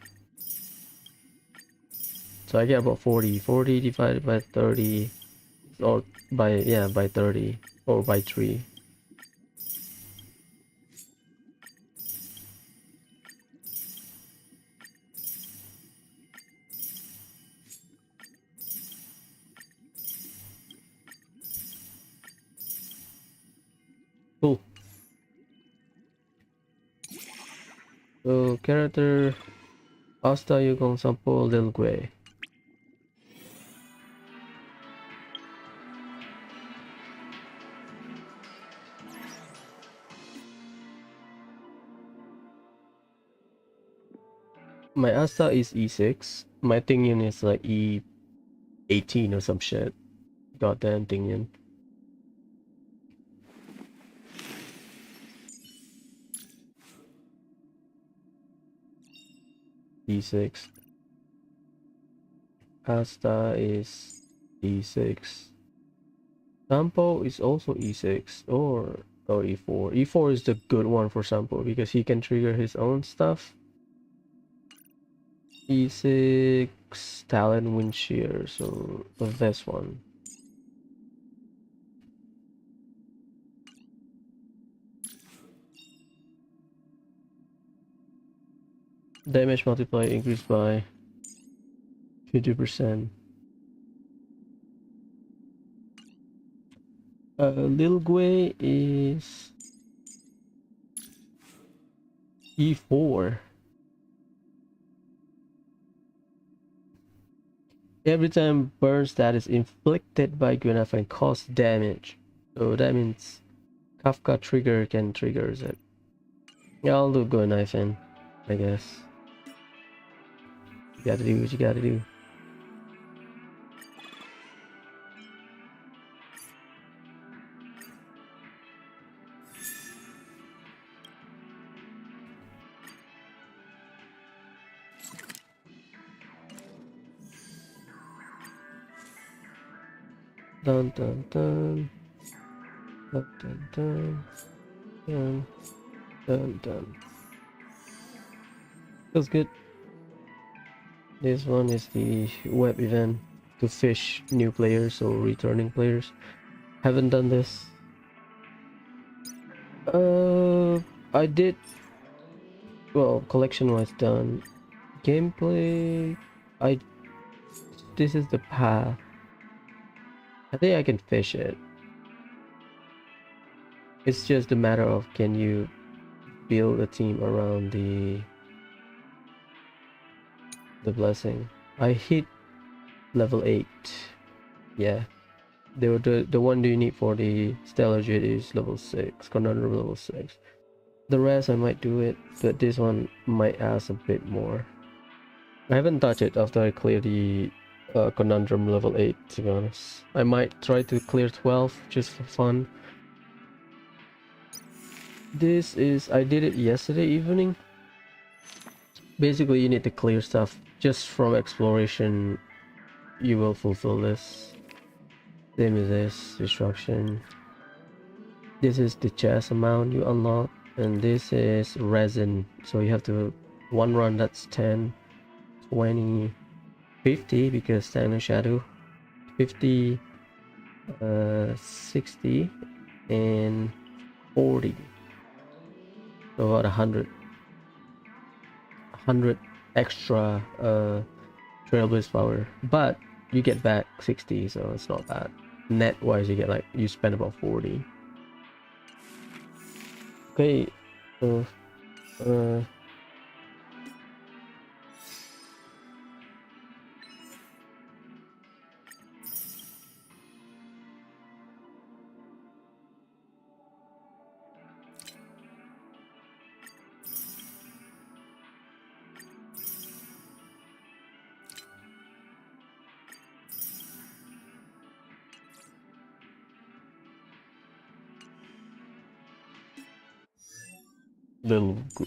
So I get about 40. 40 divided by 30, or by 30, or by 3. Cool. So character Asta Yugong Sampo Lil Gui. My Asta is E6. My Tingyun is like E18 or some shit. Goddamn Tingyun. E6. Asta is E6. Sampo is also E6 or E4. E4 is the good one for Sampo because he can trigger his own stuff. E6 Talon Wind Shear, so this one. Damage multiplier increased by 50%. Lil Gui is E4. Every time burns that is inflicted by Gwenafine cause damage. So that means Kafka trigger can trigger it. Yeah, I'll do Gwenafine, I guess. You gotta do what you gotta do. Dun dun dun. Dun dun dun. Dun dun dun. Feels good. This one is the web event to fish new players or returning players. Haven't done this. I did. Well, collection was done. Gameplay. I. This is the path. I think I can fish it. It's just a matter of can you build a team around the blessing. I hit level 8. Yeah. The one you need for the Stellar Jet is level 6. Conundrum level 6. The rest I might do it, but this one might ask a bit more. I haven't touched it after I clear the Conundrum level 8, to be honest. I might try to clear 12 just for fun. This is... I did it yesterday evening. Basically, you need to clear stuff just from exploration. You will fulfill this. Same as this destruction. This is the chest amount you unlock, and this is resin. So you have to one run. That's 10, 20, 50 because Stagnant Shadow. 50, 60, and 40. So about 100 extra Trailblaze power, but you get back 60, so it's not bad. Net wise, you get like you spend about 40. Okay, so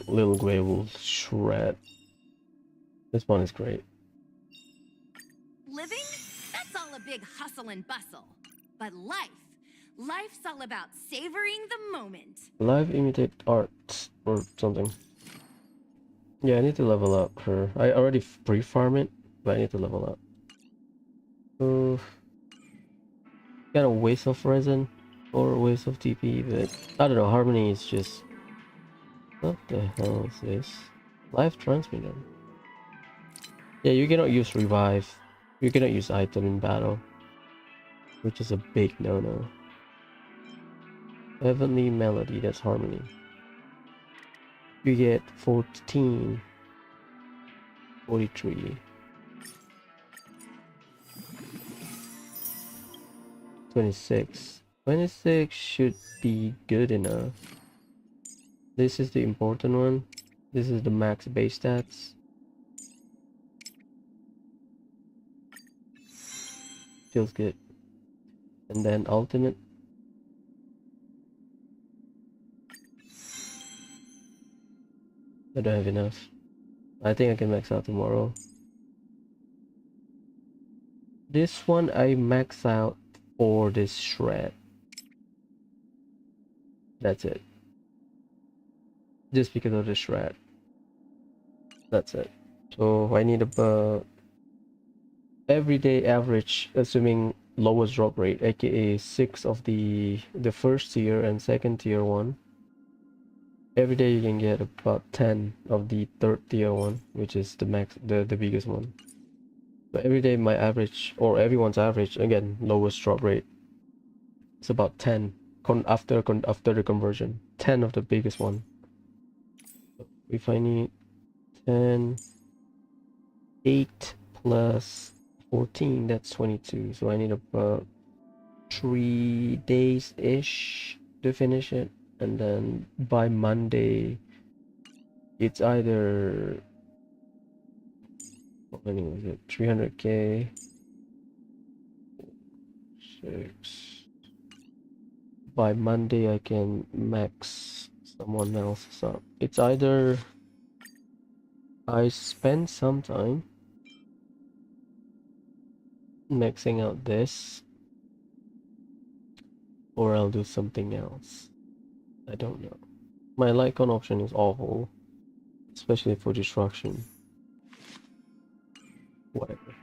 little gray will shred. This one is great. Living? That's all a big hustle and bustle. But life's all about savoring the moment. Live imitate art or something. Yeah, I need to level up her. I already pre-farm it, but I need to level up. So, kind of waste of resin or waste of TP, but I don't know. Harmony is just. What the hell is this? Live transmitter. Yeah, you cannot use revive. You cannot use item in battle, which is a big no-no. Heavenly Melody, that's harmony. You get 14, 43, 26. 26 should be good enough. This is the important one. This is the max base stats. Feels good. And then ultimate. I don't have enough. I think I can max out tomorrow. This one I max out for this shred. That's it. Just because of the shred. That's it. So I need about everyday average, assuming lowest drop rate, aka 6 of the first tier and second tier one. Every day you can get about 10 of the third tier one, which is the max, the biggest one. But every day my average, or everyone's average, again lowest drop rate, it's about 10 after the conversion. 10 of the biggest one. If I need 10, 8 plus 14, that's 22. So I need about 3 days ish to finish it, and then by Monday it's either, how many was it, 300k, 6. By Monday I can max someone else up. It's either I spend some time maxing out this, or I'll do something else. I don't know. My Lycon option is awful, especially for destruction. Whatever.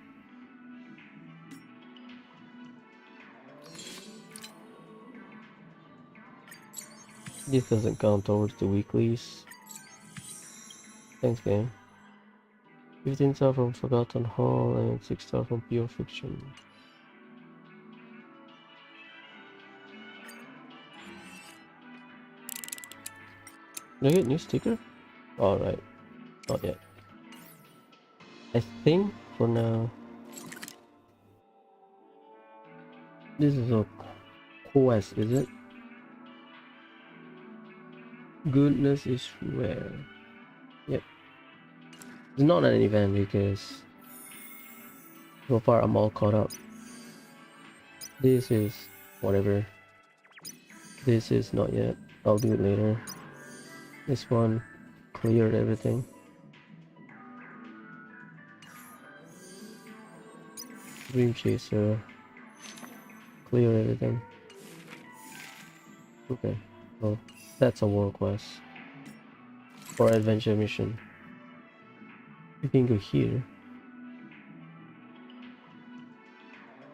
This doesn't count towards the weeklies. Thanks, game. 15 star from Forgotten Hall and 6 star from Pure Fiction. Did I get new sticker? Alright. Not yet. I think for now. This is a quest, is it? Goodness is rare. Yep. It's not an event because so far I'm all caught up. This is whatever. This is not yet. I'll do it later. This one cleared everything. Dream Chaser. Clear everything. Okay. Well, that's a world quest. Or adventure mission. You can go here.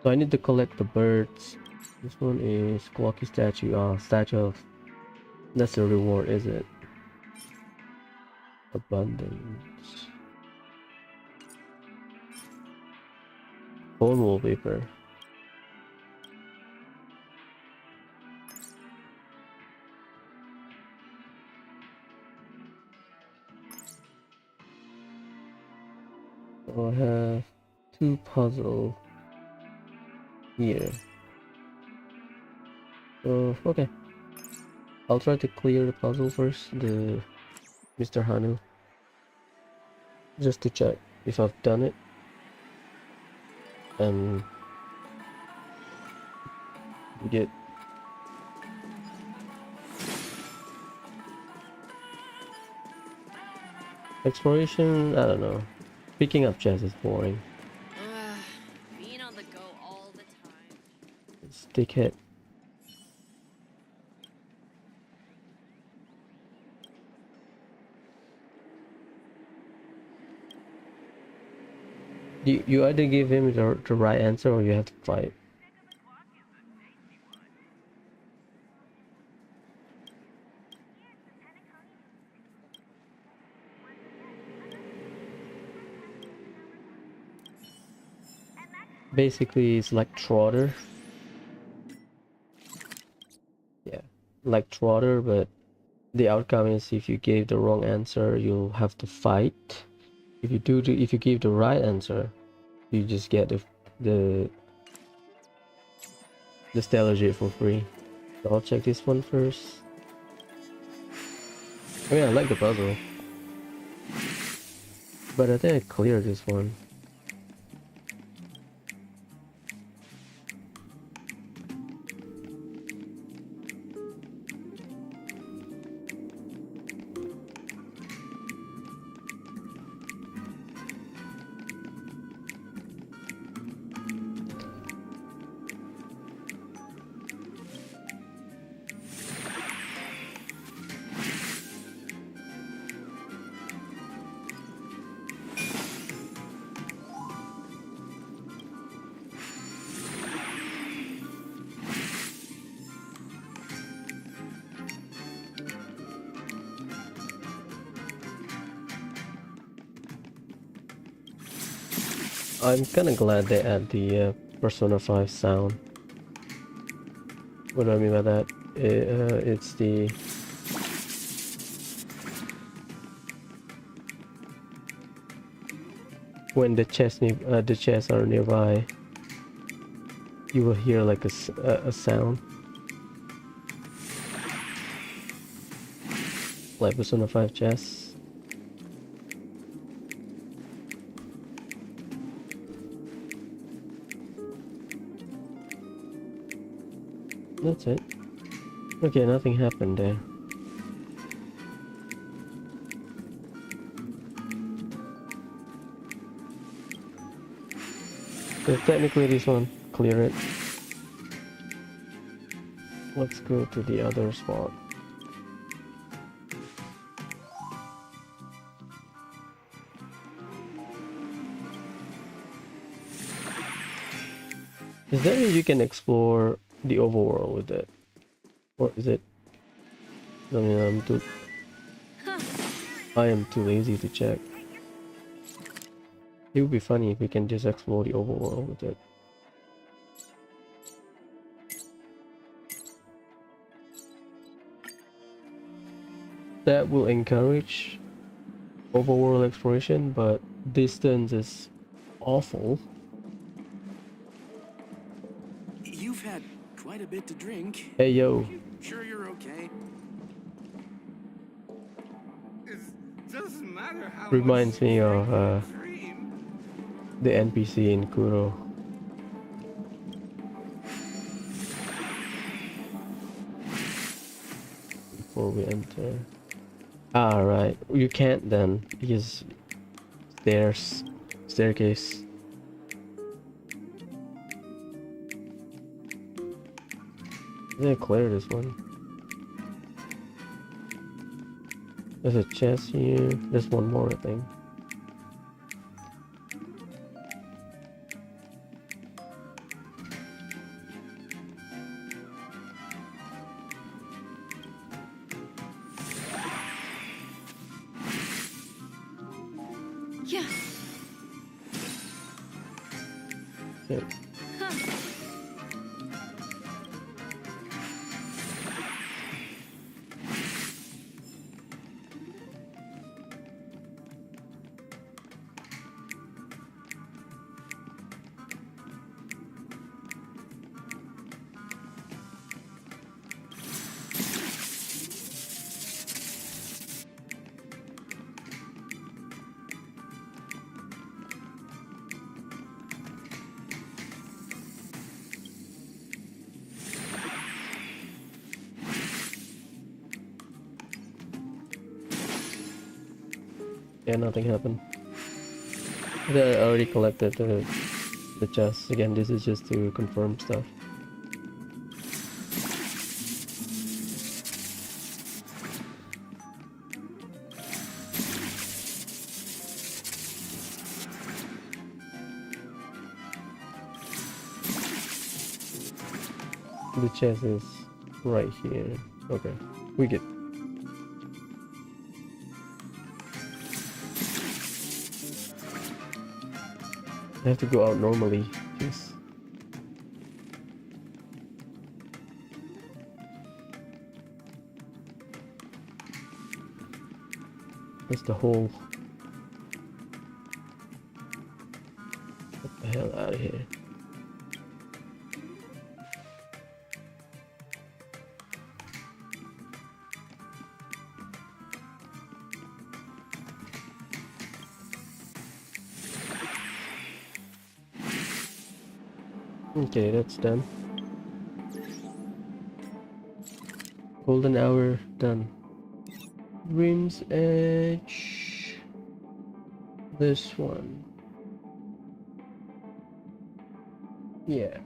So I need to collect the birds. This one is Clocky statue. Statue of... That's the reward, is it? Abundance. Phone wallpaper. So I have 2 puzzle here. So okay. I'll try to clear the puzzle first, the Mr. Hanu. Just to check if I've done it. And get exploration. I don't know. Picking up chests is boring. Being on the go all the time. Stick hit. You either give him the right answer or you have to fight. Basically, it's like Trotter. Yeah, like Trotter, but the outcome is if you gave the wrong answer, you'll have to fight. If you give the right answer, you just get the stellar jet for free. So I'll check this one first. I mean, I like the puzzle, but I think I cleared this one. I'm kinda glad they add the Persona 5 sound. What do I mean by that? It's the... When the chests are nearby, you will hear like a sound. Like Persona 5 chests. That's it. Okay, nothing happened there. So technically this one, clear it. Let's go to the other spot. Is there a way you can explore the overworld with it? Or is it... I mean, I am too lazy to check. It would be funny if we can just explore the overworld with it. That will encourage overworld exploration, but distance is awful. You've had quite a bit to drink. Hey yo, Sure you're okay? It doesn't matter how reminds me of dream. the NPC in Kuro. Before we enter. Ah, right. You can't then because there's staircase. Yeah, clear this one. There's a chest here. There's one more, I think. Yeah. Yeah. Huh. Yeah, nothing happened. I already collected the chest. Again, this is just to confirm stuff. The chest is right here. Okay, we get. I have to go out normally. Jeez. That's the hole. Get the hell out of here. Okay, that's done. Golden hour done. Rim's edge. This one. Yeah.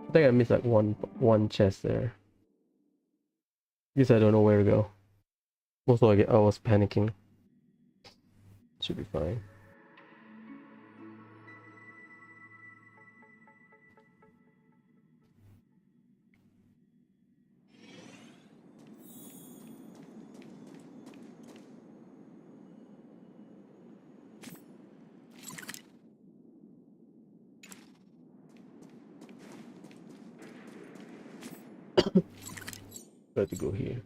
I think I missed like one chest there. Guess I don't know where to go. Also, I was panicking. Should be fine. Try to go here.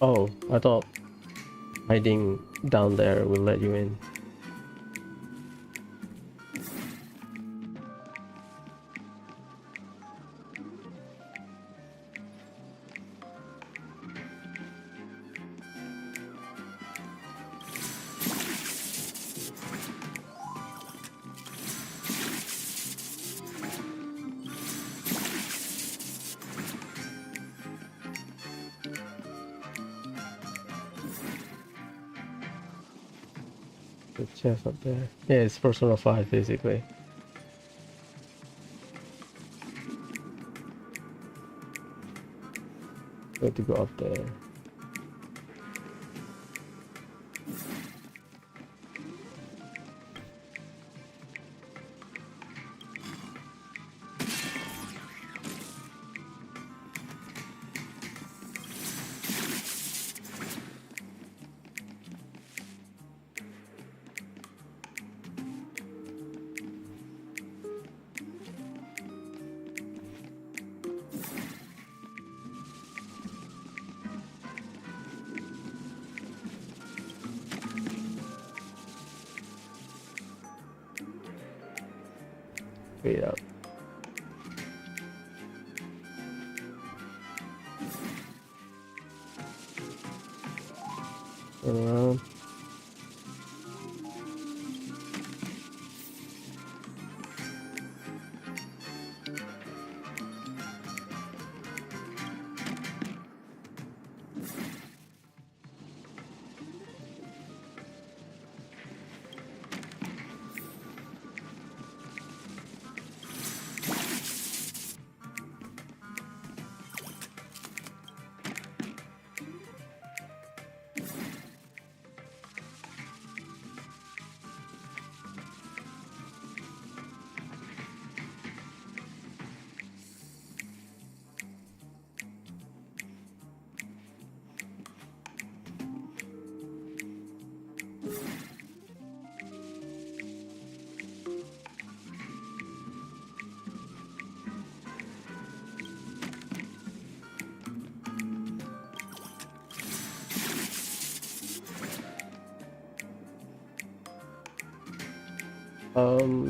Oh, I thought hiding down there will let you in. The chest up there. Yeah, it's Persona 5 basically. Got to go up there. Wait out. Around.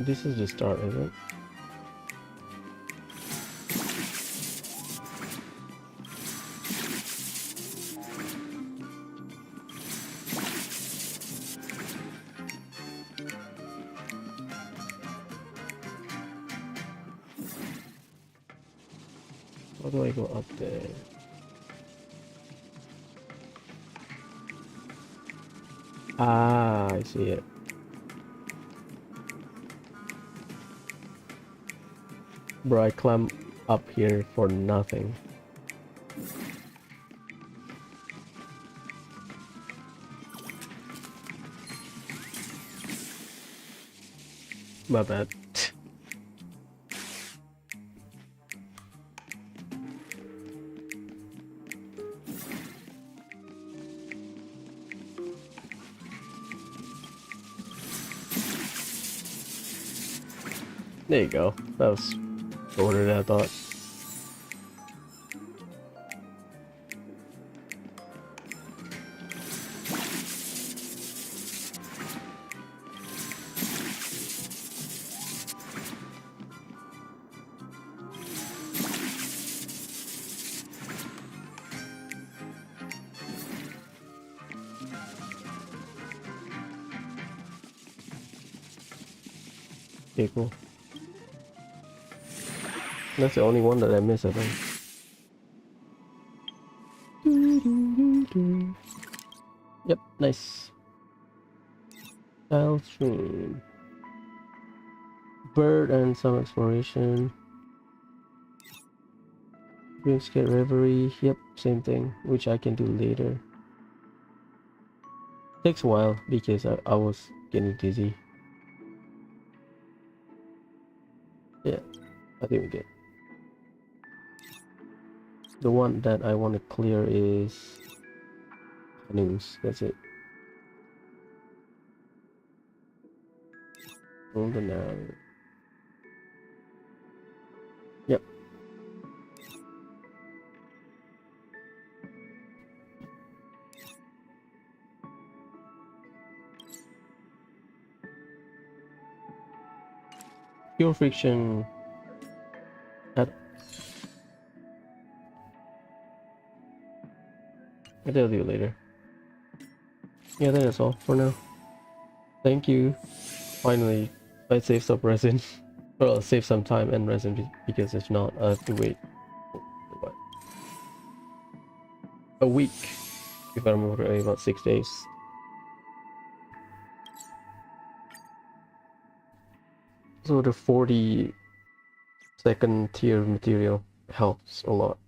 This is the start, is it? How do I go up there? Ah, I see it. Bro, I climb up here for nothing. My bad. There you go. That was shorter than I thought. Okay, cool. That's the only one that I miss, I think. Yep, nice. Style stream. Bird and some exploration. Dreamscape Reverie. Yep, same thing, which I can do later. Takes a while because I was getting dizzy. Yeah, I think we did. The one that I want to clear is Hanu's. That's it. Golden arrow. Yep. Pure friction. I I'll tell you later. Yeah, that's all for now. Thank you. Finally, I saved some resin. Well, I'll save some time and resin because if not, I have to wait what, a week. If I remember correctly, about 6 days. So the 42nd tier material helps a lot.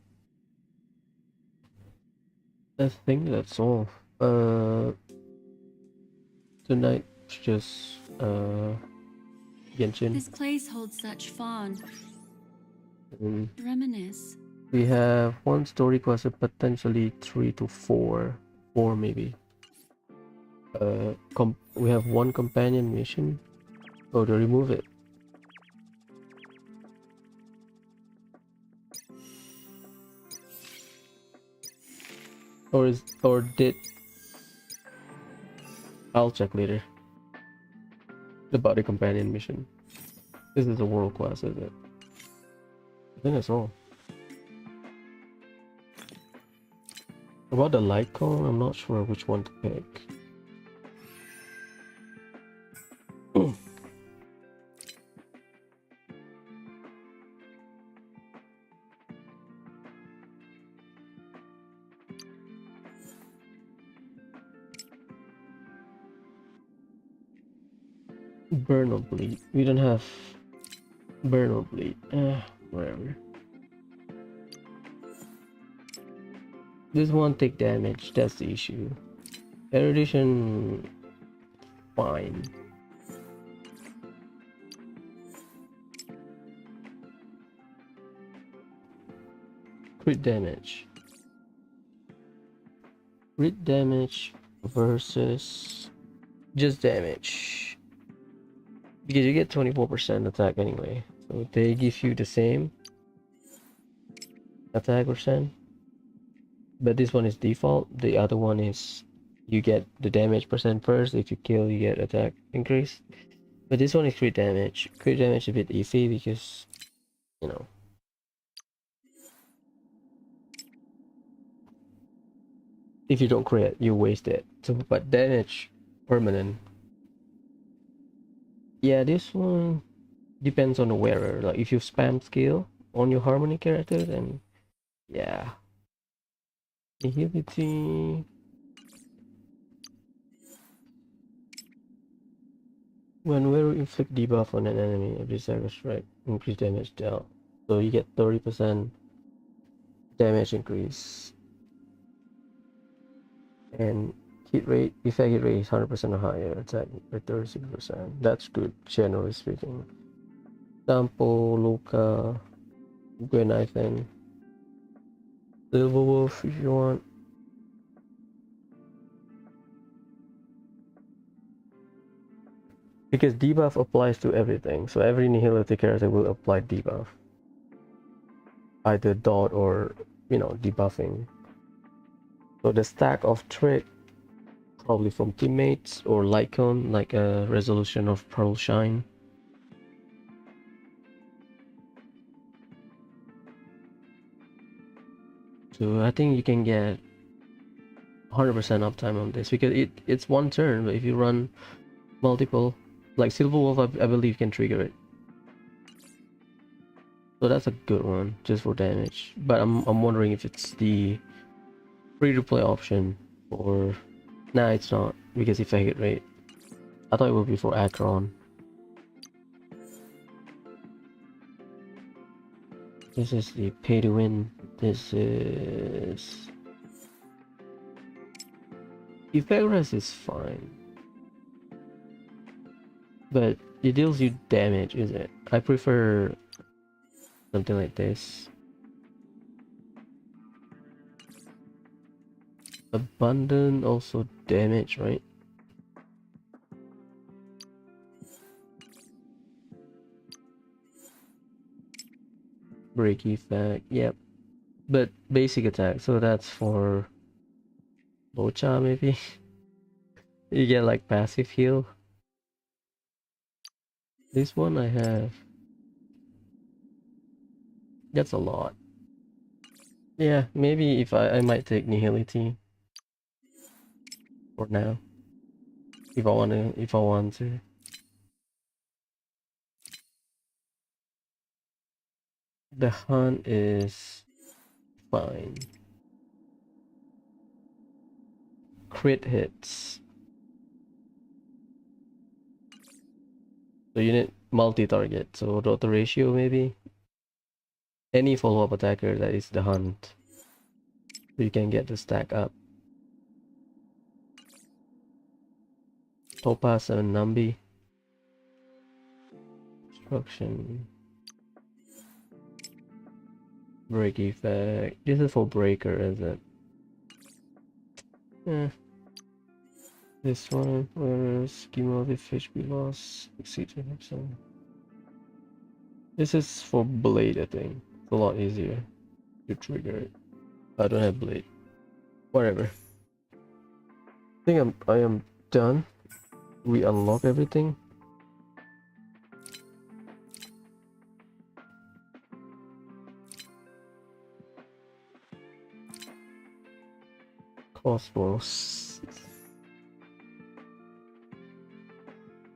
I think that's all. Tonight just Genshin. This place holds such fun. Mm. Reminisce. We have one story quest with potentially 3 to 4, 4 maybe. We have one companion mission. Oh, to remove it. Or did I'll check later about the companion mission. This is a world class, is it? I think that's all. About the light cone, I'm not sure which one to pick. Burn or bleed. We don't have burn or bleed. Whatever. This one take damage, that's the issue. Erudition, fine. Crit damage. Crit damage versus just damage. Because you get 24% attack anyway. So they give you the same attack percent. But this one is default. The other one is you get the damage percent first. If you kill, you get attack increase. But this one is crit damage. Crit damage is a bit iffy because, you know. If you don't crit, you waste it. So, but damage permanent. Yeah, this one depends on the wearer. Like if you spam skill on your harmony character, then yeah. Inhibiting. When wearer inflict debuff on an enemy, every cyber strike increase damage dealt. So you get 30% damage increase. And hit rate, effect hit rate is 100% or higher, attack by 36%. That's good, generally speaking. Sampo, Luca, Gwenithan, Silver Wolf if you want. Because debuff applies to everything, so every Nihility character will apply debuff. Either dot or, you know, debuffing. So the stack of trick, probably from teammates or Lycon, like a resolution of Pearl Shine. So I think you can get 100% uptime on this because it's one turn, but if you run multiple, like Silver Wolf, I believe can trigger it. So that's a good one just for damage. But I'm wondering if it's the free to play option or nah, it's not because if I hit rate, I thought it would be for Akron. This is the pay to win. This is effect rest is fine, but it deals you damage, is it? I prefer something like this. Abundant also damage, right? Break effect, yep. But basic attack, so that's for Bocha maybe. You get like passive heal. This one I have. That's a lot. Yeah, maybe if I might take Nihility for now. If I want to. The hunt is fine. Crit hits. So you need multi-target. So the ratio maybe. Any follow-up attacker that is the hunt. So you can get the stack up. Topaz and Nambi. Destruction. Break effect. This is for breaker, is it? Eh. This one, whereas cumulative HP loss exceeds 20%. This is for blade, I think. It's a lot easier to trigger it. I don't have blade. Whatever. I think I am done. We unlock everything. Cosmos.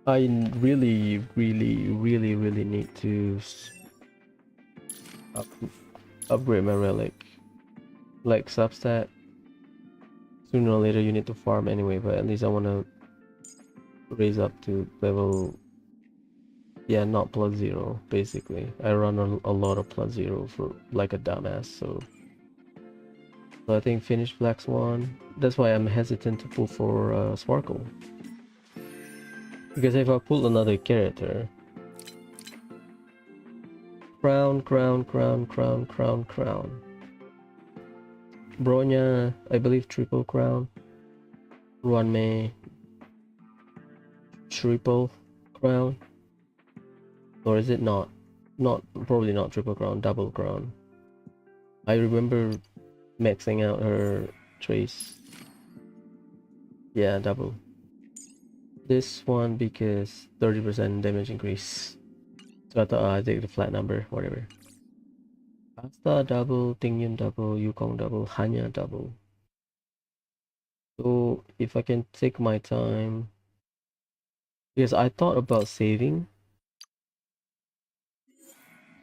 I really need to up, upgrade my relic. Like substat. Sooner or later you need to farm anyway, but at least I want to raise up to level, yeah, not +0 basically. I run a lot of +0 for like a dumbass, so I think finish Black Swan. That's why I'm hesitant to pull for Sparkle, because if I pull another character, crown, Bronya, I believe triple crown, Ruanmei triple crown, or is it not? Probably not triple crown, double crown. I remember maxing out her trace. Yeah, double. This one because 30% damage increase. So I thought I'd take the flat number, whatever. Asta double, Tingyun double, Yukong double, Hanya double. So if I can take my time, because I thought about saving,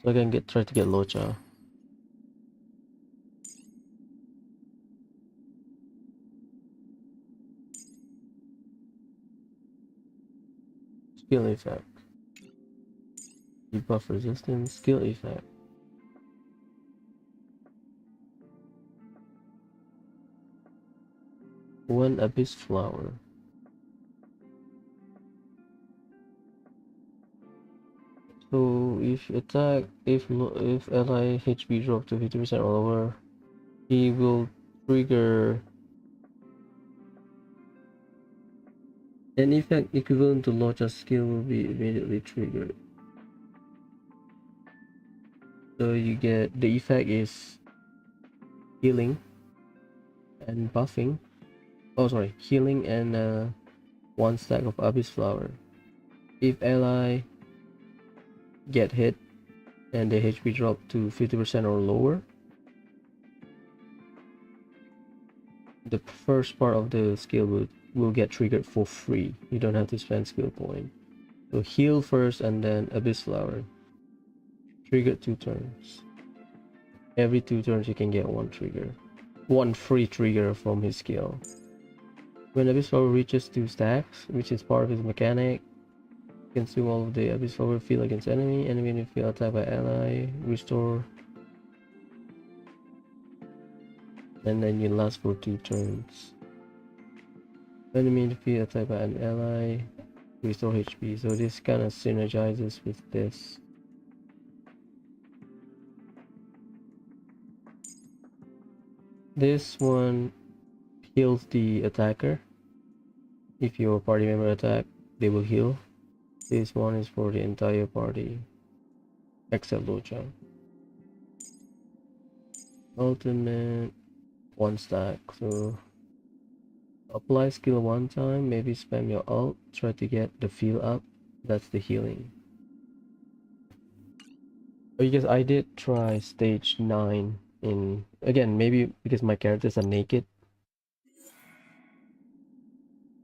so I can try to get Locha. Skill effect. Debuff resistance, skill effect. One Abyss Flower. So if attack, if ally HP drop to 50% or lower, he will trigger an effect equivalent to Locha's skill will be immediately triggered. So you get, the effect is healing and buffing. Oh sorry, healing and 1 stack of Abyss Flower. If ally get hit and the HP drop to 50% or lower, the first part of the skill will get triggered for free. You don't have to spend skill point. So heal first and then Abyss Flower. Trigger 2 turns. Every 2 turns you can get 1 trigger. 1 free trigger from his skill. When Abyss Flower reaches 2 stacks, which is part of his mechanic, consume all of the Abyss Flower field against enemy. Enemy field attacked by ally. Restore. And then you last for 2 turns. Enemy field attacked by an ally. Restore HP. So this kind of synergizes with this. This one heals the attacker. If your party member attack, they will heal. This one is for the entire party, except Locha. Ultimate 1 stack. So apply skill 1 time, maybe spam your ult, try to get the feel up. That's the healing. Because I did try stage 9 in, again, maybe because my characters are naked.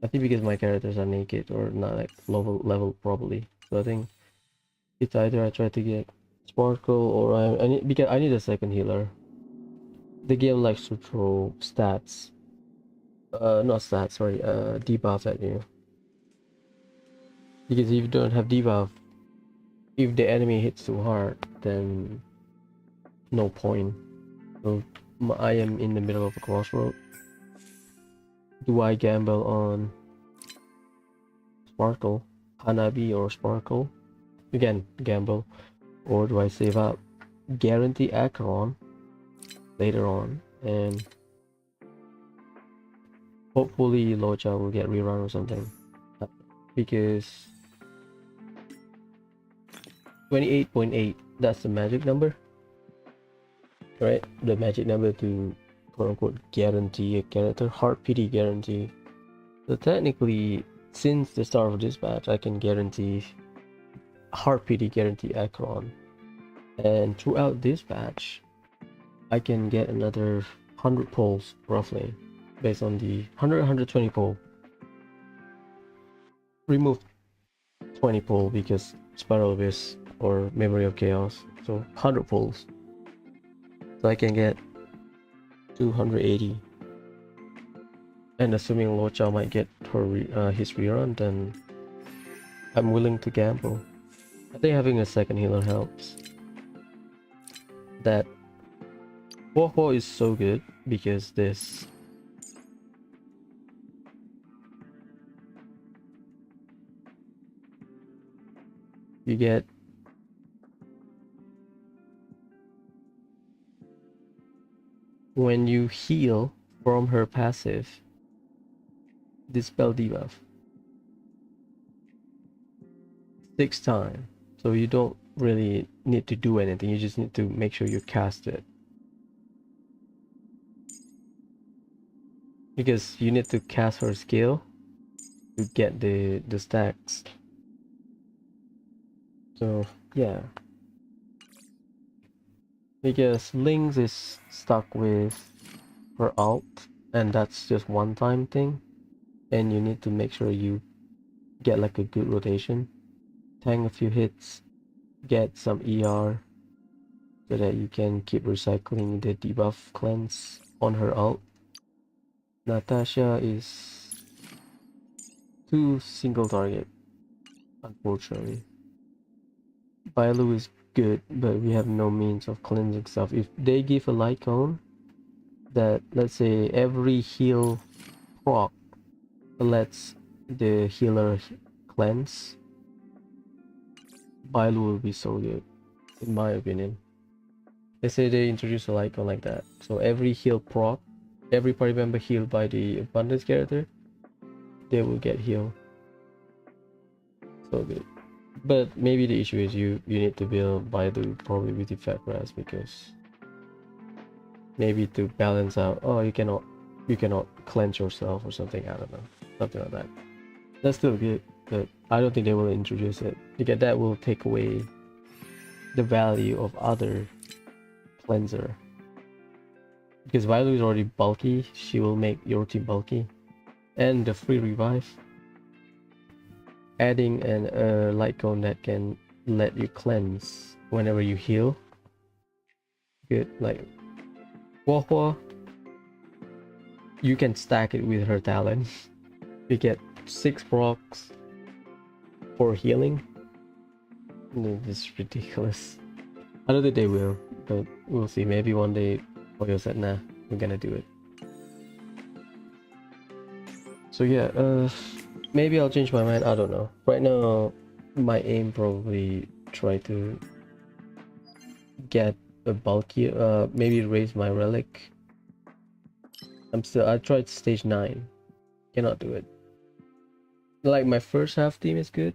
I think because my characters are naked or not like level probably. So I think it's either I try to get Sparkle or I need, because I need a second healer. The game likes to throw stats. Not stats, sorry, debuff at you. Because if you don't have debuff, if the enemy hits too hard, then no point. So I am in the middle of a crossroad. Do I gamble on Sparkle, Hanabi or Sparkle? Again, gamble. Or do I save up, guarantee Acheron later on, and hopefully Locha will get rerun or something. Because 28.8, that's the magic number, right? The magic number to quote unquote guarantee a character, heart pity guarantee. So technically, since the start of this batch, I can guarantee heart pity guarantee Acheron, and throughout this batch I can get another 100 pulls roughly. based on the 120 pull. Remove 20 pull because Spiral Abyss or Memory of Chaos. So 100 pulls. So I can get 280. And assuming Locha might get her his rerun, then I'm willing to gamble. I think having a second healer helps. That Woho is so good because this you get when you heal from her passive dispel debuff 6 times, so you don't really need to do anything, you just need to make sure you cast it, because you need to cast her skill to get the stacks. So yeah, because Lynx is stuck with her alt and that's just one time thing, and you need to make sure you get like a good rotation, tank a few hits, get some ER so that you can keep recycling the debuff cleanse on her alt. Natasha is too single target, unfortunately. Bailu is good, but we have no means of cleansing stuff. If they give a light cone that, let's say, every heal proc lets the healer cleanse, Bailu will be so good, in my opinion. Let's say they introduce a light cone like that, so every heal proc, every party member healed by the abundance character, they will get healed. So good. But maybe the issue is you need to build Baidu probably with the fat grass, because maybe to balance out, oh, you cannot cleanse yourself or something, I don't know, something like that. That's still good, but I don't think they will introduce it, because that will take away the value of other cleanser. Because Bailu is already bulky, she will make your team bulky, and the free revive. Adding an light cone that can let you cleanse whenever you heal, good. Like Wohua, you can stack it with her talent. You get 6 procs for healing. This is ridiculous. I don't think they will, but we'll see. Maybe one day Oyo said, nah, we're gonna do it. So yeah, maybe I'll change my mind, I don't know. Right now, my aim probably try to get a bulky, maybe raise my relic. I tried stage 9, cannot do it. Like my first half team is good,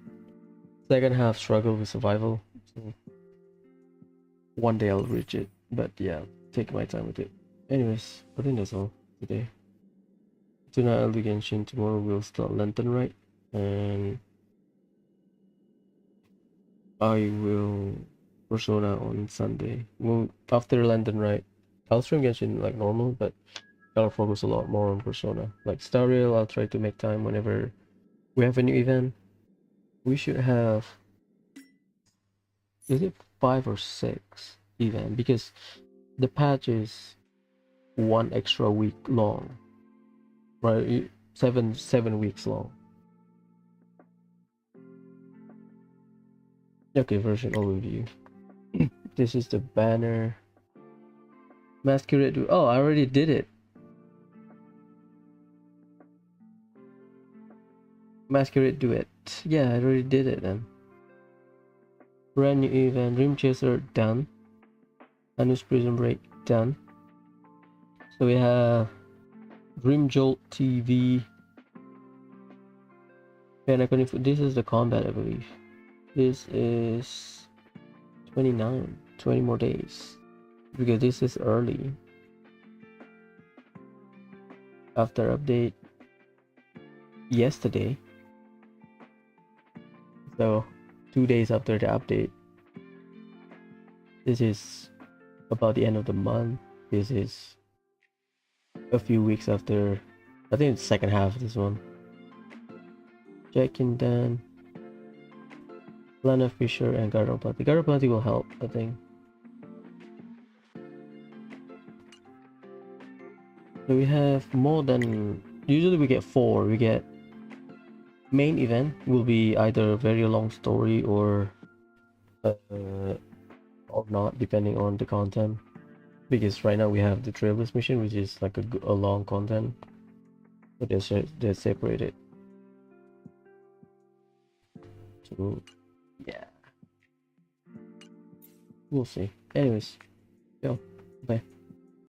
second half struggle with survival. So one day I'll reach it, but yeah, take my time with it. Anyways, I think that's all today. Tonight I'll do Genshin, tomorrow we'll start Lantern Rite, and I will Persona on Sunday. Well, after Lantern Rite, I'll stream Genshin like normal, but I'll focus a lot more on Persona. Like Star Rail, I'll try to make time whenever we have a new event. We should have, is it 5 or 6 event? Because the patch is 1 extra week long. Right, 7 weeks long. Okay, version overview. This is the banner. Masquerade. Oh, I already did it. Masquerade Duet. Yeah, I already did it then. Brand new event. Dream Chaser done. Hanu's Prison Break done. So we have Dream Jolt TV. This is the combat, I believe. This is 29, 20 more days, because this is early. After update yesterday, so 2 days after the update. This is about the end of the month. This is a few weeks after I think it's second half of this one. Jack and Dan, Lana Fisher, and Garden Plenty. Garden Plenty will help, I think. So we have more than... Usually we get 4. We get... Main event will be either a very long story or not, depending on the content. Because right now we have the Trailers mission, which is like a long content. But they're separated. So yeah, we'll see. Anyways, go.